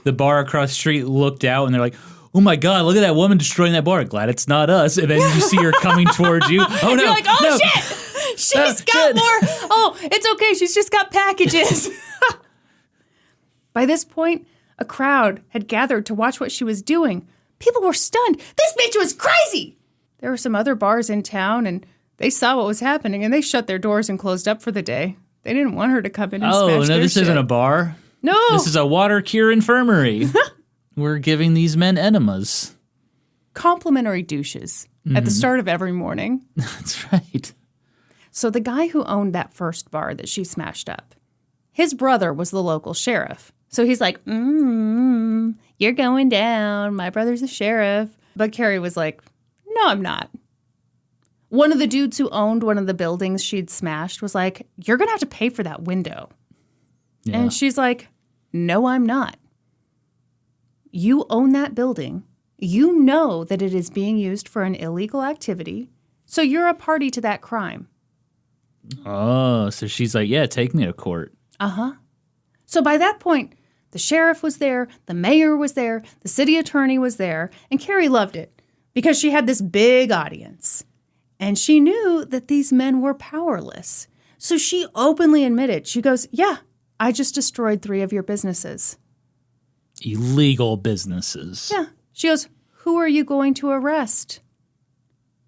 The bar across the street looked out and they're like, oh my God, look at that woman destroying that bar. Glad it's not us. And then you see her coming towards you. Oh no. You're like, oh no. shit. She's got shit. more. Oh, it's okay. She's just got packages. By this point, a crowd had gathered to watch what she was doing. People were stunned. This bitch was crazy. There were some other bars in town, and they saw what was happening, and they shut their doors and closed up for the day. They didn't want her to come in and smash Oh, no, their this shit. isn't a bar. No. This is a water cure infirmary. We're giving these men enemas. Complimentary douches at the start of every morning. That's right. So the guy who owned that first bar that she smashed up, his brother was the local sheriff. So he's like, you're going down. My brother's the sheriff. But Carrie was like, no, I'm not. One of the dudes who owned one of the buildings she'd smashed was like, you're going to have to pay for that window. Yeah. And she's like, no, I'm not. You own that building. You know that it is being used for an illegal activity. So you're a party to that crime. Oh, so she's like, yeah, take me to court. Uh-huh. So by that point, the sheriff was there, the mayor was there, the city attorney was there, and Carrie loved it because she had this big audience. And she knew that these men were powerless. So she openly admitted, she goes, yeah, I just destroyed 3 of your businesses. Illegal businesses. Yeah. She goes, who are you going to arrest?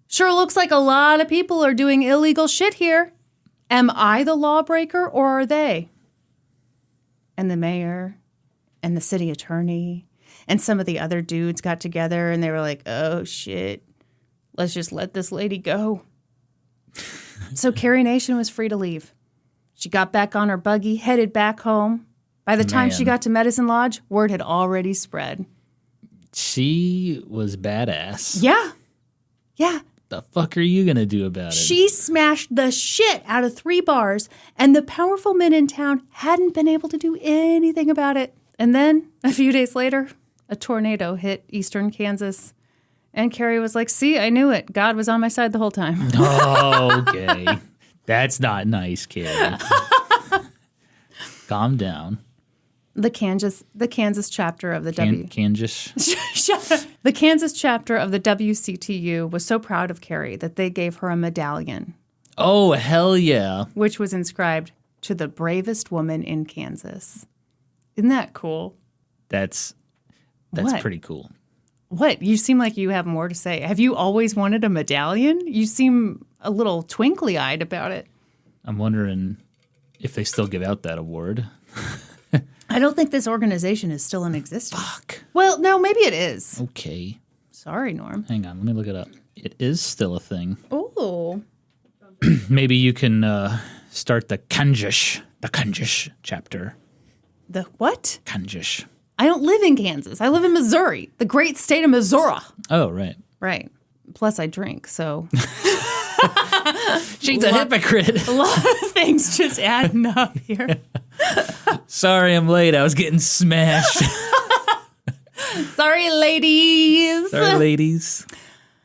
Sure looks like a lot of people are doing illegal shit here. Am I the lawbreaker or are they? And the mayor and the city attorney and some of the other dudes got together and they were like, oh shit, let's just let this lady go. So Carrie Nation was free to leave. She got back on her buggy, headed back home. By the time she got to Medicine Lodge, word had already spread. She was badass. Yeah. Yeah. The fuck are you going to do about it? She smashed the shit out of 3 bars, and the powerful men in town hadn't been able to do anything about it. And then, a few days later, a tornado hit eastern Kansas. And Carrie was like, see, I knew it. God was on my side the whole time. Oh, okay. That's not nice, Carrie. Calm down. The Kansas chapter of the Kansas. The Kansas chapter of the WCTU was so proud of Carrie that they gave her a medallion, Oh, hell yeah. which was inscribed to the bravest woman in Kansas. Isn't that cool? That's What? pretty cool. What? You seem like you have more to say. Have you always wanted a medallion? You seem a little twinkly-eyed about it. I'm wondering if they still give out that award. I don't think this organization is still in existence. Fuck. Well, no, maybe it is. Okay. Sorry, Norm. Hang on. Let me look it up. It is still a thing. Oh. Maybe you can start the Kansas chapter. The what? Kansas. I don't live in Kansas. I live in Missouri, the great state of Missouri. Oh, right. Right. Plus, I drink, so She's a hypocrite. a lot of things just adding up here. Sorry I'm late. I was getting smashed. Sorry, ladies. Sorry, ladies.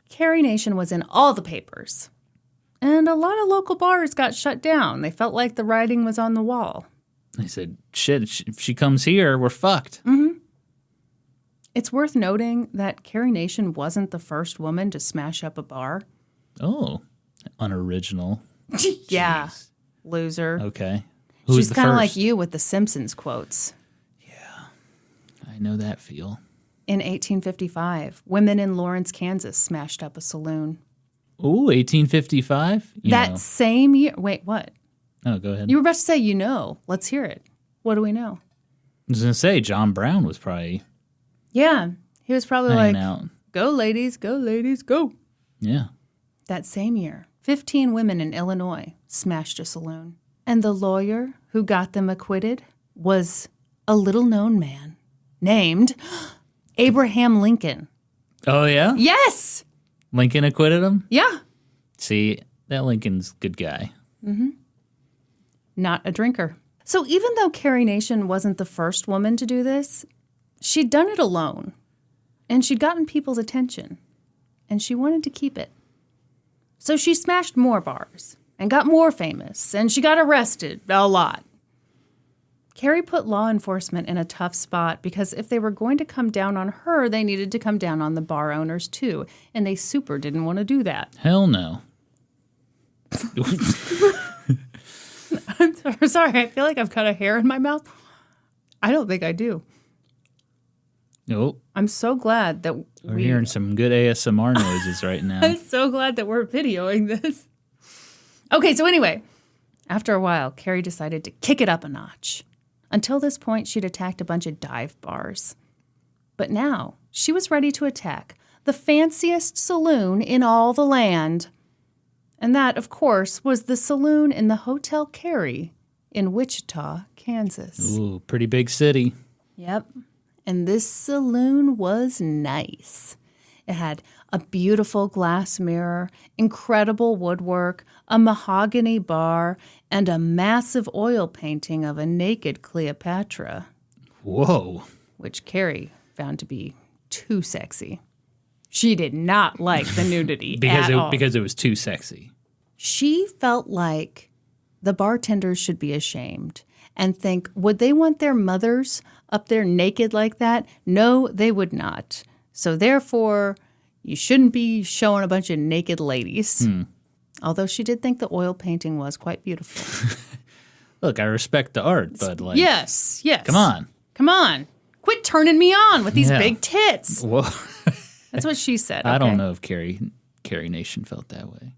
Carrie Nation was in all the papers. And a lot of local bars got shut down. They felt like the writing was on the wall. I said, shit, if she comes here, we're fucked. Mm-hmm. It's worth noting that Carrie Nation wasn't the first woman to smash up a bar. Oh, unoriginal. Yeah, loser. Okay. Who's She's the kind of first? like you with the Simpsons quotes. I know that feel. In 1855, women in Lawrence, Kansas smashed up a saloon. Ooh, 1855? That same year. Wait, what? Oh, go ahead. You were about to say, Let's hear it. What do we know? I was going to say, John Brown was probably Yeah. He was probably hanging like, out. go, ladies, go. Yeah. That same year, 15 women in Illinois smashed a saloon. And the lawyer who got them acquitted was a little-known man named Abraham Lincoln. Oh, yeah? Yes! Lincoln acquitted him? Yeah. See, that Lincoln's a good guy. Not a drinker. So even though Carrie Nation wasn't the first woman to do this, she'd done it alone. And she'd gotten people's attention. And she wanted to keep it. So she smashed more bars and got more famous. And she got arrested a lot. Carrie put law enforcement in a tough spot because if they were going to come down on her, they needed to come down on the bar owners too. And they super didn't want to do that. Hell no. I'm sorry, I feel like I've got a hair in my mouth. I don't think I do. Nope. I'm so glad that We're hearing some good ASMR noises right now. I'm so glad that we're videoing this. Okay, so anyway, after a while, Carrie decided to kick it up a notch. Until this point, she'd attacked a bunch of dive bars. But now, she was ready to attack the fanciest saloon in all the land. And that, of course, was the saloon in the Hotel Carrie in Wichita, Kansas. Ooh, pretty big city. Yep. And this saloon was nice. It had a beautiful glass mirror, incredible woodwork, a mahogany bar, and a massive oil painting of a naked Cleopatra. Whoa. Which Carrie found to be too sexy. She did not like the nudity at all. Because it was too sexy. She felt like the bartenders should be ashamed and think, would they want their mothers up there naked like that? No, they would not. So therefore, you shouldn't be showing a bunch of naked ladies. Although she did think the oil painting was quite beautiful. Look, I respect the art, but like... Yes. Come on. Come on. Quit turning me on with these Yeah. big tits. Whoa. That's what she said. I don't okay? know if Carrie Nation felt that way.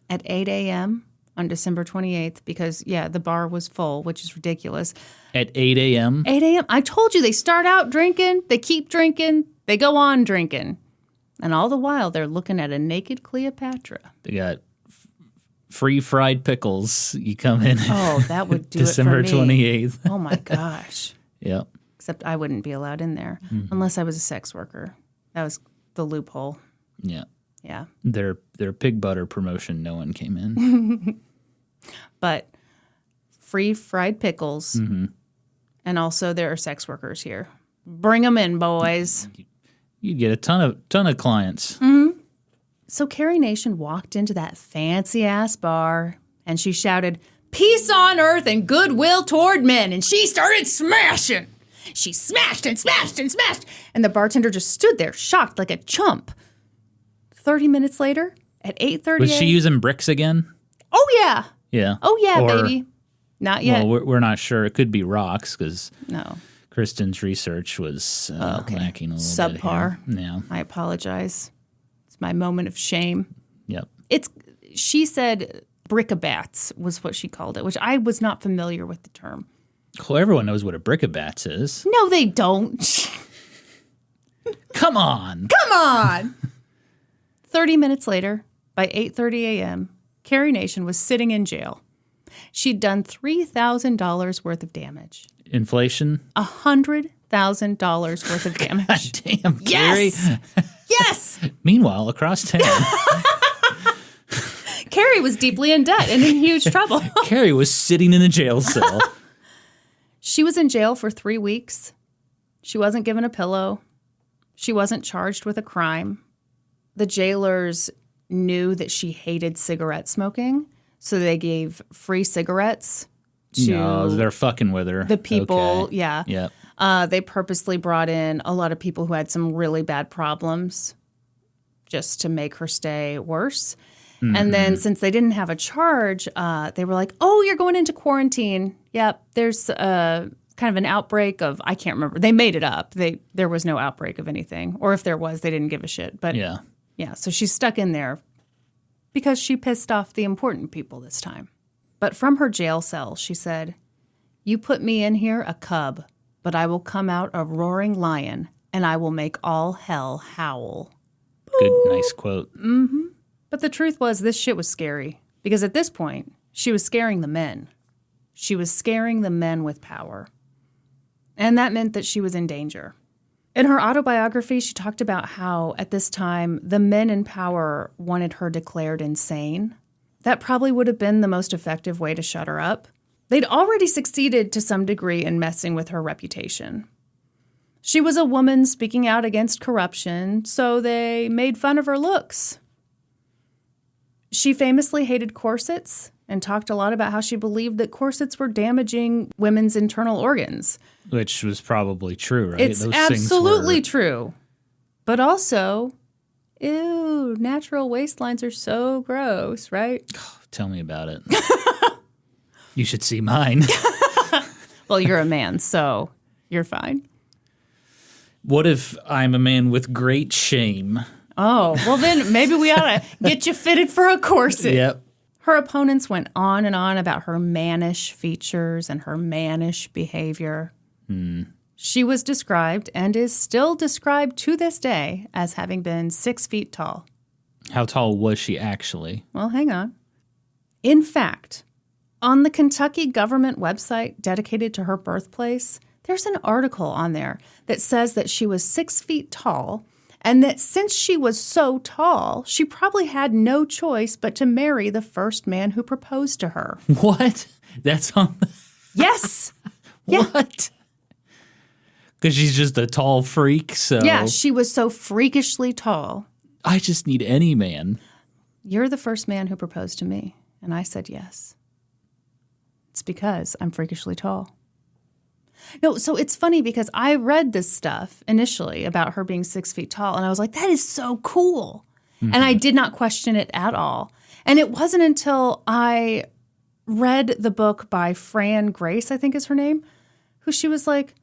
At 8 a.m. on December 28th, because, the bar was full, which is ridiculous. At 8 a.m.? 8 a.m. I told you, they start out drinking, they keep drinking, they go on drinking. And all the while, they're looking at a naked Cleopatra. They got free fried pickles. You come in. Oh, that would do December it for me. 28th. Oh, my gosh. Yep. Except I wouldn't be allowed in there unless I was a sex worker. That was the loophole. Yeah. Yeah. Their pig butter promotion, no one came in. But free fried pickles. And also there are sex workers here. Bring them in, boys. You'd get a ton of clients. So Carrie Nation walked into that fancy-ass bar, and she shouted, "Peace on earth and goodwill toward men," and she started smashing. She smashed and smashed and smashed, and the bartender just stood there, shocked like a chump. 30 minutes later, at 8:30 Was she using bricks again? Oh, yeah. Yeah. Oh, yeah, Or- baby. Not yet. Well, we're not sure. It could be rocks because No. Kristin's research was lacking a little bit. Subpar. Here. Yeah. I apologize. It's my moment of shame. Yep. She said brickabats was what she called it, which I was not familiar with the term. Well, everyone knows what a brickabats is. No, they don't. Come on. Come on. 30 minutes later, by 8:30 a.m., Carrie Nation was sitting in jail. She'd done $3,000 worth of damage. Inflation? $100,000 worth of damage. Damn, Carrie. Yes! Yes! Meanwhile, across town, Carrie was deeply in debt and in huge trouble. Carrie was sitting in a jail cell. She was in jail for 3 weeks. She wasn't given a pillow. She wasn't charged with a crime. The jailers knew that she hated cigarette smoking, so they gave free cigarettes to No, they're fucking with her. the people. Okay. Yeah. Yep. They purposely brought in a lot of people who had some really bad problems just to make her stay worse. And then since they didn't have a charge, they were like, "Oh, you're going into quarantine. Yep, there's kind of an outbreak of," I can't remember. They made it up. There was no outbreak of anything. Or if there was, they didn't give a shit. But Yeah. so she's stuck in there because she pissed off the important people this time. But from her jail cell, she said, "You put me in here a cub, but I will come out a roaring lion, and I will make all hell howl." Good, nice quote. But the truth was, this shit was scary. Because at this point, she was scaring the men. She was scaring the men with power. And that meant that she was in danger. In her autobiography, she talked about how, at this time, the men in power wanted her declared insane. That probably would have been the most effective way to shut her up. They'd already succeeded to some degree in messing with her reputation. She was a woman speaking out against corruption, so they made fun of her looks. She famously hated corsets and talked a lot about how she believed that corsets were damaging women's internal organs. Which was probably true, right? It's absolutely true. But also, ew, natural waistlines are so gross, right? Tell me about it. You should see mine. Well, you're a man, so you're fine. What if I'm a man with great shame? Oh, well then maybe we ought to get you fitted for a corset. Yep. Her opponents went on and on about her mannish features and her mannish behavior. She was described, and is still described to this day, as having been 6 feet tall. How tall was she actually? Well, hang on. In fact, on the Kentucky government website dedicated to her birthplace, there's an article on there that says that she was 6 feet tall, and that since she was so tall, she probably had no choice but to marry the first man who proposed to her. What? That's on the... Yes. Yeah. What? Because she's just a tall freak, so... Yeah, she was so freakishly tall. I just need any man. You're the first man who proposed to me, and I said yes. It's because I'm freakishly tall. No, so it's funny because I read this stuff initially about her being 6 feet tall, and I was like, that is so cool. Mm-hmm. And I did not question it at all. And it wasn't until I read the book by Fran Grace, I think is her name, who she was like,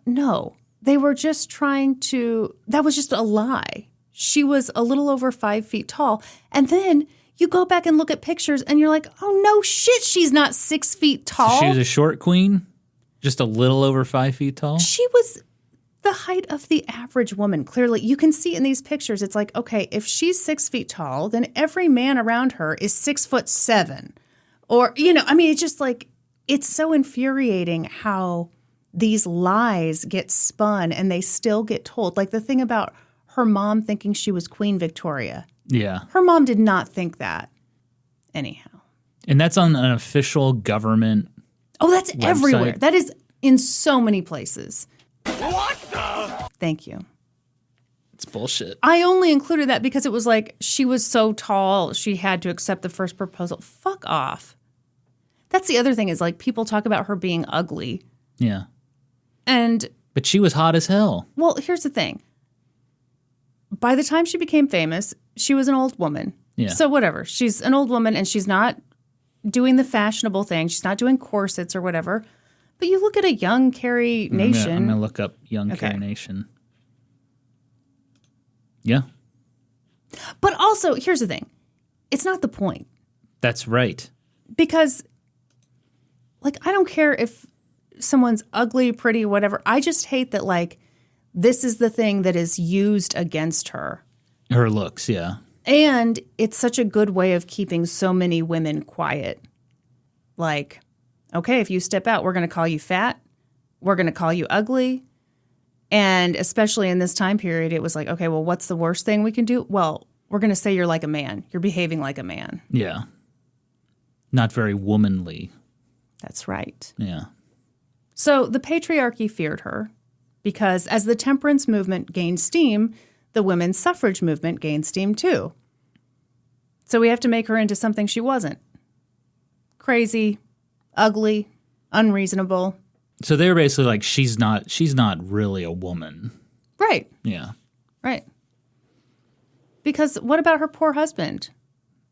no, they were just trying to, that was just a lie. She was a little over 5 feet tall. And then you go back and look at pictures and you're like, oh, no shit, she's not 6 feet tall. So she was a short queen? Just a little over 5 feet tall? She was the height of the average woman. Clearly, you can see in these pictures, it's like, okay, if she's 6 feet tall, then every man around her is 6'7". Or, you know, I mean, it's just like, it's so infuriating how these lies get spun and they still get told. Like the thing about her mom thinking she was Queen Victoria. Yeah. Her mom did not think that. Anyhow. And that's on an official government Oh, that's website. Everywhere. That is in so many places. What the? Thank you. It's bullshit. I only included that because it was like she was so tall, she had to accept the first proposal. Fuck off. That's the other thing is like people talk about her being ugly. Yeah. But she was hot as hell. Well, here's the thing. By the time she became famous, she was an old woman. Yeah. So whatever. She's an old woman and she's not doing the fashionable thing. She's not doing corsets or whatever. But you look at a young Carrie Nation. I'm going to look up young Carrie Nation. Yeah. But also, here's the thing. It's not the point. That's right. Because, like, I don't care if someone's ugly, pretty, whatever. I just hate that, like, this is the thing that is used against her. Her looks, yeah. And it's such a good way of keeping so many women quiet. Like, okay, if you step out, we're going to call you fat. We're going to call you ugly. And especially in this time period, it was like, okay, well, what's the worst thing we can do? Well, we're going to say you're like a man. You're behaving like a man. Yeah. Not very womanly. That's right. Yeah. So the patriarchy feared her because as the temperance movement gained steam, the women's suffrage movement gained steam too. So we have to make her into something she wasn't. Crazy, ugly, unreasonable. So they were basically like, she's not really a woman. Right. Yeah. Right. Because what about her poor husband?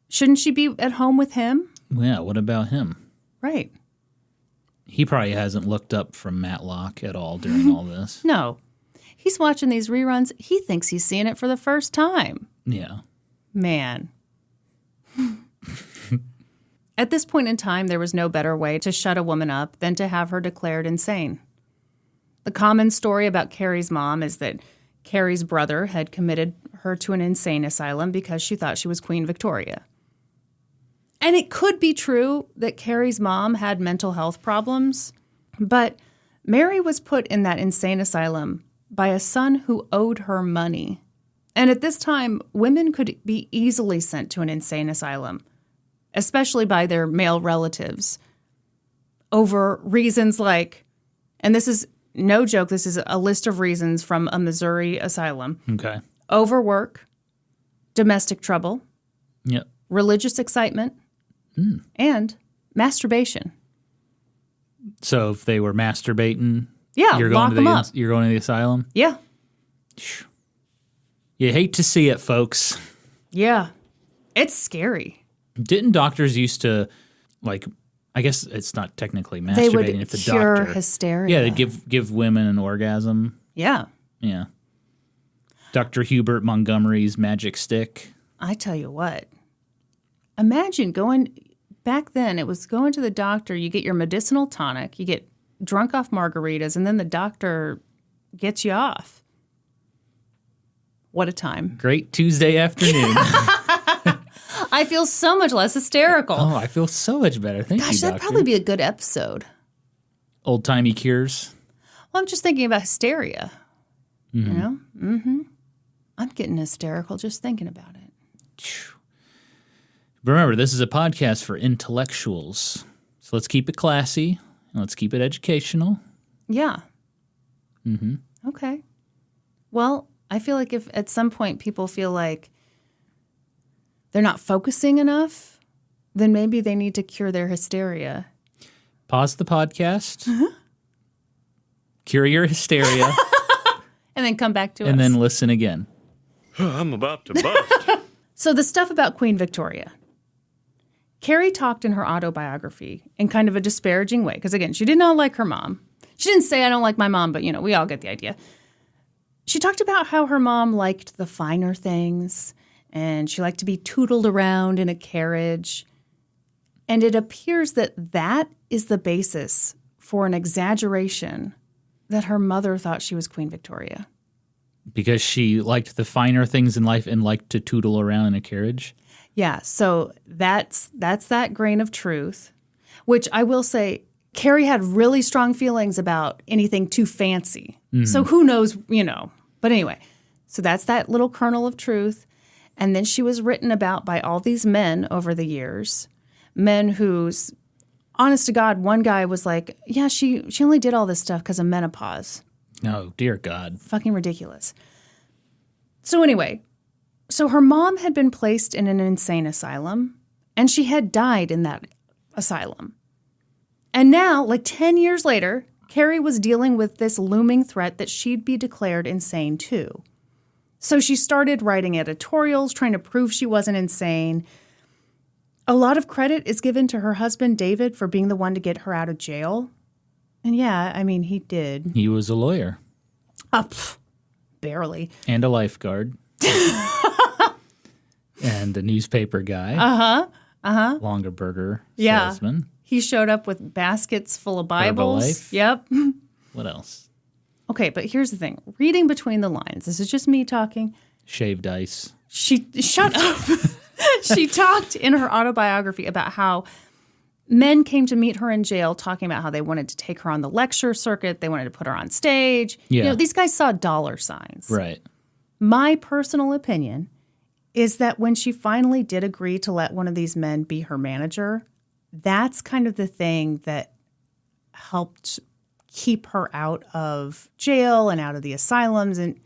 Shouldn't she be at home with him? Yeah, what about him? Right. He probably hasn't looked up from Matlock at all during all this. No. He's watching these reruns. He thinks he's seeing it for the first time. Yeah. Man. At this point in time, there was no better way to shut a woman up than to have her declared insane. The common story about Carrie's mom is that Carrie's brother had committed her to an insane asylum because she thought she was Queen Victoria. And it could be true that Carrie's mom had mental health problems, but Mary was put in that insane asylum by a son who owed her money. And at this time, women could be easily sent to an insane asylum, especially by their male relatives, over reasons like, and this is no joke, this is a list of reasons from a Missouri asylum. Okay. Overwork, domestic trouble, Yep. religious excitement, and masturbation. So if they were masturbating, Yeah, lock them up. You're going to the asylum? Yeah. You hate to see it, folks. Yeah. It's scary. Didn't doctors used to, like, I guess it's not technically masturbating They would if the cure doctor. hysteria. Yeah, they give women an orgasm. Yeah. Yeah. Dr. Hubert Montgomery's magic stick. I tell you what. Imagine going, back then it was going to the doctor, you get your medicinal tonic, you get drunk off margaritas, and then the doctor gets you off. What a time. Great Tuesday afternoon. I feel so much less hysterical. Oh, I feel so much better. Thank you, Gosh, that'd doctor. probably be a good episode. Old-timey cures. Well, I'm just thinking about hysteria. You know? Mm-hmm. I'm getting hysterical just thinking about it. Remember, this is a podcast for intellectuals. So let's keep it classy and let's keep it educational. Yeah. Mm-hmm. Okay. Well, I feel like if at some point people feel like they're not focusing enough, then maybe they need to cure their hysteria. Pause the podcast. Cure your hysteria. And then come back to us. And then listen again. I'm about to bust. So the stuff about Queen Victoria. Carrie talked in her autobiography in kind of a disparaging way. Because again, she did not like her mom. She didn't say, I don't like my mom, but we all get the idea. She talked about how her mom liked the finer things. And she liked to be tootled around in a carriage. And it appears that that is the basis for an exaggeration that her mother thought she was Queen Victoria. Because she liked the finer things in life and liked to tootle around in a carriage? Yeah, so that's that grain of truth, which I will say, Carrie had really strong feelings about anything too fancy. So who knows, But anyway, so that's that little kernel of truth. And then she was written about by all these men over the years, men who's, honest to God, one guy was like, yeah, she only did all this stuff because of menopause. Oh, dear God. Fucking ridiculous. So anyway, so her mom had been placed in an insane asylum, and she had died in that asylum. And now, like 10 years later, Carrie was dealing with this looming threat that she'd be declared insane too. So she started writing editorials, trying to prove she wasn't insane. A lot of credit is given to her husband, David, for being the one to get her out of jail. And yeah, I mean, he did. He was a lawyer. Barely. And a lifeguard. And a newspaper guy. Longer burger salesman. He showed up with baskets full of Bibles. Herbalife. Yep. What else? Okay, but here's the thing. Reading between the lines, this is just me talking. Shaved ice. Shut up. She talked in her autobiography about how men came to meet her in jail talking about how they wanted to take her on the lecture circuit. They wanted to put her on stage. Yeah. These guys saw dollar signs. Right. My personal opinion is that when she finally did agree to let one of these men be her manager, that's kind of the thing that helped keep her out of jail and out of the asylums. And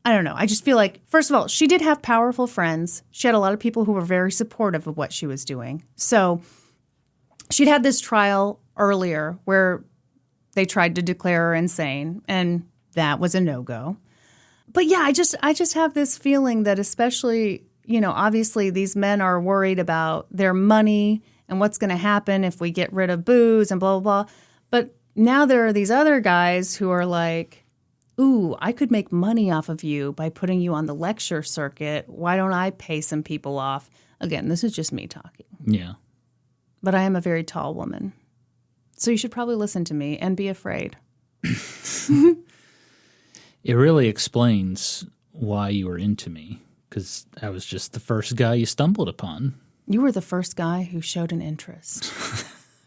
I don't know. I just feel like, first of all, she did have powerful friends. She had a lot of people who were very supportive of what she was doing. So she'd had this trial earlier where they tried to declare her insane, and that was a no-go. But yeah, I just have this feeling that especially, obviously these men are worried about their money and what's going to happen if we get rid of booze and blah, blah, blah. But now there are these other guys who are like, ooh, I could make money off of you by putting you on the lecture circuit. Why don't I pay some people off? Again, this is just me talking. Yeah. But I am a very tall woman. So you should probably listen to me and be afraid. It really explains why you were into me, because I was just the first guy you stumbled upon. You were the first guy who showed an interest.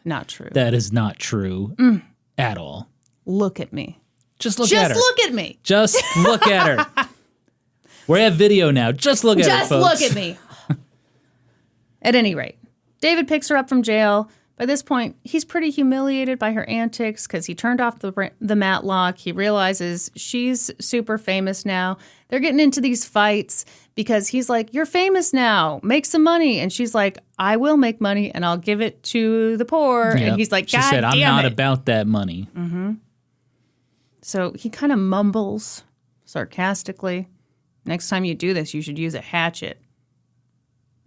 Not true. That is not true at all. Look at me. Just look at her. Just look at me. Just look at her. We have video now. Just look at her, Just folks. look at me. At any rate, David picks her up from jail. By this point, he's pretty humiliated by her antics because he turned off the matlock. He realizes she's super famous now. They're getting into these fights because he's like, you're famous now. Make some money. And she's like, I will make money and I'll give it to the poor. Yep. And he's like, she God said, damn I'm not it. about that money. So he kind of mumbles sarcastically, next time you do this, you should use a hatchet.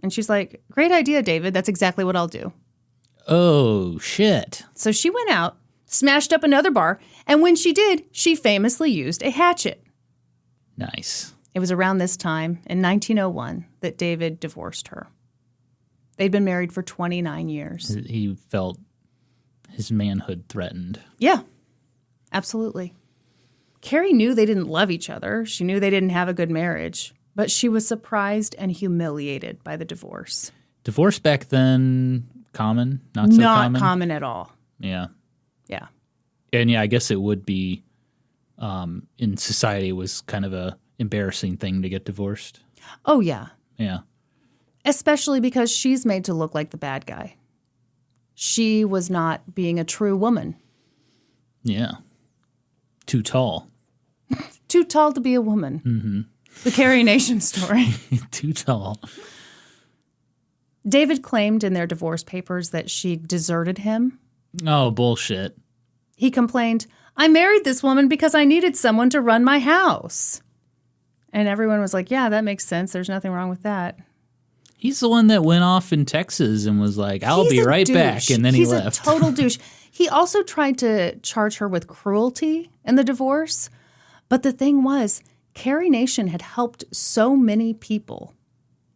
And she's like, great idea, David. That's exactly what I'll do. Oh, shit. So she went out, smashed up another bar, and when she did, she famously used a hatchet. Nice. It was around this time, in 1901, that David divorced her. They'd been married for 29 years. He felt his manhood threatened. Yeah, absolutely. Carrie knew they didn't love each other. She knew they didn't have a good marriage, but she was surprised and humiliated by the divorce. Divorce back then, common? Not so common? Not common at all. Yeah. Yeah. And yeah, I guess it would be, in society, it was kind of a embarrassing thing to get divorced. Oh, yeah. Yeah. Especially because she's made to look like the bad guy. She was not being a true woman. Yeah. Too tall. Too tall to be a woman. Mm-hmm. The Carrie Nation story. Too tall. David claimed in their divorce papers that she deserted him. Oh, bullshit. He complained, I married this woman because I needed someone to run my house. And everyone was like, yeah, that makes sense. There's nothing wrong with that. He's the one that went off in Texas and was like, I'll He's be a right douche. back. And then he left. He's a total douche. He also tried to charge her with cruelty in the divorce. But the thing was, Carrie Nation had helped so many people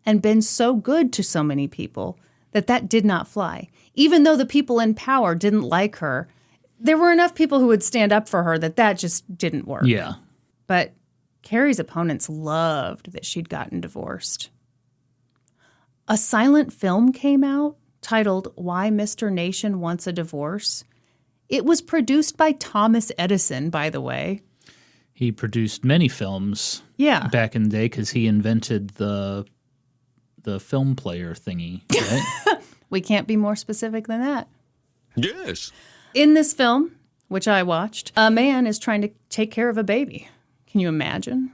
and been so good to so many people that did not fly. Even though the people in power didn't like her, there were enough people who would stand up for her that just didn't work. Yeah. But Carrie's opponents loved that she'd gotten divorced. A silent film came out titled Why Mr. Nation Wants a Divorce. It was produced by Thomas Edison, by the way. He produced many films Yeah. back in the day because he invented the film player thingy, right? We can't be more specific than that. Yes. In this film, which I watched, a man is trying to take care of a baby. Can you imagine?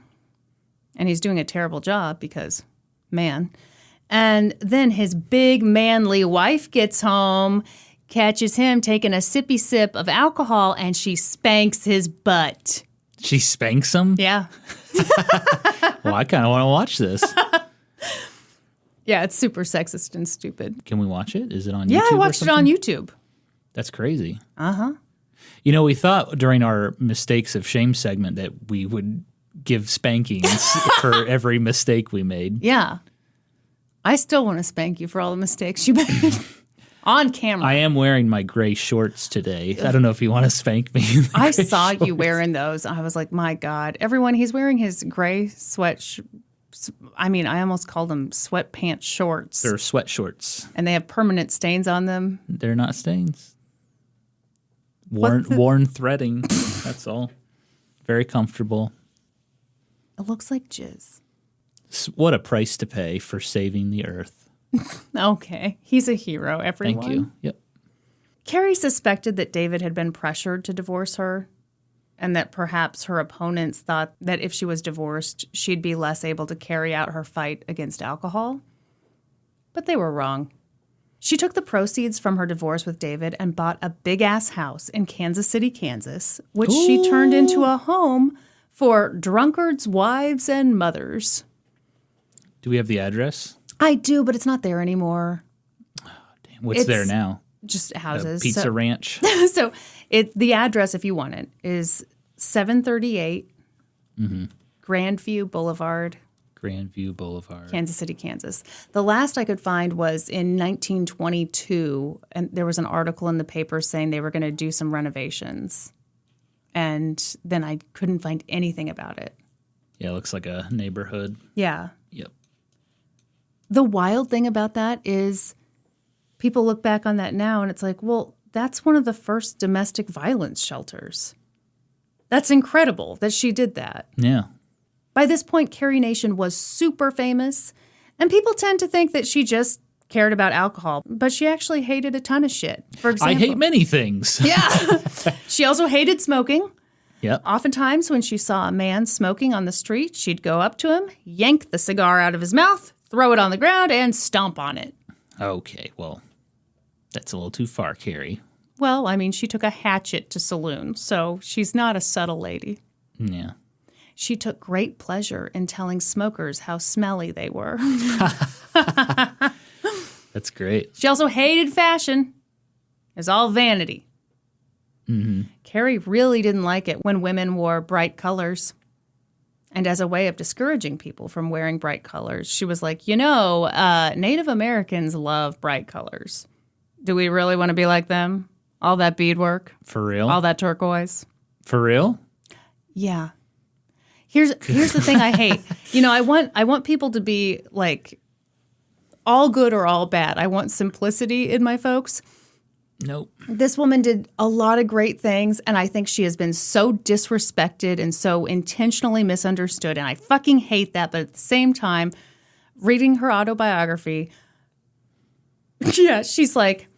And he's doing a terrible job because, man. And then his big manly wife gets home, catches him taking a sippy sip of alcohol, and she spanks his butt. She spanks him? Yeah. Well, I kind of want to watch this. Yeah, it's super sexist and stupid. Can we watch it? Is it on YouTube? Yeah, I or watched it on something? YouTube. That's crazy. Uh-huh. You know, we thought during our Mistakes of Shame segment that we would give spankings for every mistake we made. Yeah. I still want to spank you for all the mistakes you made on camera. I am wearing my gray shorts today. I don't know if you want to spank me. in the I gray saw shorts. you wearing those. I was like, my God. Everyone, he's wearing his gray I almost called them sweatpants shorts. They're sweat shorts. And they have permanent stains on them. They're not stains. Worn threading. That's all. Very comfortable. It looks like jizz. What a price to pay for saving the earth. Okay. He's a hero, everyone. Thank you. Yep. Carrie suspected that David had been pressured to divorce her and that perhaps her opponents thought that if she was divorced, she'd be less able to carry out her fight against alcohol. But they were wrong. She took the proceeds from her divorce with David and bought a big-ass house in Kansas City, Kansas, which she turned into a home for drunkards' wives and mothers. Do we have the address? I do, but it's not there anymore. What's there now? Just houses. Pizza Ranch. So the address, if you want it, is 738 Grandview Boulevard. Grandview Boulevard. Kansas City, Kansas. The last I could find was in 1922, and there was an article in the paper saying they were going to do some renovations. And then I couldn't find anything about it. Yeah, it looks like a neighborhood. Yeah. Yep. The wild thing about that is people look back on that now and it's like, well, that's one of the first domestic violence shelters. That's incredible that she did that. Yeah. By this point, Carrie Nation was super famous, and people tend to think that she just cared about alcohol, but she actually hated a ton of shit. For example, I hate many things. Yeah. She also hated smoking. Yep. Oftentimes, when she saw a man smoking on the street, she'd go up to him, yank the cigar out of his mouth, throw it on the ground, and stomp on it. Okay, well, that's a little too far, Carrie. Well, I mean, she took a hatchet to saloons, so she's not a subtle lady. Yeah. She took great pleasure in telling smokers how smelly they were. That's great. She also hated fashion. It was all vanity. Mm-hmm. Carrie really didn't like it when women wore bright colors. And as a way of discouraging people from wearing bright colors, she was like, Native Americans love bright colors. Do we really want to be like them? All that beadwork? For real? All that turquoise? For real? Yeah. Here's the thing I hate. I want people to be like all good or all bad. I want simplicity in my folks. Nope. This woman did a lot of great things, and I think she has been so disrespected and so intentionally misunderstood, and I fucking hate that. But at the same time, reading her autobiography, yeah, she's like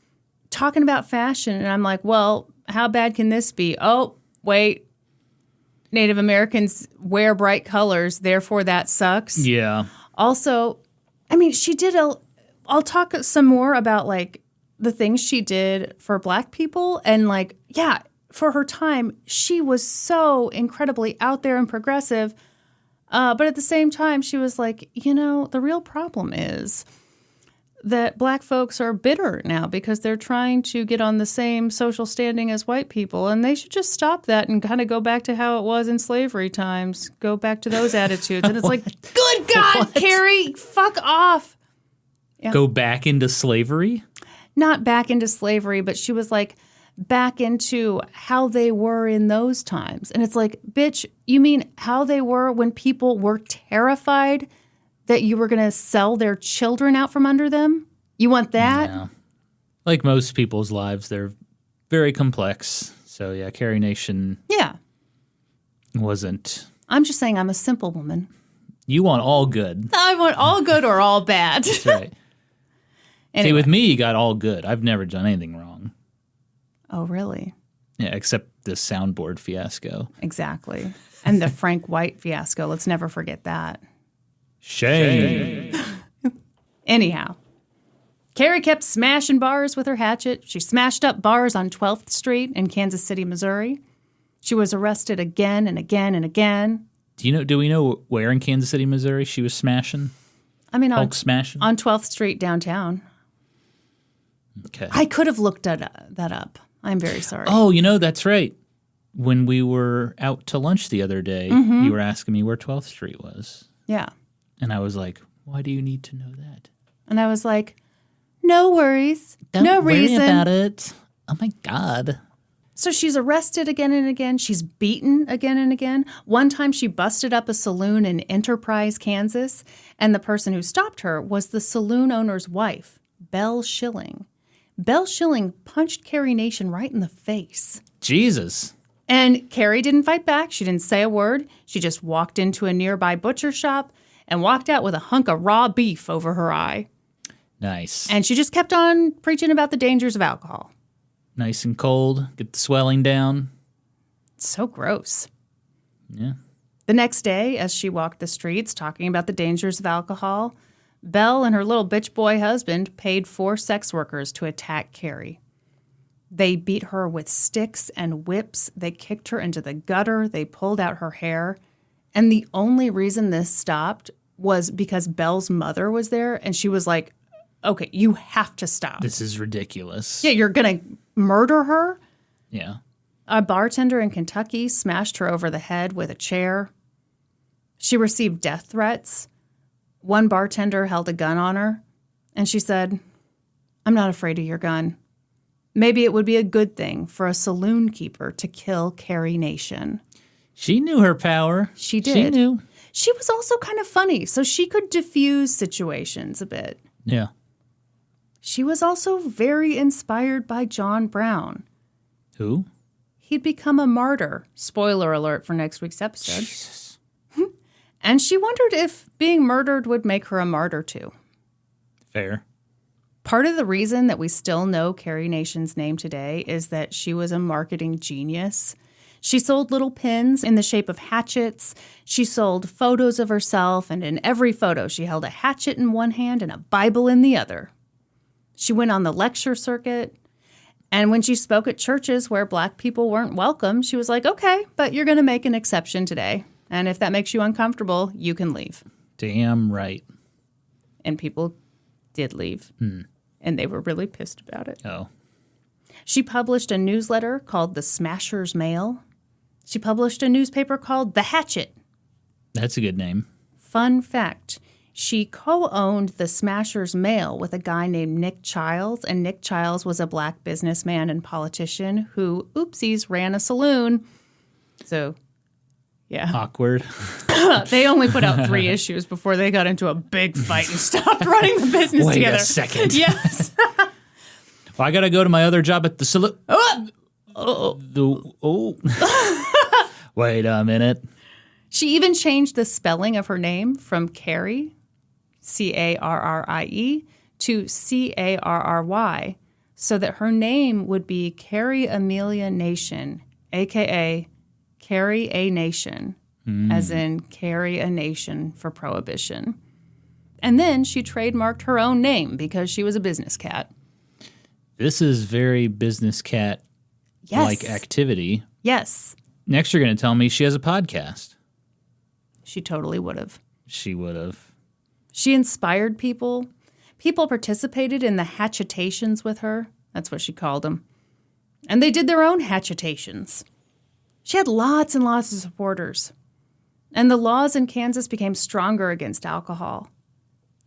talking about fashion, and I'm like, well, how bad can this be? Oh, wait. Native Americans wear bright colors, therefore that sucks. Yeah. Also, I mean, she did I'll talk some more about like the things she did for Black people. And like, yeah, for her time, she was so incredibly out there and progressive. But at the same time, she was like, the real problem is that Black folks are bitter now because they're trying to get on the same social standing as white people. And they should just stop that and kind of go back to how it was in slavery times. Go back to those attitudes. And it's like, good God, What? Carrie, fuck off. Yeah. Go back into slavery? Not back into slavery, but she was like back into how they were in those times. And it's like, bitch, you mean how they were when people were terrified that you were going to sell their children out from under them? You want that? Yeah. Like most people's lives, they're very complex. So yeah, Carrie Nation Yeah. wasn't. I'm just saying I'm a simple woman. You want all good. I want all good or all bad. That's right. Anyway. See, with me, you got all good. I've never done anything wrong. Oh, really? Yeah, except the soundboard fiasco. Exactly. And the Frank White fiasco. Let's never forget that. Shame. Anyhow, Carrie kept smashing bars with her hatchet. She smashed up bars on 12th Street in Kansas City, Missouri. She was arrested again and again and again. Do we know where in Kansas City, Missouri she was smashing? I mean, Hulk smashing? on 12th Street downtown. Okay. I could have looked that up. I'm very sorry. Oh, that's right. When we were out to lunch the other day, you were asking me where 12th Street was. Yeah. And I was like, why do you need to know that? And I was like, no worries. No reason. Worry about it. Oh, my God. So she's arrested again and again. She's beaten again and again. One time she busted up a saloon in Enterprise, Kansas, and the person who stopped her was the saloon owner's wife, Belle Schilling. Belle Schilling punched Carrie Nation right in the face. Jesus. And Carrie didn't fight back. She didn't say a word. She just walked into a nearby butcher shop and walked out with a hunk of raw beef over her eye. Nice. And she just kept on preaching about the dangers of alcohol. Nice and cold. Get the swelling down. It's so gross. Yeah. The next day, as she walked the streets talking about the dangers of alcohol, Belle and her little bitch boy husband paid 4 sex workers to attack Carrie. They beat her with sticks and whips. They kicked her into the gutter. They pulled out her hair. And the only reason this stopped was because Belle's mother was there, and she was like, okay, you have to stop. This is ridiculous. Yeah, you're going to murder her? Yeah. A bartender in Kentucky smashed her over the head with a chair. She received death threats. One bartender held a gun on her, and she said, "I'm not afraid of your gun. Maybe it would be a good thing for a saloon keeper to kill Carrie Nation." She knew her power. She did. She knew. She was also kind of funny, so she could diffuse situations a bit. Yeah. She was also very inspired by John Brown. Who? He'd become a martyr. Spoiler alert for next week's episode. Jesus. And she wondered if being murdered would make her a martyr too. Fair. Part of the reason that we still know Carrie Nation's name today is that she was a marketing genius. She sold little pins in the shape of hatchets. She sold photos of herself, and in every photo she held a hatchet in one hand and a Bible in the other. She went on the lecture circuit, and when she spoke at churches where Black people weren't welcome, she was like, "Okay, but you're going to make an exception today. And if that makes you uncomfortable, you can leave." Damn right. And people did leave. And they were really pissed about it. Oh. She published a newsletter called The Smasher's Mail. She published a newspaper called The Hatchet. That's a good name. Fun fact, she co-owned The Smasher's Mail with a guy named Nick Childs, and Nick Childs was a Black businessman and politician who, oopsies, ran a saloon. So, yeah. Awkward. They only put out 3 issues before they got into a big fight and stopped running the business Wait together. a second. Yes. Well, I got to go to my other job at the saloon. Wait a minute. She even changed the spelling of her name from Carrie, Carrie, to Carry, so that her name would be Carrie Amelia Nation, a.k.a. Carrie A. Nation, as in carry a nation for Prohibition. And then she trademarked her own name because she was a business cat. This is very business cat-like activity. Yes. Next, you're going to tell me she has a podcast. She totally would have. She would have. She inspired people. People participated in the hatchetations with her. That's what she called them. And they did their own hatchetations. She had lots and lots of supporters. And the laws in Kansas became stronger against alcohol.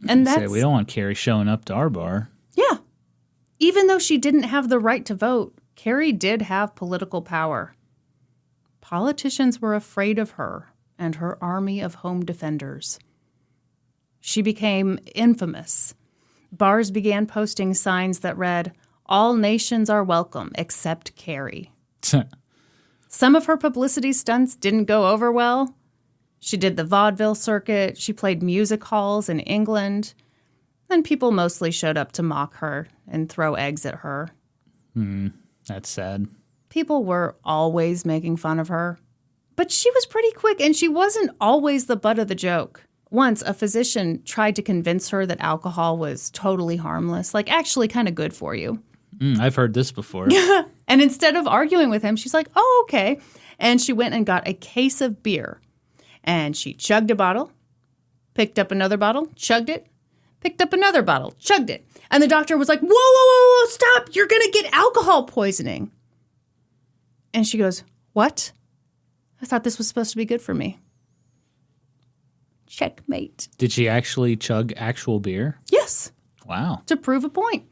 And that's... we don't want Carrie showing up to our bar. Yeah. Even though she didn't have the right to vote, Carrie did have political power. Politicians were afraid of her and her army of home defenders. She became infamous. Bars began posting signs that read, "All nations are welcome except Carrie." Some of her publicity stunts didn't go over well. She did the vaudeville circuit. She played music halls in England. And people mostly showed up to mock her and throw eggs at her. That's sad. People were always making fun of her. But she was pretty quick, and she wasn't always the butt of the joke. Once, a physician tried to convince her that alcohol was totally harmless, like actually kind of good for you. I've heard this before. And instead of arguing with him, she's like, "Oh, okay." And she went and got a case of beer. And she chugged a bottle, picked up another bottle, chugged it, picked up another bottle, chugged it. And the doctor was like, "Whoa, whoa, whoa, whoa, stop. You're going to get alcohol poisoning." And she goes, "What? I thought this was supposed to be good for me." Checkmate. Did she actually chug actual beer? Yes, Wow. to prove a point.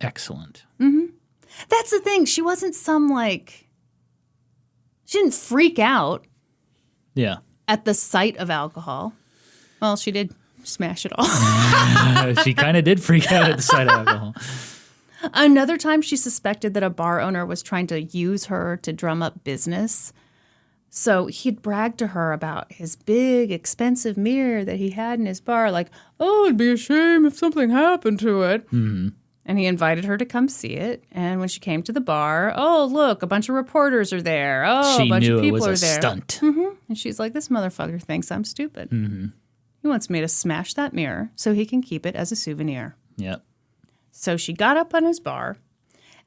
Excellent. That's the thing. She wasn't she didn't freak out Yeah. at the sight of alcohol. Well, she did smash it all. She kind of did freak out at the sight of alcohol. Another time she suspected that a bar owner was trying to use her to drum up business. So he'd brag to her about his big, expensive mirror that he had in his bar, like, "Oh, it'd be a shame if something happened to it." Mm-hmm. And he invited her to come see it. And when she came to the bar, "Oh, look, a bunch of reporters are there. Oh, She a bunch knew of people it are was a there." stunt. And she's like, "This motherfucker thinks I'm stupid. He wants me to smash that mirror so he can keep it as a souvenir." Yep. So she got up on his bar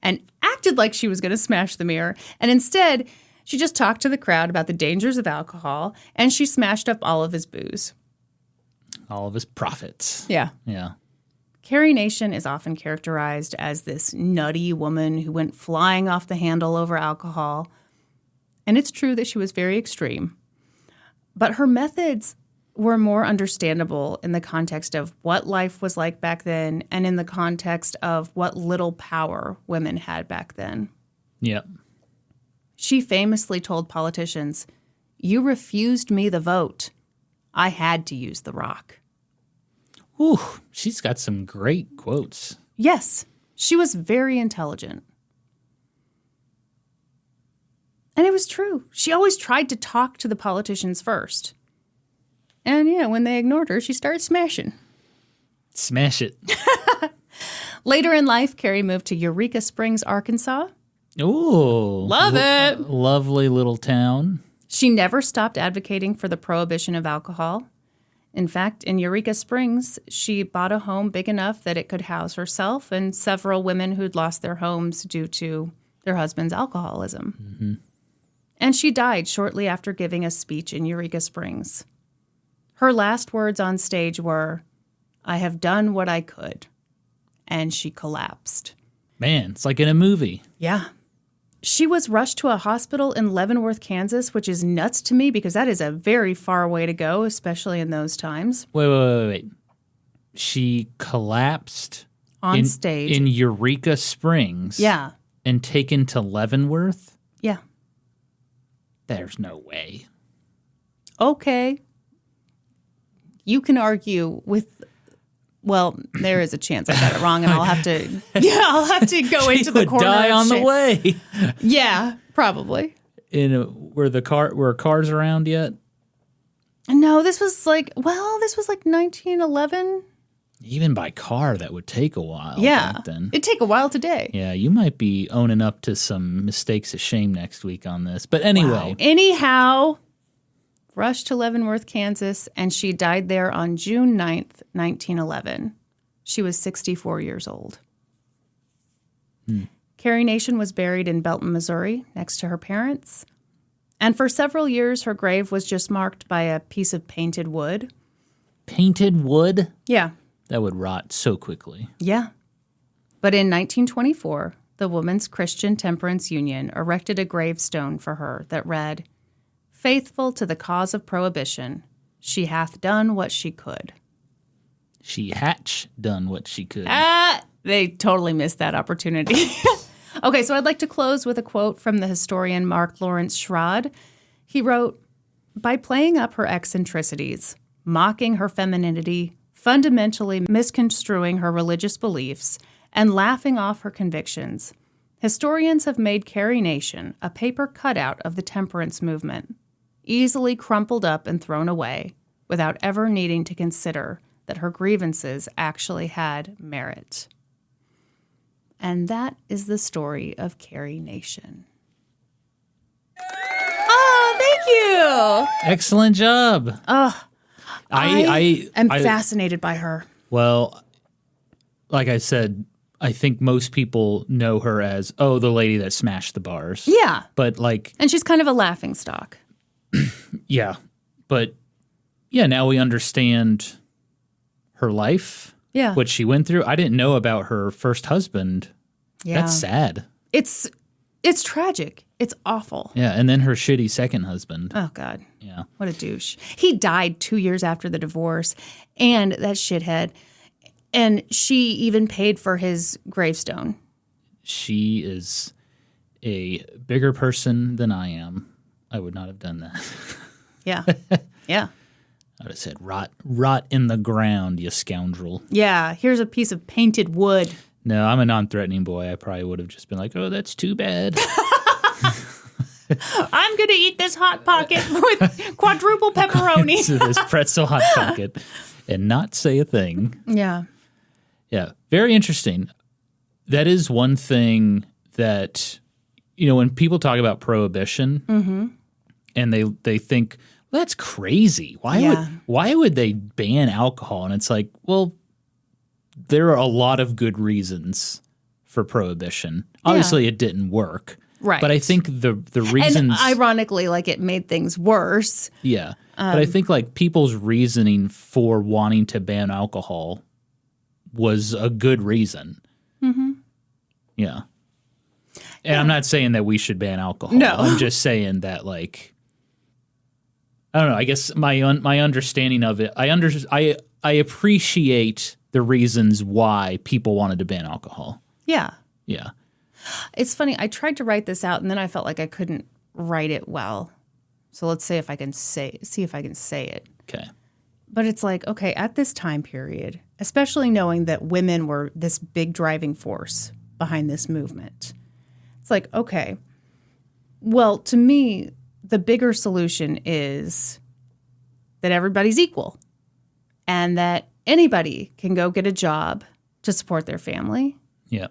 and acted like she was going to smash the mirror. And instead, she just talked to the crowd about the dangers of alcohol, and she smashed up all of his booze. All of his profits. Yeah. Yeah. Carrie Nation is often characterized as this nutty woman who went flying off the handle over alcohol. And it's true that she was very extreme. But her methods were more understandable in the context of what life was like back then and in the context of what little power women had back then. Yep. She famously told politicians, "You refused me the vote. I had to use the rock." Ooh, she's got some great quotes. Yes, she was very intelligent. And it was true. She always tried to talk to the politicians first. And yeah, when they ignored her, she started smashing. Smash it. Later in life, Carrie moved to Eureka Springs, Arkansas. Ooh. Love it. Lovely little town. She never stopped advocating for the prohibition of alcohol. In fact, in Eureka Springs, she bought a home big enough that it could house herself and several women who'd lost their homes due to their husband's alcoholism. Mm-hmm. And she died shortly after giving a speech in Eureka Springs. Her last words on stage were, "I have done what I could." And she collapsed. Man, it's like in a movie. Yeah. She was rushed to a hospital in Leavenworth, Kansas, which is nuts to me because that is a very far way to go, especially in those times. Wait. She collapsed On stage. in Eureka Springs. Yeah. And taken to Leavenworth? Yeah. There's no way. Okay. You can argue with, well, there is a chance I got it wrong and I'll have to go into the corner. Die of on the shame. way. Yeah, probably. Were cars around yet? No, this was like 1911. Even by car, that would take a while. Yeah. Back then. It'd take a while today. Yeah, you might be owning up to some mistakes of shame next week on this. But anyway. Wow. Anyhow, rushed to Leavenworth, Kansas, and she died there on June 9th, 1911. She was 64 years old. Carrie Nation was buried in Belton, Missouri, next to her parents. And for several years, her grave was just marked by a piece of painted wood. Painted wood? Yeah. That would rot so quickly. Yeah. But in 1924, the Women's Christian Temperance Union erected a gravestone for her that read, "Faithful to the cause of prohibition, she hath done what she could." She hatch done what she could. They totally missed that opportunity. Okay, so I'd like to close with a quote from the historian Mark Lawrence Schrad. He wrote, "By playing up her eccentricities, mocking her femininity, fundamentally misconstruing her religious beliefs, and laughing off her convictions, historians have made Carrie Nation a paper cutout of the temperance movement, easily crumpled up and thrown away, without ever needing to consider that her grievances actually had merit." And that is the story of Carrie Nation. Oh, thank you. Excellent job. I am fascinated by her. Well, like I said, I think most people know her as, the lady that smashed the bars. Yeah. But and she's kind of a laughingstock. yeah. But yeah, now we understand her life. Yeah. What she went through. I didn't know about her first husband. Yeah. That's sad. It's tragic. It's awful. Yeah, and then her shitty second husband. Oh, God. Yeah. What a douche. He died 2 years after the divorce, and that shithead. And she even paid for his gravestone. She is a bigger person than I am. I would not have done that. Yeah. Yeah. I would have said, rot in the ground, you scoundrel. Yeah. Here's a piece of painted wood. No, I'm a non-threatening boy. I probably would have just been like, oh, that's too bad. I'm going to eat this Hot Pocket with quadruple pepperoni. So this pretzel Hot Pocket and not say a thing. Yeah. Yeah. Very interesting. That is one thing that, when people talk about prohibition and they think, well, that's crazy. Why would they ban alcohol? And it's like, well, there are a lot of good reasons for prohibition. Obviously, it didn't work. Right. But I think the reasons... And ironically, it made things worse. Yeah. But I think, people's reasoning for wanting to ban alcohol was a good reason. Mm-hmm. Yeah. And I'm not saying that we should ban alcohol. No. I'm just saying that, I I don't know. I guess my understanding of it, I appreciate the reasons why people wanted to ban alcohol. Yeah. Yeah. It's funny. I tried to write this out, and then I felt like I couldn't write it well. So let's see if I can say it. Okay. But it's like, okay, at this time period, especially knowing that women were this big driving force behind this movement, it's like, okay, well, to me, the bigger solution is that everybody's equal and that anybody can go get a job to support their family. Yeah.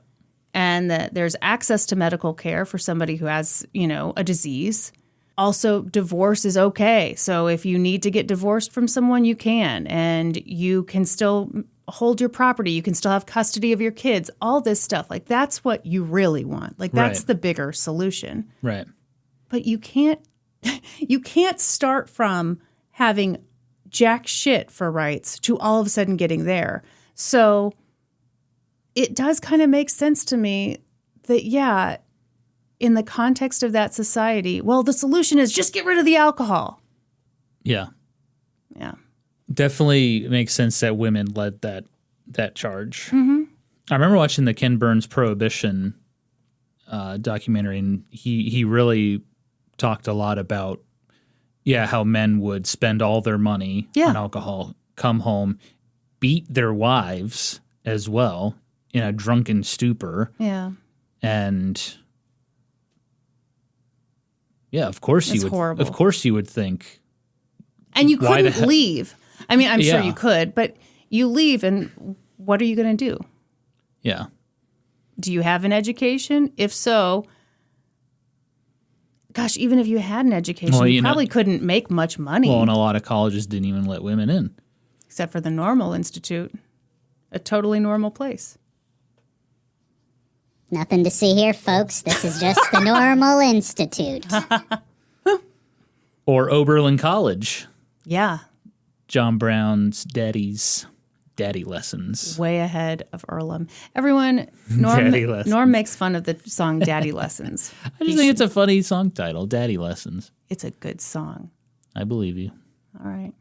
And that there's access to medical care for somebody who has, a disease. Also, divorce is okay. So if you need to get divorced from someone, you can. And you can still hold your property. You can still have custody of your kids. All this stuff. Like, that's what you really want. Like, that's Right. the bigger solution. Right. But you can't start from having jack shit for rights to all of a sudden getting there. So it does kind of make sense to me that, yeah, in the context of that society, well, the solution is just get rid of the alcohol. Yeah. Yeah. Definitely makes sense that women led that charge. Mm-hmm. I remember watching the Ken Burns Prohibition documentary, and he really talked a lot about, how men would spend all their money on alcohol, come home, beat their wives as well in a drunken stupor. Yeah. And of course It's you would. horrible. Of course you would think. And you Why the couldn't leave. I mean, I'm sure Yeah. you could, but you leave, and what are you going to do? Yeah. Do you have an education? If so, gosh, even if you had an education, Well, you probably couldn't make much money. Well, and a lot of colleges didn't even let women in. Except for the Normal Institute, a totally normal place. Nothing to see here, folks. This is just the Normal Institute. Or Oberlin College. Yeah, John Brown's daddy lessons. way ahead of Earlham. Everyone, Daddy Lessons. Norm makes fun of the song Daddy Lessons. I just think it's a funny song title, Daddy Lessons. It's a good song. I believe you. All right.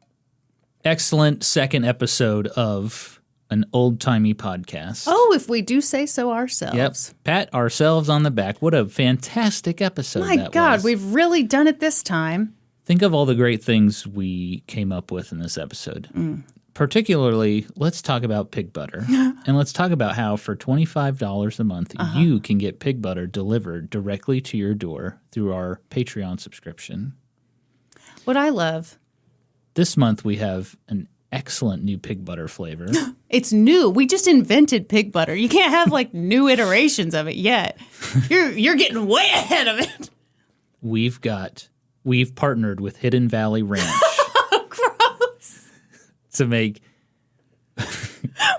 Excellent second episode of an old-timey podcast. Oh, if we do say so ourselves. Yep. Pat ourselves on the back. What a fantastic episode My that God, was. we've really done it this time. Think of all the great things we came up with in this episode. Particularly, let's talk about pig butter. And let's talk about how for $25 a month, you can get pig butter delivered directly to your door through our Patreon subscription. What I love, This month, we have an excellent new pig butter flavor. it's new. We just invented pig butter. You can't have like new iterations of it yet. You're getting way ahead of it. We've partnered with Hidden Valley Ranch. Gross. To make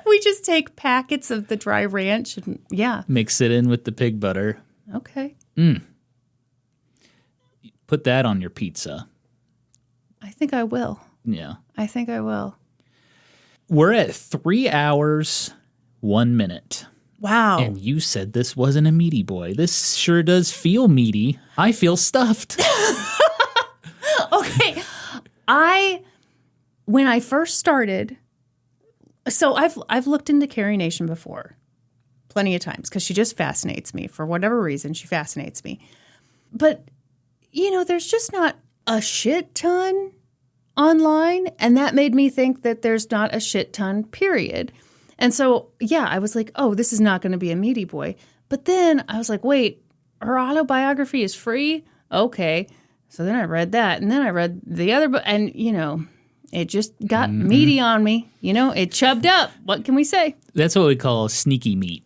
We just take packets of the dry ranch and mix it in with the pig butter. Okay. Put that on your pizza. I think I will. Yeah. I think I will. We're at 3 hours, 1 minute. Wow. And you said this wasn't a meaty boy. This sure does feel meaty. I feel stuffed. Okay. When I first started, so I've looked into Carrie Nation before plenty of times because she just fascinates me. For whatever reason, she fascinates me. But, there's just not a shit ton online. And that made me think that there's not a shit ton, period. And so, I was like, oh, this is not going to be a meaty boy. But then I was like, wait, her autobiography is free? Okay. So then I read that. And then I read the other book. And, it just got meaty on me. It chubbed up. What can we say? That's what we call sneaky meat.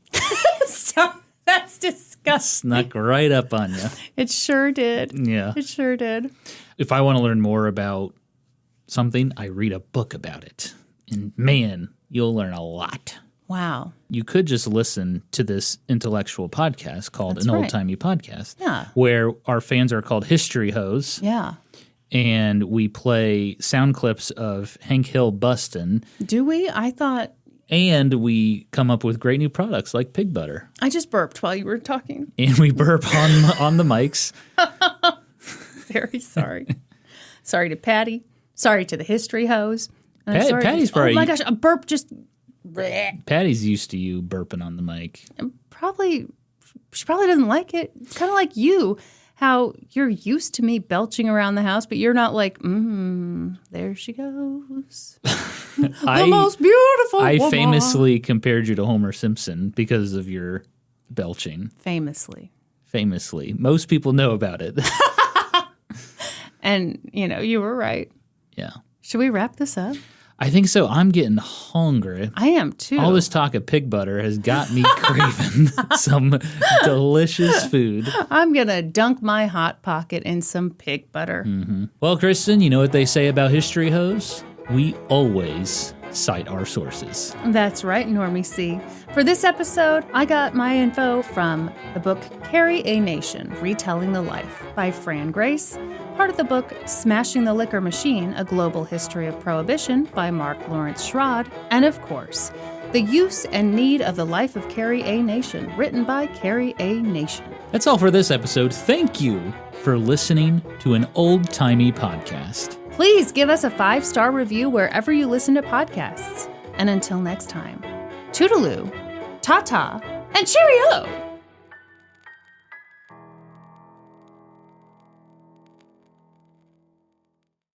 Stop. That's disgusting. Snuck right up on you. It sure did. Yeah. It sure did. If I want to learn more about something, I read a book about it. And man, you'll learn a lot. Wow. You could just listen to this intellectual podcast called That's An right. Old Timey Podcast. Yeah. Where our fans are called History Hoes. Yeah. And we play sound clips of Hank Hill bustin'. Do we? I thought And we come up with great new products like pig butter. I just burped while you were talking. And we burp on the mics. Very sorry. Sorry to Patty. Sorry to the history hose. And I'm sorry Patty's to, probably- Oh my gosh, a burp just... Patty's used to you burping on the mic. She probably doesn't like it. It's kind of like you, how you're used to me belching around the house, but you're not like, there she goes. The most beautiful I woman. famously compared you to Homer Simpson because of your belching. Famously. Most people know about it. And, you were right. Yeah. Should we wrap this up? I think so. I'm getting hungry. I am too. All this talk of pig butter has got me craving some delicious food. I'm going to dunk my Hot Pocket in some pig butter. Well, Kristin, you know what they say about history hoes? We always cite our sources. That's right, Normie C. For this episode, I got my info from the book Carry a Nation, Retelling the Life by Fran Grace, part of the book Smashing the Liquor Machine, A Global History of Prohibition by Mark Lawrence Schrad, and of course, The Use and Need of the Life of Carry a Nation, written by Carry a Nation. That's all for this episode. Thank you for listening to an old-timey podcast. Please give us a 5-star review wherever you listen to podcasts. And until next time, toodaloo, ta-ta, and cheerio!